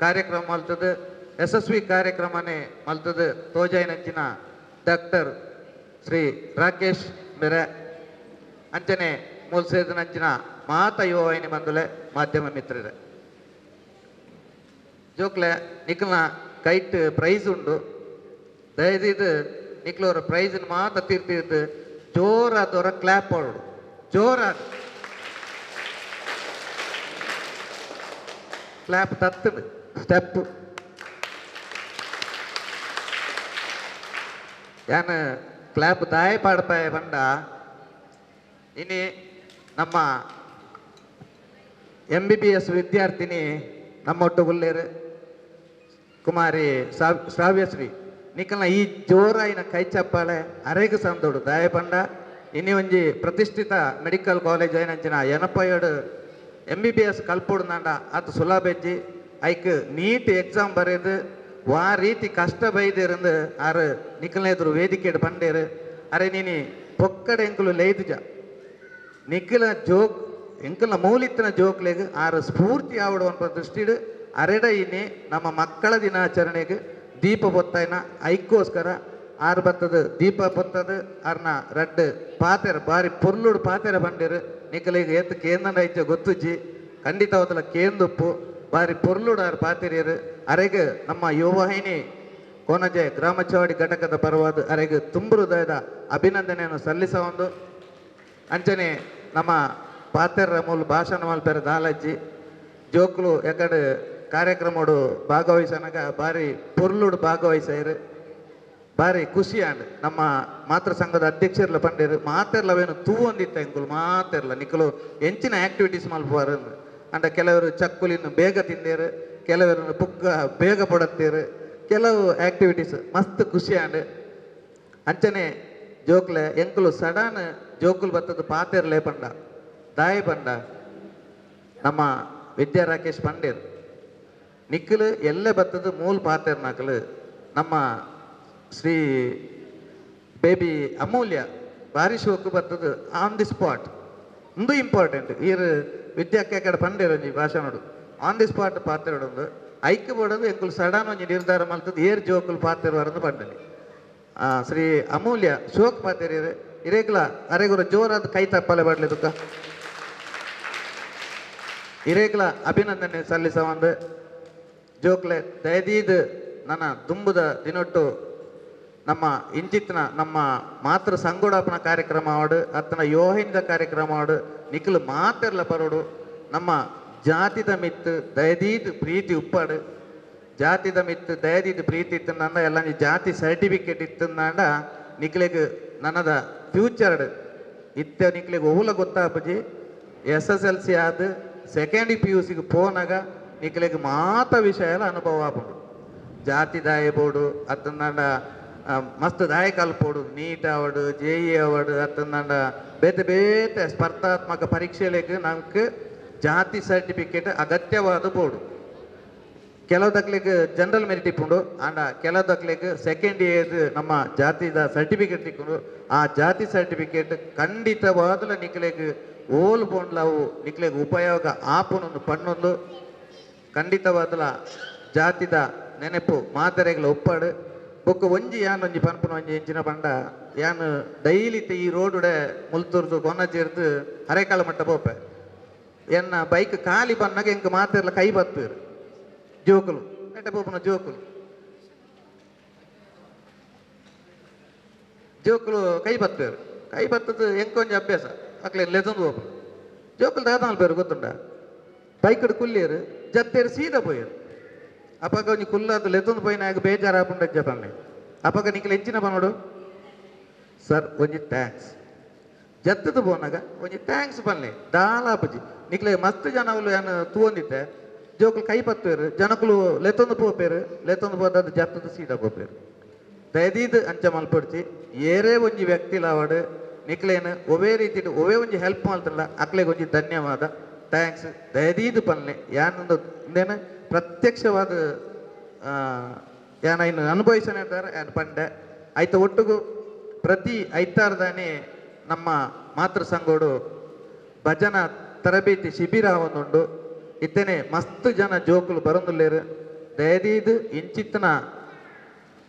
ಕಾರ್ಯಕ್ರಮ ಮಲ್ತದು ಯಶಸ್ವಿ ಕಾರ್ಯಕ್ರಮನೇ ಮಲ್ತದು ತೋಜಾಯಿನಂಚಿನ ಡಾಕ್ಟರ್ ಶ್ರೀ ರಾಕೇಶ್ ಬೇರೆ ಅಂಚನೆ ಮೂಲ ಸೇರಿದಂಚಿನ ಮಾತ ಯುವವಾಹಿನಿ ಬಂಧುಲೆ ಮಾಧ್ಯಮ ಮಿತ್ರರೇ ಜೋಕ್ಲೆ ನಿಖಲ್ನ ಕೈಟ್ ಪ್ರೈಸ್ ಉಂಡು ದಯದಿದ್ದು ನಿಖಲವ್ರ ಪ್ರೈಸ್ನ ಮಾತ ತೀರ್ತಿದ್ದು ಜೋರಾದವರ ಕ್ಲಾಪ್ ಮಾಡೋಡು ಜೋರಾದ ಕ್ಲಾಪ್ ತತ್ತದು ಸ್ಟೆಪ್ ಯಾನ ಕ್ಲಾಪ್ ದಾಯ ಪಾಡ್ಪಾಯ ಬಂಡ ಇನಿ ನಮ್ಮ MBBS ವಿದ್ಯಾರ್ಥಿನಿ ನಮ್ಮೊಟ್ಟುಗುಲ್ಲೇರು ಕುಮಾರಿ ಶ್ರಾವ್ಯಶ್ರೀ ನಿಖಲ್ನ ಈ ಜೋರಾಯಿನ ಕೈ ಚಪ್ಪಾಳೆ ಅರೆಗೆ ಸಂದೋಡು ದಾಯ ಪಂಡ ಇನಿ ಒಂಜಿ ಪ್ರತಿಷ್ಠಿತ ಮೆಡಿಕಲ್ ಕಾಲೇಜ್ ಐನಂಚಿನ ಎನಪಯೋಡು MBBS ಕಲ್ಪೋಡು ನಾಂಡ ಅದು ಸುಲಭೆಜ್ಜಿ ಐಕ್ ನೀಟ್ ಎಕ್ಸಾಮ್ ಬರೆದು ವಾ ರೀತಿ ಕಷ್ಟ ಬೈದಿರಂದು ಆರು ನಿಖಲ್ನ ಎದುರು ವೇದಿಕೆಡು ಬಂಡೇರು ಅರೆ ನೀನಿ ಪೊಕ್ಕಡೆ ಎಂಕುಲು ಲೈದುಜ ನಿಖಿಲ ಜೋಕ್ ಎಂಕಲ್ನ ಮೌಲಿತ್ತಿನ ಜೋಕ್ಲೆಗ್ ಆರು ಸ್ಫೂರ್ತಿ ಆವಡುವಂಥ ದೃಷ್ಟಿಡು ಅರೆಡ ಇನ್ನಿ ನಮ್ಮ ಮಕ್ಕಳ ದಿನಾಚರಣೆಗೆ ದೀಪ ಬೊತ್ತಾಯಿನ ಐಕ್ಕೋಸ್ಕರ ಆರು ಬತ್ತದು ದೀಪ ಬತ್ತದು ಅರ್ನ ರಡ್ಡು ಪಾತೆರ ಬಾರಿ ಪೊರ್ಲುಡು ಪಾತೆರ ಬಂದಿರು ನಿಖಲಿಗೆ ಎತ್ತು ಕೇಂದ್ರ ಐಚ ಗೊತ್ತುಜ್ಜಿ ಖಂಡಿತ ಅವತ್ತಲ ಕೇಂದುಪ್ಪು ಬಾರಿ ಪೊರ್ಲುಡು ಆರು ಪಾತೆರಿಯರು ಅರೆಗೆ ನಮ್ಮ ಯುವವಾಹಿನಿ ಕೊಣಾಜೆ ಗ್ರಾಮಚಾವಡಿ ಘಟಕದ ಪರವಾದ ಅರೆಗೆ ತುಂಬ ಹೃದಯದ ಅಭಿನಂದನೆಯನ್ನು ಸಲ್ಲಿಸೊಂದು ಅಂಚನೆ ನಮ್ಮ ಪಾತೆರ ಮೂಲ ಭಾಷಣ ಮಲ್ಪೆರ ದಾಲಜ್ಜಿ ಜೋಕ್ಲು ಎಕಡೆ ಕಾರ್ಯಕ್ರಮಡು ಭಾಗವಹಿಸನಾಗ ಬಾರಿ ಪೊರ್ಲುಡು ಭಾಗವಹಿಸರು ಬಾರಿ ಖುಷಿ ಆಂಡ್ ನಮ್ಮ ಮಾತೃ ಸಂಘದ ಅಧ್ಯಕ್ಷರ್ಲ ಪಂಡೇರು ಮಾತೆರ್ಲವೇನು ತೂ ಒಂದಿತ್ತ ಎಂಕುಲು ಮಾತೆರ್ಲ ನಿಖಲು ಎಂಚಿನ ಆಕ್ಟಿವಿಟೀಸ್ ಮಲ್ಪುವಾರು ಅಂಡ ಕೆಲವರು ಚಕ್ಕುಲಿನ ಬೇಗ ತಿಂದೇರು, ಕೆಲವರು ಪುಕ್ಕ ಬೇಗ ಪಡತ್ತೇರು, ಕೆಲವು ಆಕ್ಟಿವಿಟೀಸ್ ಮಸ್ತ್ ಖುಷಿ ಆಂಡ್ ಅಂಚನೆ ಜೋಕ್ಲೆ ಎಂಕುಲು ಸಡನ್ ಜೋಕುಲು ಬತ್ತದ ಪಾತೆರ್ಲೆ ಪಂಡ ದಾಯಿ ಪಂಡ ನಮ್ಮ ವಿದ್ಯಾ ರಾಕೇಶ್ ಪಂಡೇರು ನಿಕ್ಕಲು ಎಲ್ಲೇ ಬತ್ತದ ಮೂಲ ಪಾತೆರ್ ನಾಕಲು ನಮ್ಮ ಶ್ರೀ ಬೇಬಿ ಅಮೂಲ್ಯ ಬಾರಿ ಶೋಕು ಬರ್ತದ ಆನ್ ದಿ ಸ್ಪಾಟ್ ಒಂದು ಇಂಪಾರ್ಟೆಂಟ್ ಈರು ವಿದ್ಯಾಕ್ಕೆ ಕಡೆ ಪಂಡೇರು ಒಂಜಿ ಭಾಷಣಡು ಆನ್ ದಿ ಸ್ಪಾಟ್ ಪಾತೆರಡೊಂದು ಐಕ್ಯ ಬೋಡೋದು ಎಂಕುಲು ಸಡನ್ ಒಂಜಿ ನಿರ್ಧಾರ ಮಲ್ತದ್ದು ಏರ್ ಜೋಕುಲು ಪಾತೆರ್ ವರಂದು ಪಂಡಲಿ ಶ್ರೀ ಅಮೂಲ್ಯ ಶೋಕ್ ಪಾತೆರಿಯರು ಇರೇಗ್ಲ ಅರೆಗುರ ಜೋರಾದ ಕೈ ತಪ್ಪಲೆ ಬಡ್ಲಿ ದುಃಖ ಇರೇಗ್ಲ ಅಭಿನಂದನೆ ಸಲ್ಲಿಸ ಒಂದು ಜೋಕ್ಲೆ ದಯದೀದ್ ನನ್ನ ದುಂಬುದ ದಿನೊಟ್ಟು ನಮ್ಮ ಇಂಚಿತ್ನ ನಮ್ಮ ಮಾತೃ ಸಂಗೋಡಾಪನ ಕಾರ್ಯಕ್ರಮ ಆಡು ಅತ್ತನ ಯೋಹಿಂದ ಕಾರ್ಯಕ್ರಮ ಆಡು ನಿಖಿಲು ಮಾತೆರ್ಲ ಪರೋಡು ನಮ್ಮ ಜಾತಿದ ಮಿತ್ತು ದಯದೀದ್ ಪ್ರೀತಿ ಉಪ್ಪಾಡು ಜಾತಿದ ಮಿತ್ತು ದಯದೀದ್ ಪ್ರೀತಿ ಇತ್ತಂದ ಎಲ್ಲ ಜಾತಿ ಸರ್ಟಿಫಿಕೇಟ್ ಇತ್ತಂದ ನಿಕ್ಲೆಗ್ ನನ್ನದ ಫ್ಯೂಚರ್ಡ್ ಇತ್ತ ನಿಕ್ಲೆಗ್ ಓಲ ಗೊತ್ತಾಪಜಿ SSLC ಆದ ಸೆಕೆಂಡ್ PUC ಪೋನಾಗ ನಿಕ್ಲೆಗ್ ಮಾತ ವಿಷಯ ಅನುಭವ ಆಪುಂಡು ಜಾತಿ ದಾಯ ಬೋಡು ಅತ್ತಂದ ಮಸ್ತ್ ದಾಯ ಕಲ್ಪೋಡು ನೀಟ್ ಅವಾರ್ಡು JE ಅವಾರ್ಡು ಅತ್ತಂದ ಬೇತೆ ಬೇತೆ ಸ್ಪರ್ಧಾತ್ಮಕ ಪರೀಕ್ಷೆಲೆಗ್ ನಮ್ಗೆ ಜಾತಿ ಸರ್ಟಿಫಿಕೇಟ್ ಅಗತ್ಯವಾದ ಬೋಡು ಕೆಲವುದಕ್ಲಿಗೆ ಜನರಲ್ ಮೆರಿಟ್ ಇಪ್ಪುಂಡು ಅಂಡ ಕೆಲವುದಕ್ಲಿಗೆ ಸೆಕೆಂಡ್ ಇಯರ್ ನಮ್ಮ ಜಾತಿದ ಸರ್ಟಿಫಿಕೇಟ್ ಇಕ್ಕೊಂಡು ಆ ಜಾತಿ ಸರ್ಟಿಫಿಕೇಟ್ ಖಂಡಿತವಾದಲ ನಿಕ್ಲೆಗ್ ಓಲ್ ಬೋಂಡ್ಲವು ನಿಕ್ಲೆಗ್ ಉಪಯೋಗ ಆಪುನೊಂದು ಪಣ್ಣೊಂದು ಖಂಡಿತವಾದಲ ಜಾತಿದ ನೆನಪು ಮಾತರೆಗಳ ಒಪ್ಪಾಡು ಬೊಕ್ಕ ಒಂಜಿ ಯಾನ್ ಒಂಜಿ ಪನ್ಪುನ ಒಂಜಿ ಎಂಚಿನ ಪಂಡ ಯಾನ್ ಡೈಲಿ ಈ ರೋಡುಡೆ ಮುಲ್ತುರ್ದು ಕೊನಜೇರ್ದು ಹರೇಕಾಲ ಮಟ್ಟ ಪೋಪೆ ಎನ್ನ ಬೈಕ್ ಖಾಲಿ ಬನ್ನಾಗ ಎಂಕ ಮಾತೆರ್ಲ ಕೈ ಬತ್ತುರು ಜೋಕುಲು ನೆಟ್ಟ ಪೋಪುನ ಜೋಕುಲು ಕೈ ಬತ್ತೇರು ಕೈ ಬತ್ತದು ಎಂಕೊಂಜಿ ಅಭ್ಯಾಸ ಅಕ್ಲೆ ಲೆದೊಂದು ಹೋಪು ಜೋಕುಲು ದಾದಾಲ್ ಬೇರು ಗೊತ್ತುಂಡ ಬೈಕಡ್ ಕುಲ್ಲೇರು ಜತ್ತೇರು ಸೀದಾ ಪೋಯರು ಅಪ್ಪಾಗ ಒಂಜಿ ಕುಲ್ಲಾದ ಲೆದೊಂದು ಪೋಯಿನಾಗ ಬೇಜಾರು ಆಪುಂಡ ಜಪನ್ನೆ ಅಪ್ಪಾಗ ನಿಕ್ಲೆ ಎಂಚಿನ ಪನ್ನೋಡು ಸರ್ ಒಂಜಿ ಥ್ಯಾಂಕ್ಸ್ ಜತ್ತದು ಪೋನಾಗ ಒಂಜಿ ಥ್ಯಾಂಕ್ಸ್ ಪನ್ಲೆ ದಾಲಾಪಜಿ ನಿಕ್ಲೆ ಮಸ್ತ್ ಜನ ಅವಳು ಏನು ತೂಂದಿದ್ದೆ ಜೋಕುಲು ಕೈ ಪತ್ತೇರು ಜನಕುಲು ಲೆತ್ತೊಂದು ಪೋಪೇರು ಲೆತ್ತೊಂದು ಪೋದದ್ದು ಜತ್ತದು ಸೀದಾ ಪೋಪೇರು ದಯದೀದ್ ಅಂಚ ಮಲ್ಪಡ್ಚಿ ಏರೇ ಒಂಜಿ ವ್ಯಕ್ತಿಲಾವಡು ನಿಕ್ಲೇನು ಒವೇ ರೀತಿ ಒವೇ ಒಂಜಿ ಹೆಲ್ಪ್ ಮಾಡ್ತಲ್ಲ ಅಕ್ಲೆಗೆ ಒಂಜಿ ಧನ್ಯವಾದ ಥ್ಯಾಂಕ್ಸ್ ದಯದೀದ್ ಪನ್ಲೆ ಯಾನೊಂದು ಇಂದೇನು ಪ್ರತ್ಯಕ್ಷವಾದ ಯಾನ ಇನ್ನು ಅನುಭವಿಸನೇ ಇದ್ದಾರೆ ಯಾನು ಪಂಡೆ ಆಯ್ತು ಒಟ್ಟಿಗೂ ಪ್ರತಿ ಐತಾರ್ದಾನೆ ನಮ್ಮ ಮಾತೃ ಸಂಘೋಡು ಭಜನ ತರಬೇತಿ ಶಿಬಿರ ಒಂದುಂಡು ಇತ್ತೇನೆ ಮಸ್ತ್ ಜನ ಜೋಕುಲು ಬರೊಂದುಲ್ಲೇರು ದಯದೀದ್ ಇಂಚಿತ್ತನ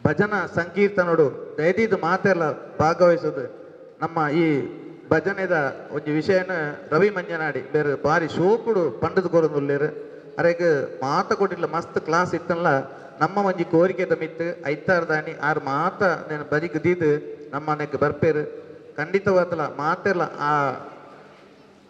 ಭಜನ ಸಂಕೀರ್ತನೋಡು ದಯದೀದ್ ಮಾತೆಲ್ಲ ಭಾಗವಹಿಸೋದು ನಮ್ಮ ಈ ಭಜನೆದ ಒಂದು ವಿಷಯನ ರವಿ ಮಂಜನಾಡಿ ಬೇರೆ ಬಾರಿ ಶೋಕುಡು ಪಂಡದು ಕೊರೊಂದುಲ್ಲೇರು ಅರೆಗೆ ಮಾತ ಕೊಟ್ಟಿಲ್ಲ ಮಸ್ತ್ ಕ್ಲಾಸ್ ಇತ್ತಲ್ಲ ನಮ್ಮ ಒಂಜಿ ಕೋರಿಕೆದ ಮಿತ್ತು ಐತಾರ್ದಾನಿ ಆರು ಮಾತ నేను ಬದಿಗದೀದ್ ನಮ್ಮ ನೆಕ್ ಬರ್ಪೇರು ಖಂಡಿತವಾದಲ್ಲ ಮಾತೆಲ್ಲ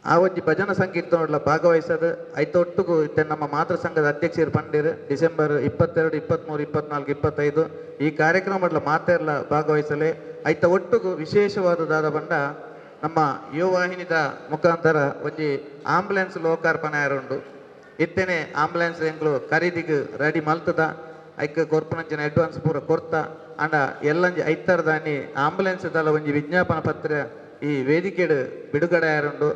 ಆ ಒಂಜಿ ಭಜನ ಸಂಕೀರ್ತನೋಡ್ಲ ಭಾಗವಹಿಸೋದು ಐತೊಟ್ಟಿಗೂ ಇತ್ತೆ ನಮ್ಮ ಮಾತೃ ಸಂಘದ ಅಧ್ಯಕ್ಷರು ಪಂಡೇರು ಡಿಸೆಂಬರ್ 22, 23, 24, 25 ಈ ಕಾರ್ಯಕ್ರಮಡ್ಲ ಮಾತೆಲ್ಲ ಭಾಗವಹಿಸಲೇ ಐತ ಒಟ್ಟಿಗೂ ವಿಶೇಷವಾದದಾದ ಬಂಡ ನಮ್ಮ ಯುವವಾಹಿನಿದ ಮುಖಾಂತರ ಒಂಜಿ ಆಂಬುಲೆನ್ಸ್ ಲೋಕಾರ್ಪಣೆ ಆರುಂಡು ಇತ್ತೇನೆ ಆಂಬುಲೆನ್ಸ್ ಎಂಕ್ಲು ಖರೀದಿಗೆ ರೆಡಿ ಮಲ್ತದ ಐಕ್ ಕೊರ್ಪುನಂಚಿನ ಅಡ್ವಾನ್ಸ್ ಪೂರ ಕೊರ್ತ ಅಂಡ ಎಲ್ಲಂಜಿ ಐತರದಾನಿ ಆಂಬುಲೆನ್ಸ್ ದಲ ಒಂಜಿ ವಿಜ್ಞಾಪನ ಪತ್ರ ಈ ವೇದಿಕೆಡ್ ಬಿಡುಗಡೆ ಆರುಂಡು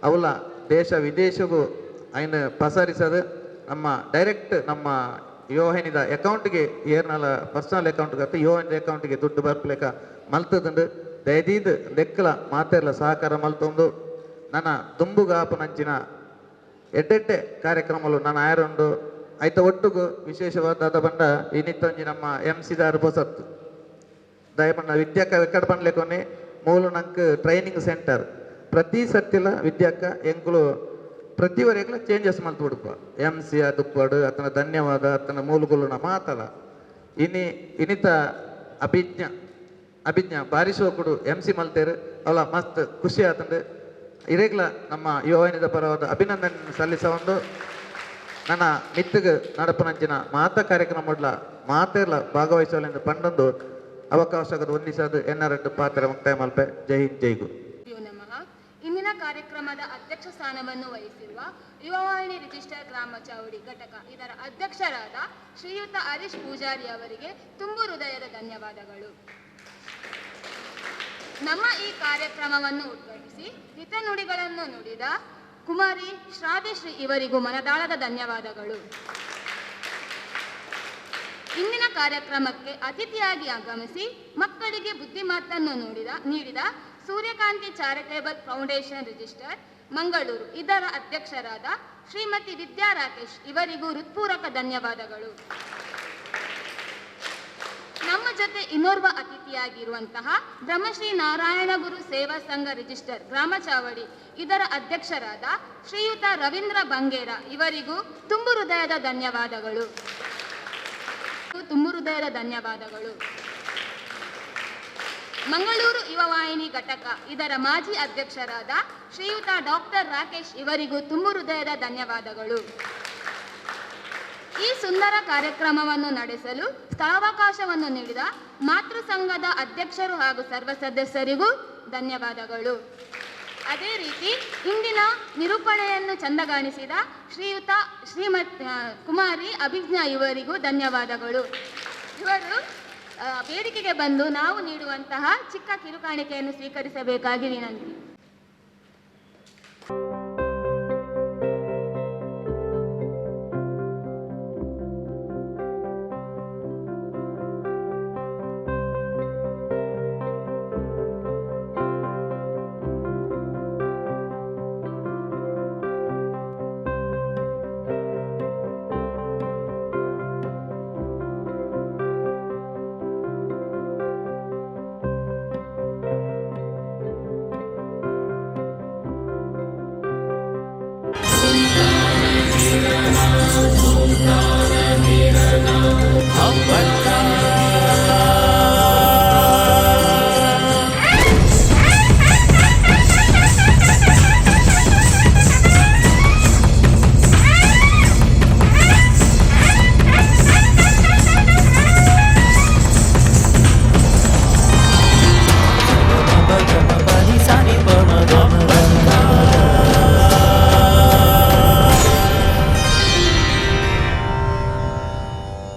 ಅವಲ ದೇಶ ವಿದೇಶಗೂ ಐನು ಪಸರಿಸದು ನಮ್ಮ ಡೈರೆಕ್ಟ್ ನಮ್ಮ ಯೋಹನಿದ ಅಕೌಂಟ್ಗೆ ಏರ್ನಲ ಪರ್ಸನಲ್ ಅಕೌಂಟ್ಗೆ ಅಥವಾ ಯೋಹನಿದ ಅಕೌಂಟ್ಗೆ ದುಡ್ಡು ಬರ್ಪಲೇಕ ಮಲ್ತದುಂಡು ದಯದೀದ್ ಲೆಕ್ಕಲ ಮಾತೆರ್ಲ ಸಹಕಾರ ಮಲ್ತೊಂದು ನನ್ನ ದುಂಬುಗಾಪನಂಚಿನ ಎಡ್ಡೆಡ್ಡೆ ಕಾರ್ಯಕ್ರಮಗಳು ನಾನು ಆಯರುಂಡು ಐತ ಒಟ್ಟಿಗೂ ವಿಶೇಷವಾದ ಬಂಡ ಇನ್ನಿತ್ತೊಂಜಿ ನಮ್ಮ MC ದಾರು ಪೊಸತ್ತು ದಯಪಂಡ ವಿದ್ಯಾಕ ಎಕ್ಕಡ ಪಂಡ್ಲೆಕೊನೆ ಮೂಲು ನಂಗೆ ಟ್ರೈನಿಂಗ್ ಸೆಂಟರ್ ಪ್ರತಿ ಸತ್ತಿಲ ವಿದ್ಯಾಕ ಎಂಕುಲು ಪ್ರತಿ ವರೆಗ್ಲ ಚೇಂಜಸ್ ಮಲ್ತು ಬಿಡುಪ MC ಅದುಪ್ಪಾಡು ಅತನ ಧನ್ಯವಾದ ಅತನ ಮೂಲಗುಲು ಮಾತಲ್ಲ ಇನ್ನಿತ ಅಭಿಜ್ಞ ಬಾರಿ ಶೋಕುಡು MC ಮಲ್ತೇರು ಅವಳ ಮಸ್ತ್ ಖುಷಿ ಆತಂಡು ಇರೇಗ್ಲ ನಮ್ಮ ಯುವನಿದ ಪರವಾದ ಅಭಿನಂದನೆ ಸಲ್ಲಿಸ ಒಂದು ನನ್ನ ಮಿತ್ತಿಗೆ ನಡಪನಂಚಿನ ಮಾತ ಕಾರ್ಯಕ್ರಮ ಮಾತೆಲ್ಲ ಭಾಗವಹಿಸಲೆಂದು ಪಂಡೊಂದು ಅವಕಾಶದ ಹೊಂದಿಸದು ಎನ್ನರಡ್ಡು ಪಾತ್ರ ಮುಕ್ತಾಯ ಮಲ್ಪೆ ಜೈ ಹಿಂದ್ ಜೈ ಗುರು. ನಮಃ. ಇಂದಿನ ಕಾರ್ಯಕ್ರಮದ ಅಧ್ಯಕ್ಷ ಸ್ಥಾನವನ್ನು ವಹಿಸಿರುವ ಯುವವಾಹಿನಿ ರಿಜಿಸ್ಟರ್ ಗ್ರಾಮ ಚಾವಡಿ ಘಟಕ ಇದರ ಅಧ್ಯಕ್ಷರಾದ ಶ್ರೀಯುತ ಹರೀಶ್ ಪೂಜಾರಿ ಅವರಿಗೆ ತುಂಬು ಹೃದಯದ ಧನ್ಯವಾದಗಳು. ನಮ್ಮ ಈ ಕಾರ್ಯಕ್ರಮವನ್ನು ಉದ್ಘಾಟಿಸಿ ಹಿತನುಡಿಗಳನ್ನು ನುಡಿದ ಕುಮಾರಿ ಶ್ರಾವ್ಯಶ್ರೀ ಇವರಿಗೂ ಮನದಾಳದ ಧನ್ಯವಾದಗಳು. ಇಂದಿನ ಕಾರ್ಯಕ್ರಮಕ್ಕೆ ಅತಿಥಿಯಾಗಿ ಆಗಮಿಸಿ ಮಕ್ಕಳಿಗೆ ಬುದ್ಧಿಮಾತನ್ನು ನೀಡಿದ ಸೂರ್ಯಕಾಂತಿ ಚಾರಿಟೇಬಲ್ ಫೌಂಡೇಶನ್ ರಿಜಿಸ್ಟರ್ ಮಂಗಳೂರು ಇದರ ಅಧ್ಯಕ್ಷರಾದ ಶ್ರೀಮತಿ ವಿದ್ಯಾ ರಾಕೇಶ್ ಇವರಿಗೂ ಹೃತ್ಪೂರ್ವಕ ಧನ್ಯವಾದಗಳು. ನಮ್ಮ ಜೊತೆ ಇನ್ನೋರ್ವ ಅತಿಥಿಯಾಗಿರುವಂತಹ ಬ್ರಹ್ಮಶ್ರೀ ನಾರಾಯಣಗುರು ಸೇವಾ ಸಂಘ ರಿಜಿಸ್ಟರ್ ಗ್ರಾಮ ಚಾವಡಿ ಇದರ ಅಧ್ಯಕ್ಷರಾದ ಶ್ರೀಯುತ ರವೀಂದ್ರ ಬಂಗೇರ ಇವರಿಗೂ ತುಂಬು ಹೃದಯದ ಧನ್ಯವಾದಗಳು. ಮಂಗಳೂರು ಯುವವಾಹಿನಿ ಘಟಕ ಇದರ ಮಾಜಿ ಅಧ್ಯಕ್ಷರಾದ ಶ್ರೀಯುತ ಡಾಕ್ಟರ್ ರಾಕೇಶ್ ಇವರಿಗೂ ತುಂಬು ಹೃದಯದ ಧನ್ಯವಾದಗಳು. ಈ ಸುಂದರ ಕಾರ್ಯಕ್ರಮವನ್ನು ನಡೆಸಲು ಸ್ಥಳಾವಕಾಶವನ್ನು ನೀಡಿದ ಮಾತೃ ಸಂಘದ ಅಧ್ಯಕ್ಷರು ಹಾಗೂ ಸರ್ವ ಸದಸ್ಯರಿಗೂ ಧನ್ಯವಾದಗಳು. ಅದೇ ರೀತಿ ಇಂದಿನ ನಿರೂಪಣೆಯನ್ನು ಚಂದಗಾಣಿಸಿದ ಕುಮಾರಿ ಅಭಿಜ್ಞಾ ಇವರಿಗೂ ಧನ್ಯವಾದಗಳು. ಇವರು ವೇದಿಕೆಗೆ ಬಂದು ನಾವು ನೀಡುವಂತಹ ಚಿಕ್ಕ ಕಿರುಕಾಣಿಕೆಯನ್ನು ಸ್ವೀಕರಿಸಬೇಕಾಗಿ ವಿನಂತಿ.